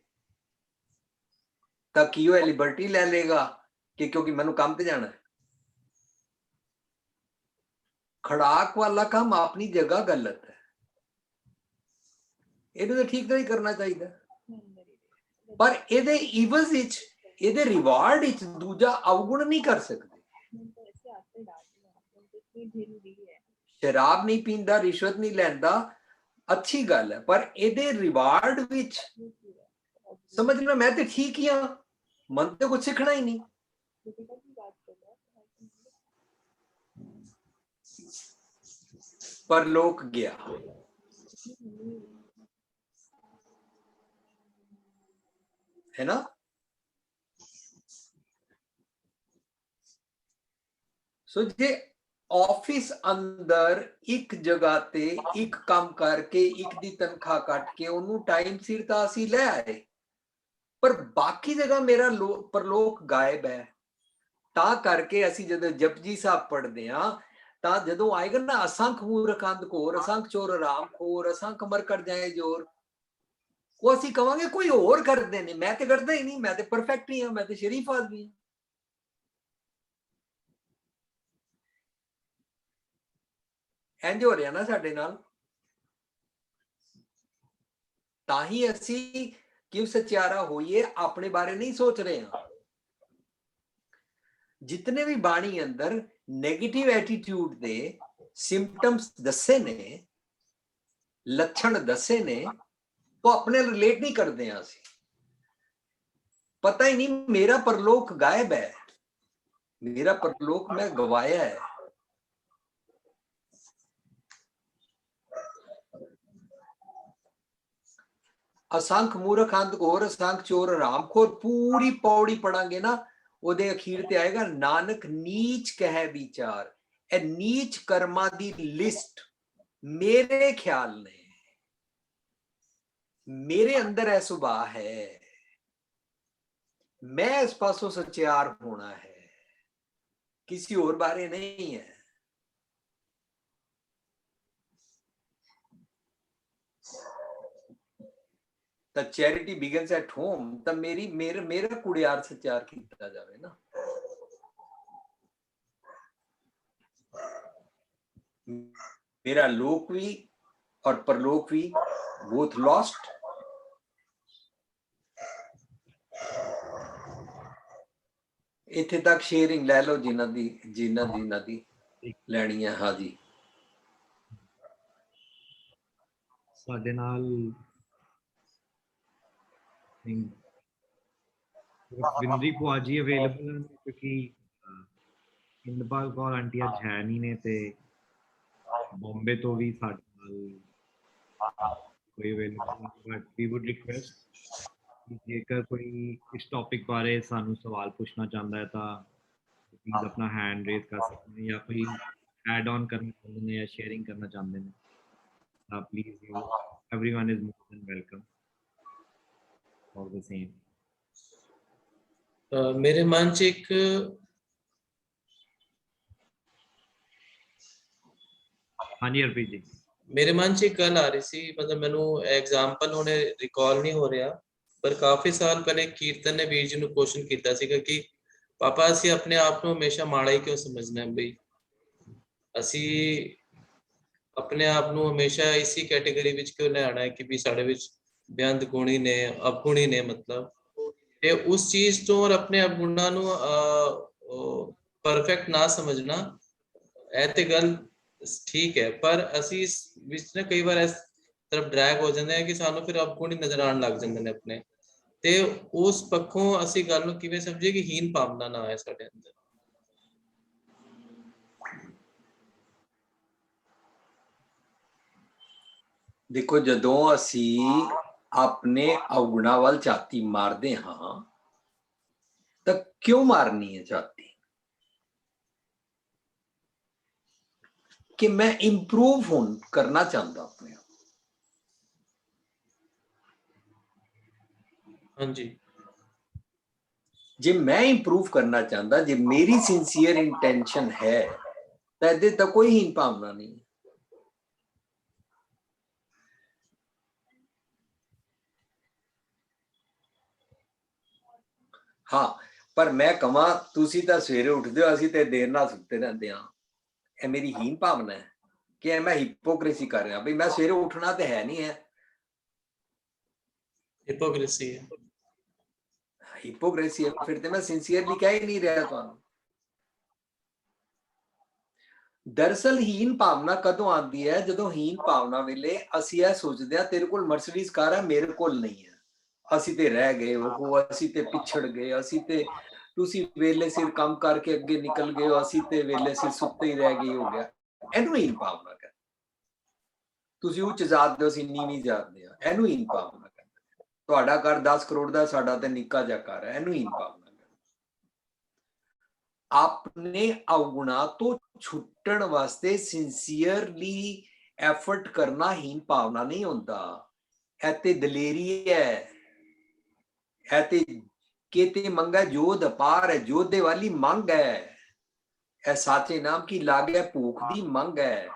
ਤਾਂ ਕੀ ਉਹ ਲਿਬਰਟੀ ਲੈ ਲੇਗਾ ਕਿ ਕਿਉਂਕਿ ਮੈਨੂੰ ਕੰਮ ਤੇ ਜਾਣਾ है? खड़ाक वाला काम अपनी जगह गलत है, ਇਹਨੂੰ ਤਾਂ ਠੀਕ ਨਹੀਂ ਕਰਨਾ ਚਾਹੀਦਾ, ਪਰ ਇਹਦੇ ਇਵਜ਼ ਵਿੱਚ, ਇਹਦੇ ਰਿਵਾਰਡ ਵਿੱਚ ਦੂਜਾ ਅਵਗੁਣ ਨਹੀਂ ਕਰ ਸਕਦੇ। ਸ਼ਰਾਬ ਨਹੀਂ ਪੀਂਦਾ, ਰਿਸ਼ਵਤ ਨਹੀਂ ਲੈਂਦਾ, ਅੱਛੀ ਗੱਲ ਹੈ, ਪਰ ਇਹਦੇ ਰਿਵਾਰਡ ਵਿੱਚ ਸਮਝਣਾ ਮੈਂ ਤੇ ਠੀਕ ਹੀ ਹਾਂ, ਮਨ ਤੇ ਕੁਝ ਸਿੱਖਣਾ ਹੀ ਨਹੀਂ। पर लोक गया, है ना? सो जे ऑफिस अंदर एक जगह ते एक काम करके एक दी तनख्वाह कट के ओनू टाइम सिर तां असीं ले आए, पर बाकी जगह मेरा परलोक गायब है। ਤਾਂ ਕਰਕੇ ਅਸੀਂ ਜਦੋਂ ਜਪਜੀ ਸਾਹਿਬ ਪੜ੍ਹਦੇ ਹਾਂ ਤਾਂ ਜਦੋਂ ਆਏਗਾ ਨਾ ਅਸੰਖ ਮੂਰਖ ਅੰਧਕੋਰ, ਅਸੰਖ ਚੋਰ ਹਰਾਮਖੋਰ, ਅਸੰਖ ਮਰ ਕਰ ਜਾਏ ਜੋਰ, ਉਹ ਅਸੀਂ ਕਵਾਂਗੇ ਕੋਈ ਹੋਰ ਕਰਦੇ ਨੇ, ਮੈਂ ਤੇ ਕਰਦਾ ਹੀ ਨਹੀਂ, ਮੈਂ ਤੇ ਪਰਫੈਕਟ ਹੀ ਹਾਂ, ਮੈਂ ਤੇ ਸ਼ਰੀਫ ਆਦਮੀ ਹਾਂ। ਇੰਜ ਹੋ ਰਿਹਾ ਨਾ ਸਾਡੇ ਨਾਲ। ਤਾਂ ਹੀ ਅਸੀਂ ਕਿਉਂ ਸੱਚਿਆਰਾ ਹੋਈਏ, ਆਪਣੇ ਬਾਰੇ ਨਹੀਂ ਸੋਚ ਰਹੇ ਹਾਂ। जितने भी बाणी अंदर नेगेटिव एटीट्यूड दे सिम्पटम्स दसे ने, लक्षण दसे ने, वो अपने रिलेट नहीं करते हैं। असी पता ही नहीं मेरा परलोक गायब है, मेरा परलोक मैं गवाया है। असंख मूर्ख अंधकोर, असंख चोर हरामखोर, पूरी पौड़ी पढ़ांगे ना, ਉਹਦੇ ਅਖੀਰ ਤੇ ਆਏਗਾ ਨਾਨਕ ਨੀਚ ਕਹਿ ਵਿਚਾਰ। ਇਹ ਨੀਚ ਕਰਮਾਂ ਦੀ ਲਿਸਟ ਮੇਰੇ ਖਿਆਲ ਨੇ, ਮੇਰੇ ਅੰਦਰ ਇਹ ਸੁਭਾਅ ਹੈ, ਮੈਂ ਇਸ ਪਾਸੋਂ ਸਚਿਆਰ ਹੋਣਾ ਹੈ, ਕਿਸੇ ਹੋਰ ਬਾਰੇ ਨਹੀਂ ਹੈ। ਤਾਂ ਚੈਰਿਟੀ ਬਿਗਨਸ ਐਟ ਹੋਮ। ਤਾਂ ਮੇਰਾ ਕੁੜਿਆਰ ਸਚਿਆਰ ਕੀਤਾ ਜਾਵੇ ਨਾ। ਮੇਰਾ ਲੋਕ ਵੀ ਔਰ ਪਰਲੋਕ ਵੀ both lost। ਇੱਥੇ ਤੱਕ ਸ਼ੇਅਰਿੰਗ ਲੈ ਲਓ ਜਿਨ੍ਹਾਂ ਦੀ ਲੈਣੀ ਹੈ। ਹਾਂ ਜੀ। ਸਾਡੇ ਨਾਲ ਵਿੰਦਰੀ ਭੂਆ ਜੀ ਅਵੇਲੇਬਲ ਹਨ, ਕਿਉਂਕਿ ਇੰਦਰਪਾਲ ਕੌਰ ਆਂਟੀ ਅੱਜ ਹੈ ਨਹੀਂ ਨੇ, ਤੇ ਬੰਬੇ ਤੋਂ ਵੀ ਸਾਡੇ ਨਾਲ ਕੋਈ available, but we would request ਜੇਕਰ ਕੋਈ ਇਸ ਟੌਪਿਕ ਬਾਰੇ ਸਾਨੂੰ ਸਵਾਲ ਪੁੱਛਣਾ ਚਾਹੁੰਦਾ ਹੈ ਤਾਂ ਪਲੀਜ਼ ਆਪਣਾ ਹੈਂਡ ਰੇਜ਼ ਕਰ ਸਕਦੇ ਨੇ, ਜਾਂ ਕੋਈ ਐਡ ਔਨ ਕਰਨਾ ਚਾਹੁੰਦੇ ਨੇ ਜਾਂ ਸ਼ੇਅਰਿੰਗ ਕਰਨਾ ਚਾਹੁੰਦੇ ਨੇ ਤਾਂ please you everyone is more than welcome for the same. मेरे मन च एक हाँ जी हरप्रीत जी, मेरे मन च एक गल आ रही सी, मतलब मैनू एग्जाम्पल हुणे रिकॉल नहीं हो रहा, पर काफी साल पहले कीर्तन ने वीर जी नू क्वेश्चन कीता सीगा कि पापा असी अपने आप नू हमेशा माड़ा ही क्यों समझना है, बई असी अपने आप नू हमेशा इसी कैटेगरी विच क्यों लियाना है कि भी साडे विच बेअंत गुणी ने, अवगुणी ने, मतलब ते उस चीज तो और अपने अवगुणा नू परफेक्ट ना समझना ऐ ते गल ठीक है, पर असी इस विच ना कई बार इस तरफ ड्रैग हो जाते हैं कि सानू फिर अवगुण ही नजर आने लग जाते हैं अपने, ते उस पक्षों असी गल नू किवें समझिए कि हीन भावना ना आए साडे अंदर। देखो जदों असी अपने अवगुणा वाल छाती मारते हाँ तो क्यों मारनी है छाती? कि मैं इंप्रूव करना चाहता अपने आप। हाँ जी, जे मैं इंप्रूव करना चाहता, जे मेरी सिंसियर इंटेंशन है तो इहदे तो कोई हीन भावना नहीं। हाँ, पर मैं कमा तुसी तो सवेरे उठते हो, असी तो देर नाल सुते रहते हाँ, यह मेरी हीन भावना है कि मैं हिपोक्रेसी कर रहा? भाई मैं सवेरे उठना तो है नहीं है, हिपोक्रेसी है। हिपोक्रेसी है, फिर तो मैं सिंसियरली कह ही नहीं रहा तुहानू। दरअसल हीन भावना कदों आती है? जदों हीन भावना वेले असी यह सोचते हैं तेरे कोल मर्सिडीज कार है, मेरे कोल नहीं है, असी ते रह गए हो, असी ते पिछड़ गए, असी ते तुसी वेले सिर काम करके अगे निकल गए हो, असी ते वेले सिर सुत्ते ही रह गए हो गया। एनू हीन भावना कहते। तुसी उच्च जात दे, असी नीवी जात दे, एनू हीन भावना कहते। तुहाडा घर 10 करोड़ दा, साडा ते निक्का जिहा घर है, एनू हीन भावना। अपने अवगुणा तो छुट्टण वास्ते सिंसियरली एफर्ट करना हीन भावना नहीं होता, है ते दलेरी है, है ते केते मंगा जोध अपार है, जोधे वाली मंग है, ऐ साचे नाम की लागे भूख दी मंग है।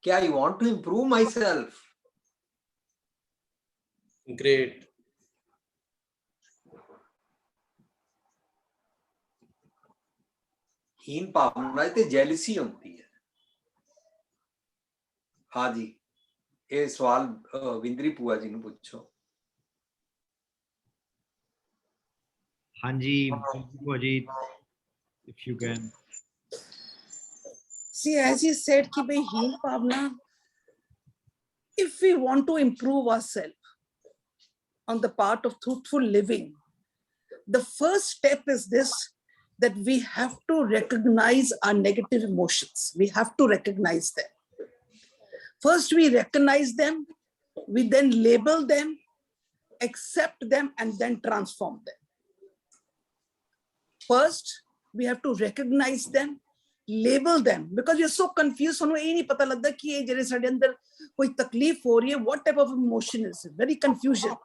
क्या I want to improve myself? Great. हीन भावना ते जेलसी होती है। हाँ जी, ये सवाल विंद्री पुआ जी ने पूछो। हाँ जी भूआ जी, if you can. See, as he said, कि भाई हीन भावना, if we want to improve ourselves on the part of truthful living, the first step is this, that we have to recognize our negative emotions. We have to recognize them. First, we recognize them, we then label them, accept them, and then transform them. First, we have to recognize them, label them, because you're so confused. ਸਾਨੂੰ ਇਹ ਨਹੀਂ ਪਤਾ ਲੱਗਦਾ ਕਿ ਇਹ ਜਿਹੜੇ ਸਾਡੇ ਅੰਦਰ ਕੋਈ ਤਕਲੀਫ ਹੋ ਰਹੀ ਹੈ, what type of emotion is it? Very confusion.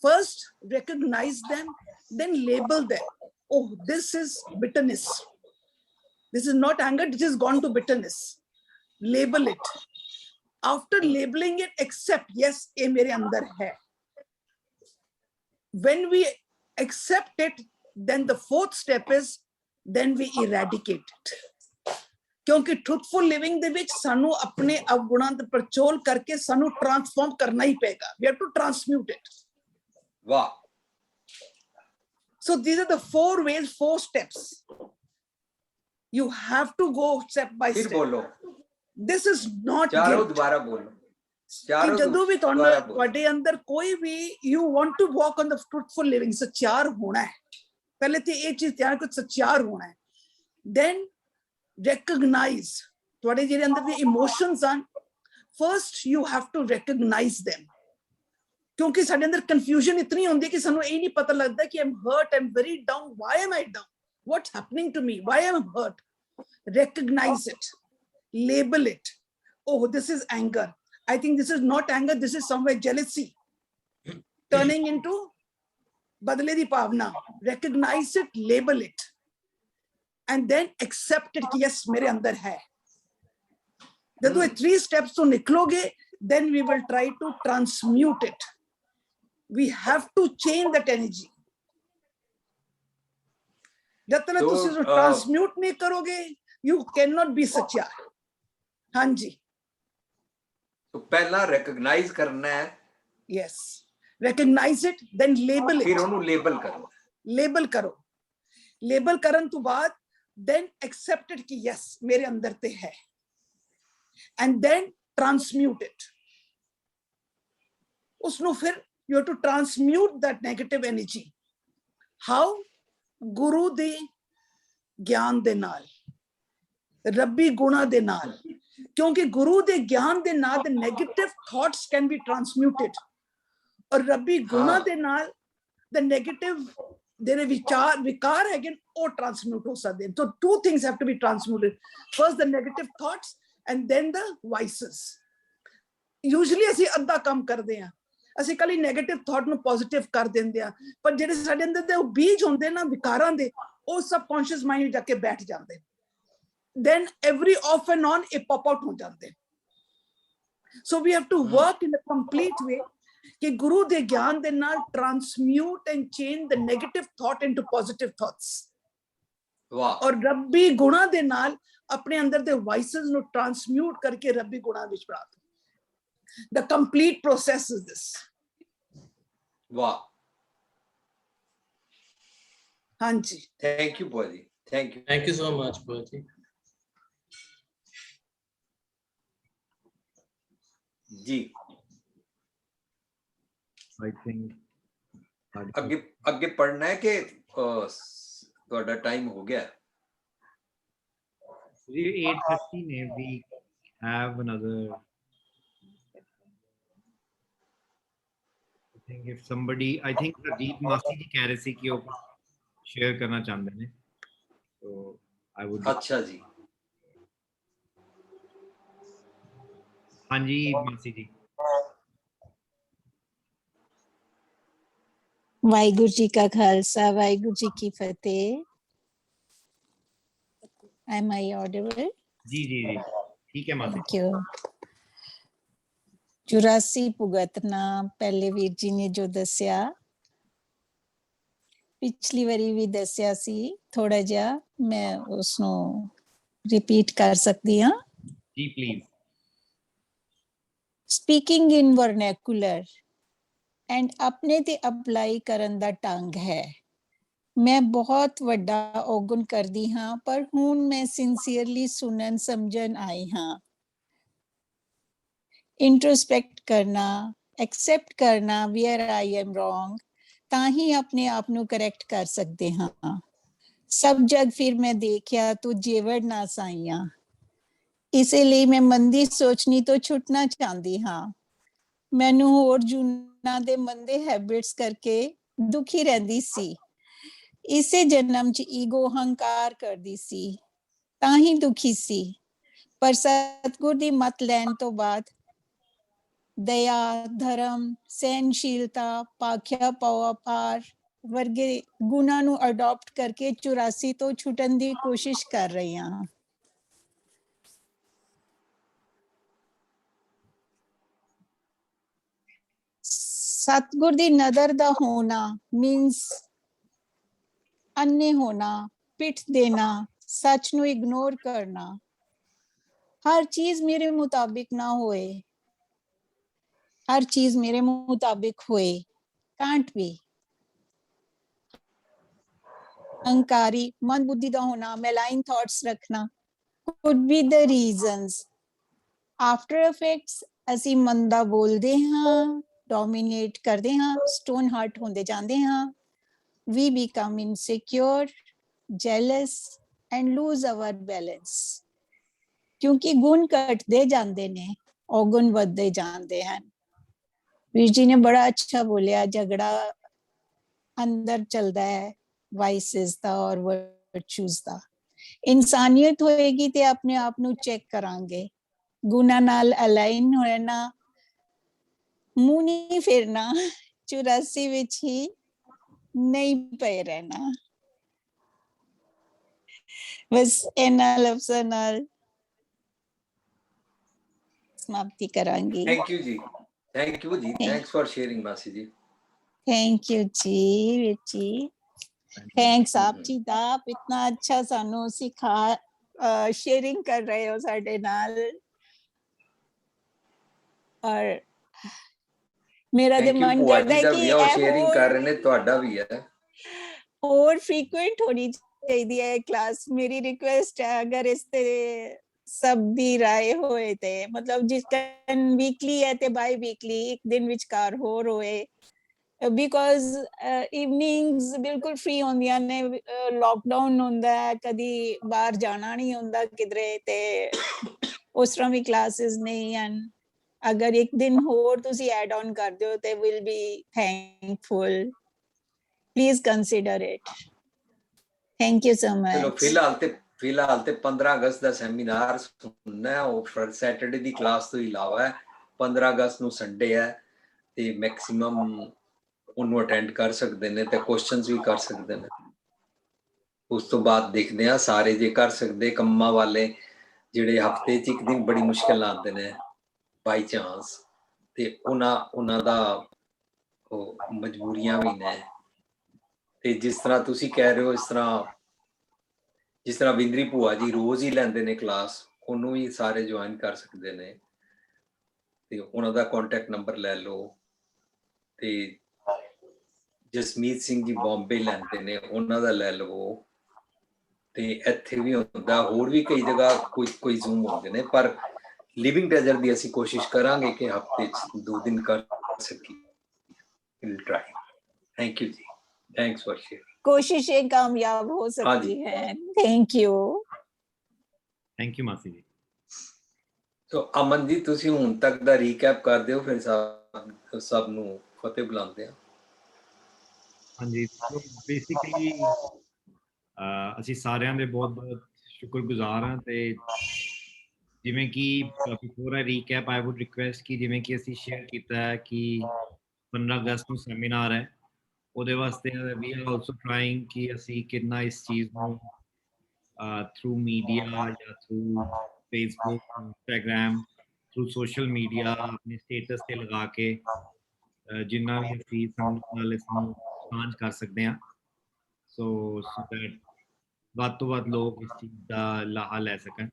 First, recognize them, then label them. Oh, this is bitterness. This is not anger, this has gone to bitterness. Label it. After labeling it, accept, yes, ये मेरे अंदर है. When we accept it, then the fourth step is, then we eradicate it. क्योंकि truthful living ਦੇ ਵਿੱਚ ਸਾਨੂੰ ਆਪਣੇ ਅਵਗੁਣਾਂ ਤੇ ਪਰਚੋਲ ਕਰਕੇ ਸਾਨੂੰ transform ਕਰਨਾ ਹੀ ਪਏਗਾ. We have to transmute it. Wow. So these are the 4 ways, 4 steps. You have to go step by फिर step. बोलो, This is not चारों guilt. दोबारा बोलो, कि चारों ਜਦੋਂ ਵੀ ਤੁਹਾਨੂੰ दोबारा बोलो। ਤੁਹਾਡੇ ਅੰਦਰ ਕੋਈ ਵੀ you want to walk on the truthful living, ਸੱਚਿਆਰ ਹੋਣਾ ਹੈ, ਪਹਿਲੇ ਤੇ ਇਹ ਚੀਜ਼ ਧਿਆਨ ਰੱਖੋ, ਸੱਚਿਆਰ ਹੋਣਾ ਹੈ. Then recognize ਤੁਹਾਡੇ ਜਿਹੜੇ ਅੰਦਰ ਦੇ emotions ਹਨ, first you have to recognize them. ਕਿਉਂਕਿ ਸਾਡੇ ਅੰਦਰ confusion ਇਤਨੀ ਹੁੰਦੀ ਹੈ ਕਿ ਸਾਨੂੰ ਇਹ ਨਹੀਂ ਪਤਾ ਲੱਗਦਾ ਕਿ I'm hurt, I'm very down, why am I down? What's happening to me? Why am I hurt? Recognize it, label it. Oh, this is anger. I think this is not anger, this is somewhere jealousy turning into badle di bhavna. Recognize it, label it, and then accept it कि yes मेरे अंदर है. जब ये 3 steps तो निकलोगे, then we will try to transmute it. We have to change that energy. जब तक तुम इसको transmute नहीं करोगे, you cannot be सच्चा. हाँ जी. तो पहला recognize करना है, Yes, recognize it, then label फिर it. उन्हें label करो. Label करो. Label करन तो बाद, then accept it कि yes मेरे अंदर ते है. And then transmute it. उसनो फिर you have to transmute that negative energy. How? गुरु दे ज्ञान दे नाल, रब्बी गुणा दे नाल. क्योंकि गुरु दे ज्ञान दे नाल the negative thoughts can be transmuted. और रब्बी गुणा दे नाल the negative ਜਿਹੜੇ ਵਿਕਾਰ ਹੈਗੇ ਉਹ transmute ਹੋ ਸਕਦੇ. So 2 things have to be transmuted. First the negative thoughts and then the vices. Usually ਅਸੀਂ ਅੱਧਾ ਕੰਮ ਕਰਦੇ ਹਾਂ, ਅਸੀਂ ਕੱਲੀ ਨੈਗੇਟਿਵ ਥਾਟ ਨੂੰ ਪੋਜ਼ਿਟਿਵ ਕਰ ਦਿੰਦੇ ਆ, ਪਰ ਜਿਹੜੇ ਸਾਡੇ ਅੰਦਰ ਦੇ ਬੀਜ ਹੁੰਦੇ ਨਾ ਵਿਕਾਰਾਂ ਦੇ, ਉਹ ਸਬਕੌਂਸ਼ੀਅਸ ਮਾਈਂਡ ਜਾ ਕੇ ਬੈਠ ਜਾਂਦੇ. Then every off and on ਇਹ pop out ਹੋ ਜਾਂਦੇ. So we have to work in a complete way कि गुरु दे ज्ञान दे नाल transmute and change the negative thought into positive thoughts. वाह. और रब्बी गुणा दे नाल अपने अंदर दे vices ਨੂੰ transmute ਕਰਕੇ रब्बी गुणा ਵਿੱਚ ਬਣਾ ਦੋ. The complete process is this. वाह. हाँ जी. Thank you, Boji. Thank you. Thank you so much, Bhuaji. Ji. I think आगे पढ़ना है कि ਤੁਹਾਡਾ टाइम हो गया? 8:50 ने we have another. I think if somebody, I think Rajeev Masi ji कह रहे थे कि वो शेयर करना चाहते हैं, तो I would. अच्छा जी. हाँ जी मासी जी. ਵਾਹਿਗੁਰੂ ਜੀ ਕਾ ਖਾਲਸਾ ਵਾਹਿਗੁਰੂ ਜੀ ਕੀ ਫਤਿਹ। Am I audible? जी जी जी ठीक है मासी। Thank you. 84 ਭੁਗਤਨਾ ਪਹਿਲੇ ਵੀਰ ਜੀ ਨੇ ਜੋ ਦੱਸਿਆ, ਪਿਛਲੀ ਵਾਰੀ ਵੀ ਦੱਸਿਆ ਸੀ, ਥੋੜਾ ਜਿਹਾ ਮੈਂ ਉਸ ਨੂੰ ਰਿਪੀਟ ਕਰ ਸਕਦੀ ਹਾਂ। जी please. Speaking in vernacular and ਆਪਣੇ ਤੇ ਅਪਲਾਈ ਕਰਨ ਦਾ ਢੰਗ ਹੈ। ਮੈਂ ਬਹੁਤ ਵੱਡਾ ਔਗਣ ਕਰਦੀ ਹਾਂ, ਪਰ ਹੁਣ ਮੈਂ ਸਿੰਸੀਅਰਲੀ ਸੁਣਨ ਸਮਝਣ ਆਈ ਹਾਂ। ਇੰਟਰੋਸਪੈਕਟ ਕਰਨਾ, ਐਕਸੈਪਟ ਕਰਨਾ where I am wrong, ਤਾਂ ਹੀ ਆਪਣੇ ਆਪ ਨੂੰ ਕਰੈਕਟ ਕਰ ਸਕਦੇ ਹਾਂ। ਸਭ ਜਗ ਫਿਰ ਮੈਂ ਦੇਖਿਆ ਤੂੰ ਜੇਵੜ ਨਾ ਸਾਈਆਂ, ਇਸੇ ਲਈ ਮੈਂ ਮੰਦੀ ਸੋਚਣੀ ਤੋਂ ਛੁੱਟਣਾ ਚਾਹੁੰਦੀ ਹਾਂ। ਮੈਨੂੰ ਹੋਰ ਜੂਨਾਂ ਦੇ ਮੰਦੇ ਹੈਬਿਟਸ ਕਰਕੇ ਦੁਖੀ ਰਹਿੰਦੀ ਸੀ। ਇਸੇ ਜਨਮ 'ਚ ਈਗੋ ਹੰਕਾਰ ਕਰਦੀ ਸੀ, ਤਾਂ ਹੀ ਦੁਖੀ ਸੀ। ਪਰ ਸਤਿਗੁਰ ਦੀ ਮੱਤ ਲੈਣ ਤੋਂ ਬਾਅਦ ਦਇਆ, ਧਰਮ, ਸਹਿਨਸ਼ੀਲਤਾ, ਭਾਖਿਆ ਪਉਪਾਰ ਵਰਗੇ ਗੁਣਾਂ ਨੂੰ ਅਡਾਪਟ ਕਰਕੇ 84 ਤੋਂ ਛੁੱਟਣ ਦੀ ਕੋਸ਼ਿਸ਼ ਕਰ ਰਹੀ ਹਾਂ। ਸਤਿਗੁਰ ਦੀ ਨਜ਼ਰ ਦਾ ਹੋਣਾ means ਅੰਨੇ ਹੋਣਾ, ਪਿੱਠ ਦੇਣਾ, ਸੱਚ ਨੂੰ ਇਗਨੋਰ ਕਰਨਾ। ਹਰ ਚੀਜ਼ ਮੇਰੇ ਮੁਤਾਬਿਕ ਨਾ ਹੋਏ, ਹਰ ਚੀਜ਼ ਮੇਰੇ ਮੁਤਾਬਿਕ ਹੋਏ, can't be। ਅਹੰਕਾਰੀ, ਮੰਦ ਬੁੱਧੀ ਦਾ ਹੋਣਾ, malign thoughts ਰੱਖਣਾ could be the reasons। After effects ਅਸੀਂ ਮੰਦਾ ਬੋਲਦੇ ਹਾਂ, ਡੋਮੀਨੇਟ ਕਰਦੇ ਹਾਂ, ਸਟੋਨ ਹਾਰਟ ਹੁੰਦੇ ਜਾਂਦੇ ਹਾਂ। We become insecure, jealous and lose our balance। ਕਿਉਂਕਿ ਗੁਣ ਘਟਦੇ ਜਾਂਦੇ ਨੇ, ਔਗੁਣ ਵੱਧਦੇ ਜਾਂਦੇ ਹਨ। ਵੀਰ ਜੀ ਨੇ ਬੜਾ ਅੱਛਾ ਬੋਲਿਆ, ਝਗੜਾ ਅੰਦਰ ਚੱਲਦਾ ਹੈ ਵਾਈਸਿਸ ਦਾ ਔਰ ਵਰਚੂਸ ਦਾ। ਇਨਸਾਨੀਅਤ ਹੋਏਗੀ ਤੇ ਆਪਣੇ ਆਪ ਨੂੰ ਚੈੱਕ ਕਰਾਂਗੇ। ਗੁਣਾ ਨਾਲ ਅਲਾਈਨ ਹੋਣਾ, ਮੂੰਹ ਨਹੀਂ ਫੇਰਨਾ, 84 ਵਿੱਚ ਹੀ ਨਹੀਂ ਪਏ ਰਹਿਣਾ। ਬਸ ਇਹਨਾਂ ਲਫ਼ਜ਼ਾਂ ਨਾਲ ਸਮਾਪਤੀ ਕਰਾਂਗੀ। ਥੈਂਕ ਯੂ ਜੀ, ਥੈਂਕ ਯੂ ਜੀ, ਥੈਂਕਸ ਫॉर ਸ਼ੇਅਰਿੰਗ ਮਾਸੀ ਜੀ। ਥੈਂਕ ਯੂ ਜੀ ਵੀਰ ਜੀ, ਥੈਂਕਸ ਆਪ ਜੀ ਦਾ, ਆਪ ਇਤਨਾ ਅੱਛਾ ਸਾਨੂੰ ਸਿਖਾ ਸ਼ੇਅਰਿੰਗ ਕਰ ਰਹੇ ਹੋ ਸਾਡੇ ਨਾਲ। ਔਰ ਮੇਰਾ ਤੇ ਮਨ ਕਰਦਾ ਹੈ ਕਿ ਇਹ ਸ਼ੇਅਰਿੰਗ ਕਰ ਰਹੇ ਨੇ, ਤੁਹਾਡਾ ਵੀ ਹੈ। ਹੋਰ ਫ੍ਰੀਕੁਐਂਟ ਹੋਣੀ ਚਾਹੀਦੀ ਹੈ ਕਲਾਸ, ਮੇਰੀ ਰਿਕੁਐਸਟ ਹੈ। ਅਗਰ ਇਸ ਤੇ ਸਭ ਦੀ ਰਾਏ ਹੋਏ ਤੇ ਮਤਲਬ ਜਿਸ ਦਿਨ ਵੀਕਲੀ ਹੈ ਤੇ ਬਾਈ ਵੀਕਲੀ ਇੱਕ ਦਿਨ ਵਿਚਕਾਰ ਹੋਰ ਹੋਏ, ਬਿਕੋਜ਼ ਇਵਨਿੰਗਸ ਬਿਲਕੁਲ ਫ੍ਰੀ ਹੁੰਦੀਆਂ ਨੇ। ਲੋਕਡਾਊਨ ਹੁੰਦਾ ਹੈ, ਕਦੀ ਬਾਹਰ ਜਾਣਾ ਨਹੀਂ ਹੁੰਦਾ ਕਿਧਰੇ, ਤੇ ਉਸ ਤਰ੍ਹਾਂ ਵੀ ਕਲਾਸਿਸ ਨਹੀਂ ਹਨ। ਅਗਰ ਇੱਕ ਦਿਨ ਹੋਰ ਤੁਸੀਂ ਐਡ ਆਨ ਕਰ ਦਿਓ ਤੇ will be thankful. Please consider it. Thank you so much. ਚਲੋ ਫਿਲਹਾਲ ਤੇ 15 ਅਗਸਤ ਦਾ ਸੈਮੀਨਾਰ ਸੁਣਨਾ ਹੈ, ਉਹ ਸੈਟਰਡੇ ਦੀ ਕਲਾਸ ਤੋਂ ਇਲਾਵਾ ਹੈ। 15 ਅਗਸਤ ਨੂੰ ਸੰਡੇ ਹੈ ਤੇ ਮੈਕਸਿਮਮ ਉਹਨੂੰ ਅਟੈਂਡ ਕਰ ਸਕਦੇ ਨੇ ਤੇ ਕੁਐਸਚਨਸ ਵੀ ਕਰ ਸਕਦੇ ਨੇ। ਉਸ ਤੋਂ ਬਾਅਦ ਦੇਖਦੇ ਹਾਂ ਸਾਰੇ ਜੇ ਕਰ ਸਕਦੇ। ਕੰਮਾਂ ਵਾਲੇ ਜਿਹੜੇ ਹਫਤੇ 'ਚ ਇੱਕ ਦਿਨ ਬੜੀ ਮੁਸ਼ਕਿਲ ਨਾਲ ਆਉਂਦੇ ਨੇ ਬਾਈ ਚਾਂਸ, ਤੇ ਉਹਨਾਂ ਦਾ ਉਹ ਮਜਬੂਰੀਆਂ ਵੀ ਨੇ। ਤੇ ਜਿਸ ਤਰ੍ਹਾਂ ਤੁਸੀਂ ਕਹਿ ਰਹੇ ਹੋ, ਜਿਸ ਤਰ੍ਹਾਂ ਵਿੰਦਰੀ ਭੂਆ ਜੀ ਰੋਜ਼ ਹੀ ਲੈਂਦੇ ਨੇ ਕਲਾਸ, ਉਹਨੂੰ ਵੀ ਸਾਰੇ ਜੁਆਇਨ ਕਰ ਸਕਦੇ ਨੇ। ਤੇ ਉਹਨਾਂ ਦਾ ਕੰਟੈਕਟ ਨੰਬਰ ਲੈ ਲਓ। ਤੇ ਜਸਮੀਤ ਸਿੰਘ ਜੀ ਬੰਬੇ ਲੈਂਦੇ ਨੇ, ਉਹਨਾਂ ਦਾ ਲੈ ਲਵੋ। ਤੇ ਇੱਥੇ ਵੀ ਹੁੰਦਾ, ਹੋਰ ਵੀ ਕਈ ਜਗ੍ਹਾ ਕੋਈ ਜ਼ੂਮ ਹੁੰਦੇ ਨੇ, ਪਰ ਲਿਵਿੰਗ ਟੈਜਰ ਦੀ ਅਸੀਂ ਕੋਸ਼ਿਸ਼ ਕਰਾਂਗੇ ਕਿ ਹਫਤੇ 'ਚ 2 ਦਿਨ ਕਰ ਸਕੀਏ। Will try. ਥੈਂਕ ਯੂ ਜੀ, ਥੈਂਕਸ ਫॉर शेयरिंग। कोशिशें कामयाब हो सकती हैं। Thank you. थैंक यू मासी जी। ਸੋ ਅਮਨ ਜੀ, ਤੁਸੀਂ ਹੁਣ ਤੱਕ ਦਾ ਰੀਕੈਪ ਕਰ ਦਿਓ, ਫਿਰ ਸਭ ਨੂੰ ਫਤਿਹ ਬੁਲਾਉਂਦੇ ਆ। ਹਾਂਜੀ, ਬੇਸਿਕਲੀ ਅਸੀਂ ਸਾਰਿਆਂ ਦੇ ਬਹੁਤ ਸ਼ੁਕਰਗੁਜ਼ਾਰ ਹਾਂ। ਤੇ ਜਿਵੇਂ ਕਿ ਬਿਫੋਰ ਆਈ ਰੀਕੈਪ ਆਈ ਵੁੱਡ ਰਿਕੁਐਸਟ ਕਿ ਜਿਵੇਂ ਕਿ ਅਸੀਂ ਸ਼ੇਅਰ ਕੀਤਾ ਹੈ ਕਿ 15 ਅਗਸਤ ਨੂੰ ਸੈਮੀਨਾਰ ਹੈ, ਉਹਦੇ ਵਾਸਤੇ ਵੀ ਆਰ ਆਲਸੋ ਟਰਾਈਂਗ ਕਿ ਅਸੀਂ ਕਿੰਨਾ ਇਸ ਚੀਜ਼ ਨੂੰ ਥਰੂ ਮੀਡੀਆ ਜਾਂ through Facebook, Instagram, through social media ਆਪਣੇ ਸਟੇਟਸ ਤੇ ਲਗਾ ਕੇ ਜਿੰਨਾ ਵੀ ਅਸੀਂ ਸੰਗਤ ਨਾਲ ਇਸ ਨੂੰ ਸਾਂਝ ਕਰ ਸਕਦੇ ਹਾਂ, ਸੋ ਦੈਟ ਵੱਧ ਤੋਂ ਵੱਧ ਲੋਕ ਇਸ ਚੀਜ਼ ਦਾ ਲਾਹਾ ਲੈ ਸਕਣ।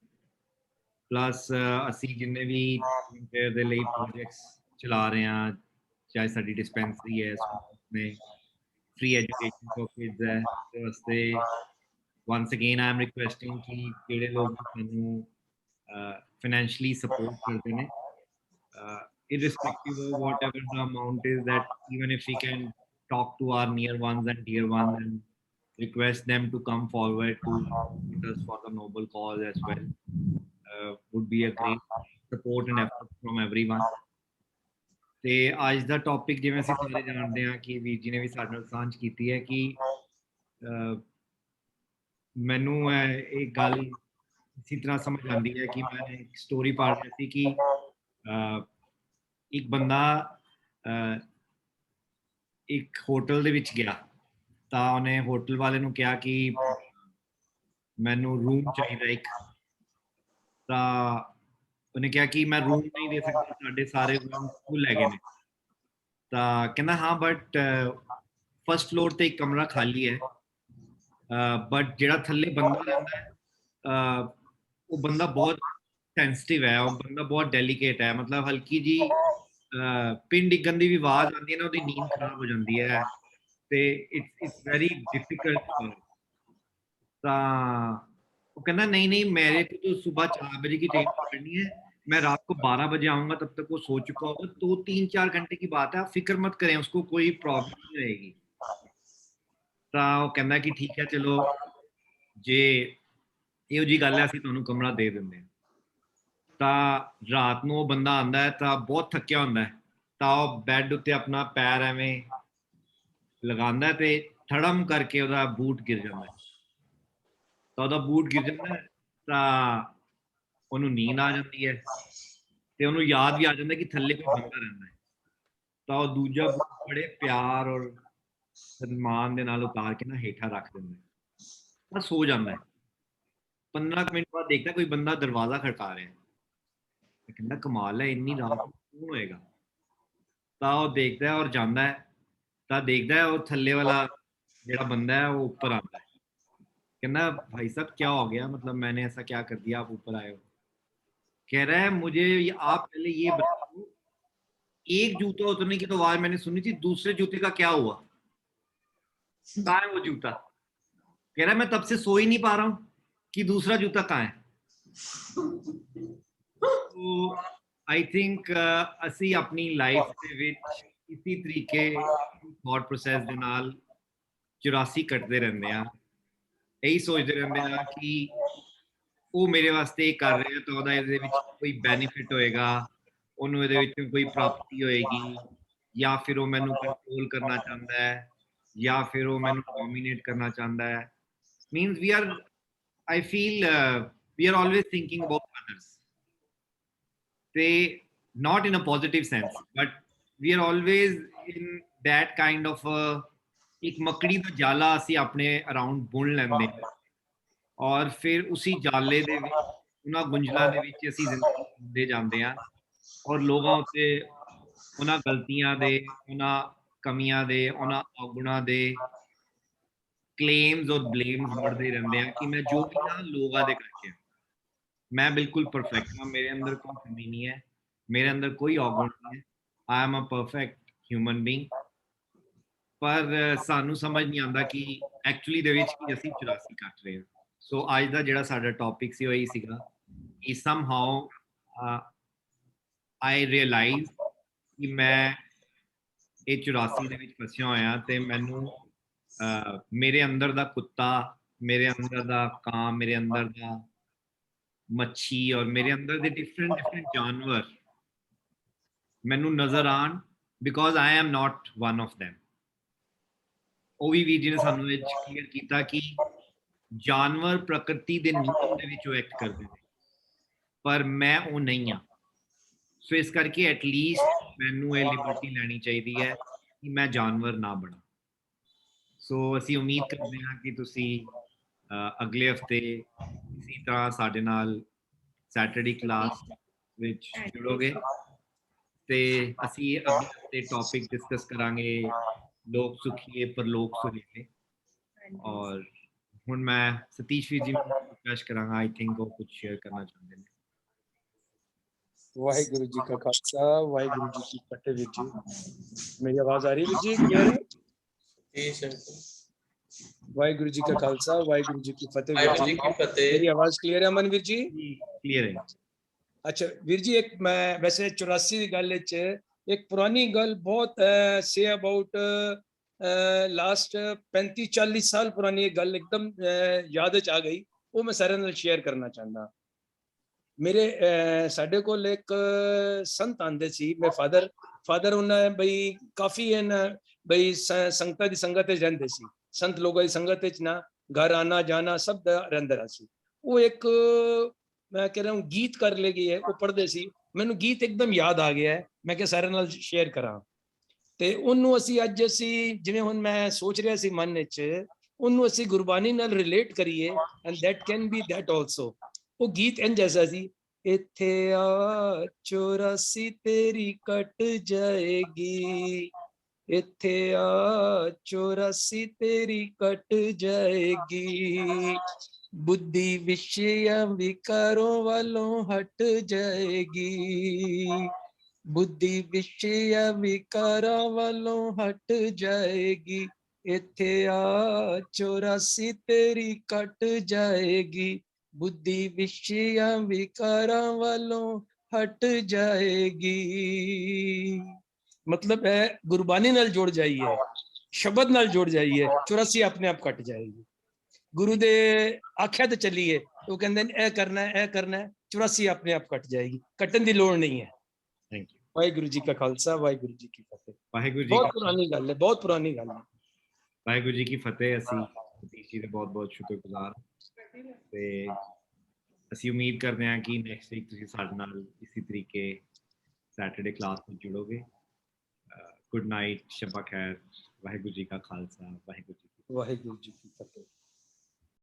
ਪਲੱਸ ਅਸੀਂ ਜਿੰਨੇ ਵੀ ਦੇ ਲਈ ਪ੍ਰੋਜੈਕਟਸ ਚਲਾ ਰਹੇ ਹਾਂ, ਚਾਹੇ ਸਾਡੀ ਡਿਸਪੈਂਸਰੀ ਹੈ, ਨੇ free education for kids है, तो वास्ते once again I am requesting कि जेड़े लोग सानू financially support करते ने, irrespective of whatever the amount is, that even if we can talk to our near ones and dear ones and request them to come forward to support us for the noble cause as well, would be a great support and effort from everyone. ਤੇ ਅੱਜ ਦਾ topic ਜਿਵੇਂ ਅਸੀਂ ਸਾਰੇ ਜਾਣਦੇ ਹਾਂ ਕਿ ਵੀਰ ਜੀ ਨੇ ਵੀ ਸਾਡੇ ਨਾਲ ਸਾਂਝ ਕੀਤੀ ਹੈ ਕਿ ਮੈਨੂੰ ਇਹ ਗੱਲ ਇਸੇ ਤਰ੍ਹਾਂ ਸਮਝ ਆਉਂਦੀ ਹੈ ਕਿ ਮੈਂ ਇੱਕ ਸਟੋਰੀ ਪੜ੍ਹ ਰਿਹਾ ਸੀ ਕਿ ਇੱਕ ਬੰਦਾ ਇੱਕ ਹੋਟਲ ਦੇ ਵਿੱਚ ਗਿਆ ਤਾਂ ਉਹਨੇ ਹੋਟਲ ਵਾਲੇ ਨੂੰ ਕਿਹਾ ਕਿ ਮੈਨੂੰ ਰੂਮ ਚਾਹੀਦਾ ਇੱਕ, ਤਾਂ ਉਹਨੇ ਕਿਹਾ ਕਿ ਮੈਂ ਰੂਮ ਨਹੀਂ ਦੇ ਸਕਦਾ, ਸਾਡੇ ਸਾਰੇ ਰੂਮ ਫੁੱਲ ਹੈਗੇ ਨੇ। ਤਾਂ ਕਹਿੰਦਾ ਹਾਂ ਬਟ ਫਸਟ ਫਲੋਰ ਤੇ ਇੱਕ ਕਮਰਾ ਖਾਲੀ ਹੈ, ਬਟ ਜਿਹੜਾ ਥੱਲੇ ਬੰਦਾ ਰਹਿੰਦਾ ਹੈ ਉਹ ਬੰਦਾ ਬਹੁਤ ਸੈਂਸਿਟਿਵ ਹੈ, ਉਹ ਬੰਦਾ ਬਹੁਤ ਡੈਲੀਕੇਟ ਹੈ, ਮਤਲਬ ਹਲਕੀ ਜੀ ਪਿੰਡ ਡਿੱਗਣ ਦੀ ਵੀ ਆਵਾਜ਼ ਆਉਂਦੀ ਹੈ ਨਾ, ਉਹਦੀ ਨੀਂਦ ਖਰਾਬ ਹੋ ਜਾਂਦੀ ਹੈ ਤੇ ਇਟਸ ਵੈਰੀ ਡਿਫਿਕਲਟ। ਤਾਂ वो कहना नहीं नहीं मेरे को तो सुबह 4 बजे की ट्रेन पकड़नी है, मैं रात को 12 बजे आऊंगा, तब तक वो सो चुका होगा, तो 3-4 घंटे की बात है, आप फिक्र मत करें, उसको कोई प्रॉब्लम नहीं रहेगी। तो वो कहना कि ठीक है चलो जे ਇਹੋ ਜੀ ਗੱਲ ਹੈ ਅਸੀਂ ਤੁਹਾਨੂੰ ਕਮਰਾ ਦੇ ਦਿੰਦੇ ਹਾਂ। ਤਾਂ ਰਾਤ ਨੂੰ ਉਹ ਬੰਦਾ ਆਉਂਦਾ ਹੈ ਤਾਂ ਬਹੁਤ ਥੱਕਿਆ ਹੁੰਦਾ ਹੈ, ਤਾਂ ਉਹ ਬੈੱਡ ਉੱਤੇ ਆਪਣਾ ਪੈਰ ਐਵੇਂ ਲਗਾਉਂਦਾ ਤੇ ਥੜਮ ਕਰਕੇ ਉਹਦਾ ਬੂਟ ਗਿਰ ਜਾਂਦਾ ਹੈ, ਤਾਂ ਉਹਦਾ ਬੂਟ ਗਿਰ ਜਾਂਦਾ ਤਾਂ ਉਹਨੂੰ ਨੀਂਦ ਆ ਜਾਂਦੀ ਹੈ ਤੇ ਉਹਨੂੰ ਯਾਦ ਵੀ ਆ ਜਾਂਦਾ ਕਿ ਥੱਲੇ ਕੋਈ ਬੰਦਾ ਰਹਿੰਦਾ ਹੈ। ਤਾਂ ਉਹ ਦੂਜਾ ਬੂਟ ਬੜੇ ਪਿਆਰ ਔਰ ਸਨਮਾਨ ਦੇ ਨਾਲ ਉਤਾਰ ਕੇ ਨਾ ਹੇਠਾਂ ਰੱਖ ਦਿੰਦਾ ਹੈ, ਤਾਂ ਸੋ ਜਾਂਦਾ ਹੈ। 15 ਮਿੰਟ ਬਾਅਦ ਦੇਖਦਾ ਕੋਈ ਬੰਦਾ ਦਰਵਾਜ਼ਾ ਖੜਕਾ ਰਿਹਾ, ਕਹਿੰਦਾ ਕਮਾਲ ਹੈ ਇੰਨੀ ਰਾਤ ਨੂੰ ਕੌਣ ਹੋਏਗਾ। ਤਾਂ ਉਹ ਦੇਖਦਾ ਔਰ ਜਾਂਦਾ ਹੈ, ਤਾਂ ਦੇਖਦਾ ਉਹ ਥੱਲੇ ਵਾਲਾ ਜਿਹੜਾ ਬੰਦਾ है वो ऊपर आता है, कहना भाई साहब क्या हो गया, मतलब मैंने ऐसा क्या कर दिया आप ऊपर आए हो। कह रहा है मुझे आप पहले ये बताओ, एक जूता उतरने की तो आवाज मैंने सुनी थी, दूसरे जूते का क्या हुआ, कहाँ है वो जूता। कह रहा है मैं तब से सो ही नहीं पा रहा हूँ कि दूसरा जूता कहाँ है। तो आई थिंक ਅਸੀਂ ਆਪਣੀ ਲਾਈਫ ਦੇ ਵਿੱਚ ਇसी ਤਰੀਕੇ ਥਾਟ ਪ੍ਰੋਸੈਸ ਦੇ ਨਾਲ 84 ਕੱਟਦੇ ਰਹਿੰਦੇ ਆ, ਇਹੀ ਸੋਚਦੇ ਰਹਿੰਦੇ ਆ ਕਿ ਉਹ ਮੇਰੇ ਵਾਸਤੇ ਇਹ ਕਰ ਰਿਹਾ ਤਾਂ ਉਹਦਾ ਇਹਦੇ ਵਿੱਚ ਕੋਈ ਬੈਨੀਫਿਟ ਹੋਏਗਾ, ਉਹਨੂੰ ਇਹਦੇ ਵਿੱਚ ਕੋਈ ਪ੍ਰਾਪਤੀ ਹੋਏਗੀ, ਜਾਂ ਫਿਰ ਉਹ ਮੈਨੂੰ ਕੰਟਰੋਲ ਕਰਨਾ ਚਾਹੁੰਦਾ ਹੈ, ਜਾਂ ਫਿਰ ਉਹ ਮੈਨੂੰ ਡੋਮੀਨੇਟ ਕਰਨਾ ਚਾਹੁੰਦਾ ਹੈ। Means we are I feel we are always thinking about others. They not in a positive sense, but we are always in that kind of एक मकड़ी ਦਾ ਜਾਲਾ ਅਸੀਂ ਆਪਣੇ ਅਰਾਊਂਡ ਬੁਣ ਲੈਂਦੇ ਹਾਂ ਔਰ ਫਿਰ ਉਸੇ ਜਾਲੇ ਦੇ ਵਿੱਚ ਉਹਨਾਂ ਗੁੰਝਲਾਂ ਦੇ ਵਿੱਚ ਅਸੀਂ ਜ਼ਿੰਦਗੀ ਜਿਉਂਦੇ ਜਾਂਦੇ ਹਾਂ ਔਰ ਲੋਕਾਂ ਉੱਤੇ ਉਹਨਾਂ ਗਲਤੀਆਂ ਦੇ, ਉਹਨਾਂ ਕਮੀਆਂ ਦੇ, ਉਹਨਾਂ ਔਗੁਣਾਂ ਦੇ क्लेम्स और ब्लेम्स बढ़ते रहते हैं कि मैं जो भी ना लोगों दे करके मैं बिल्कुल परफेक्ट हाँ, मेरे अंदर कोई कमी नहीं है, मेरे अंदर कोई औगुण नहीं है, I am a perfect human being. पर सानू समझ नहीं आता कि एक्चुअली दे विच कि ਅਸੀਂ 84 ਕੱਟ ਰਹੇ ਹਾਂ। सो ਅੱਜ ਦਾ ਜਿਹੜਾ ਸਾਡਾ ਟੌਪਿਕ ਸੀ ਉਹ ਇਹੀ ਸੀਗਾ ਕਿ somehow I realize ਕਿ ਮੈਂ ਇਹ 84 ਦੇ ਵਿੱਚ ਫਸਿਆ ਹੋਇਆ ਤੇ ਮੈਨੂੰ मेरे अंदर दा कुत्ता, मेरे अंदर दा कां, मेरे अंदर दा मच्छी और मेरे अंदर दे डिफरेंट जानवर मैनू नजर आन, because I am not one of them. ਉਹ ਵੀ ਵੀਰ ਜੀ ਨੇ ਸਾਨੂੰ ਇਹ ਕਲੀਅਰ ਕੀਤਾ ਕਿ ਜਾਨਵਰ ਪ੍ਰਕਿਰਤੀ ਦੇ ਨਿਯਮ ਦੇ ਵਿੱਚ ਐਕਟ ਕਰਦੇ ਨੇ ਪਰ ਮੈਂ ਉਹ ਨਹੀਂ ਹਾਂ। ਸੋ ਇਸ ਕਰਕੇ ਐਟਲੀਸਟ ਮੈਨੂੰ ਇਹ ਲਿਬਰਟੀ ਲੈਣੀ ਚਾਹੀਦੀ ਹੈ ਕਿ ਮੈਂ ਜਾਨਵਰ ਨਾ ਬਣਾ। ਸੋ ਅਸੀਂ ਉਮੀਦ ਕਰਦੇ ਹਾਂ ਕਿ ਤੁਸੀਂ ਅਗਲੇ ਹਫਤੇ ਇਸੇ ਤਰ੍ਹਾਂ ਸਾਡੇ ਨਾਲ ਸੈਟਰਡੇ ਕਲਾਸ ਵਿੱਚ ਜੁੜੋਗੇ ਤੇ ਅਸੀਂ ਅਗਲੇ ਹਫਤੇ ਟੌਪਿਕ ਡਿਸਕਸ ਕਰਾਂਗੇ ਲੋਕ ਸੁਖੀਏ ਪਰਲੋਕ ਸੁਹੇਲੇ। ਔਰ ਹੁਣ ਮੈਂ ਸਤੀਸ਼ ਵੀਰ ਜੀ ਨੂੰ ਰਿਕਵੈਸਟ ਕਰਾਂਗਾ, ਆਈ ਥਿੰਕ ਉਹ ਕੁਝ ਸ਼ੇਅਰ ਕਰਨਾ ਚਾਹੁੰਦੇ ਨੇ। ਵਾਹਿਗੁਰੂ ਜੀ ਕਾ ਖਾਲਸਾ ਵਾਹਿਗੁਰੂ ਜੀ ਕੀ ਫਤਿਹ। ਵੀਰ ਜੀ ਮੇਰੀ ਆਵਾਜ਼ ਆ ਰਹੀ ਵੀਰ ਜੀ? क्लियर है? जी शंकर, वाहिगुरु जी का खालसा वाहिगुरु जी की फतेह। वीर वाहिगुरू जी जी की फतेह। मेरी आवाज क्लियर है अमन वीर जी? ਕਲੀਅਰ ਹੈ। अच्छा वीर जी, एक मैं वैसे 84 ਦੀ ਗੱਲ ਵਿੱਚ ਇੱਕ ਪੁਰਾਣੀ ਗੱਲ ਬਹੁਤ ਸੇ ਅਬਾਊਟ ਲਾਸਟ 35-40 ਸਾਲ ਪੁਰਾਣੀ ਇਹ ਗੱਲ ਇੱਕਦਮ ਯਾਦ ਵਿੱਚ ਆ ਗਈ, ਉਹ ਮੈਂ ਸਾਰਿਆਂ ਨਾਲ ਸ਼ੇਅਰ ਕਰਨਾ ਚਾਹੁੰਦਾ। ਮੇਰੇ ਸਾਡੇ ਕੋਲ ਇੱਕ ਸੰਤ ਆਂਦੇ ਸੀ, ਮੈਂ ਫਾਦਰ ਉਹਨਾਂ ਬਈ ਕਾਫੀ ਇਹਨਾਂ ਬਈ ਸੰਗਤਾਂ ਦੀ ਸੰਗਤ ਵਿੱਚ ਰਹਿੰਦੇ ਸੀ, ਸੰਤ ਲੋਕਾਂ ਦੀ ਸੰਗਤ ਵਿੱਚ ਨਾ ਘਰ ਆਣਾ ਜਾਣਾ ਸਭ ਦਾ ਰਹਿੰਦਾ ਸੀ। ਉਹ ਇੱਕ ਮੈਂ ਕਹਿ ਰਿਹਾ ਗੀਤ ਕਰ ਲੈ ਗਈ ਹੈ, ਉਹ ਪੜ੍ਹਦੇ ਸੀ, ਮੈਨੂੰ ਗੀਤ ਇੱਕਦਮ ਯਾਦ ਆ ਗਿਆ ਹੈ, ਮੈਂ ਕਿਹਾ ਸਾਰਿਆਂ ਨਾਲ ਸ਼ੇਅਰ ਕਰਾਂ। ਤੇ ਉਹਨੂੰ ਅੱਜ ਅਸੀਂ ਜਿਵੇਂ ਹੁਣ ਮੈਂ ਸੋਚ ਰਿਹਾ ਸੀ ਮਨ ਵਿੱਚ, ਉਹਨੂੰ ਅਸੀਂ ਗੁਰਬਾਣੀ ਨਾਲ ਰਿਲੇਟ ਕਰੀਏ and that can be that also. ਉਹ ਗੀਤ ਇੰਜ ਜੈਸਾ ਸੀ, ਇੱਥੇ ਆ 84 ਤੇਰੀ ਕੱਟ ਜਾਏਗੀ, ਇੱਥੇ ਆ 84 ਤੇਰੀ ਕੱਟ ਜਾਏਗੀ, ਬੁੱਧੀ ਵਿਸ਼ਿਆਂ ਵਿਕਾਰੋਂ ਵਾਲੋਂ ਹਟ ਜਾਏਗੀ, ਬੁੱਧੀ ਵਿਸ਼ਿਆਂ ਵਿਕਾਰਾਂ ਵਾਲੋਂ ਹਟ ਜਾਏਗੀ, ਇੱਥੇ ਆ 84 ਤੇਰੀ ਕੱਟ ਜਾਏਗੀ, ਬੁੱਧੀ ਵਿਸ਼ਿਆਂ ਵਿਕਾਰਾਂ ਵਾਲੋਂ ਹਟ ਜਾਏਗੀ। मतलब है गुरबानी नाल जुड़ जाइए, शब्द नाल जुड़ जाइए, 84 अपने आप कट जाएगी। गुरु दे आख्या ते चलिए, वो कहंदे ने ए करना है 84 अपने आप कट जाएगी, कटन दी लोड़ नहीं है। Thank you. वाहिगुरु जी का खालसा वाहिगुरू जी की फतेह। ਵਾਹਿਗੁਰੂ ਜੀ बहुत पुरानी गल है, बहुत पुरानी गल है। ਵਾਹਿਗੁਰੂ ਜੀ ਕੀ ਫਤਿਹ। ਅਸੀਂ ਸਤੀਸ਼ ਜੀ ਦੇ ਬਹੁਤ ਸ਼ੁਕਰਗੁਜ਼ਾਰ ਤੇ ਅਸੀਂ ਉਮੀਦ ਕਰਦੇ ਹਾਂ ਕਿ ਨੈਕਸਟ ਵੀਕ ਤੁਸੀਂ ਸਾਡੇ ਨਾਲ ਇਸੇ ਤਰੀਕੇ ਸੈਟਰਡੇ ਕਲਾਸ ਵਿੱਚ ਜੁੜੋਗੇ। ਗੁੱਡ ਨਾਈਟ, ਸ਼ਬਾ ਖੈਰ, ਵਾਹਿਗੁਰੂ ਜੀ ਕਾ ਖਾਲਸਾ, ਵਾਹਿਗੁਰੂ ਜੀ ਕੀ वाहिगुरू जी की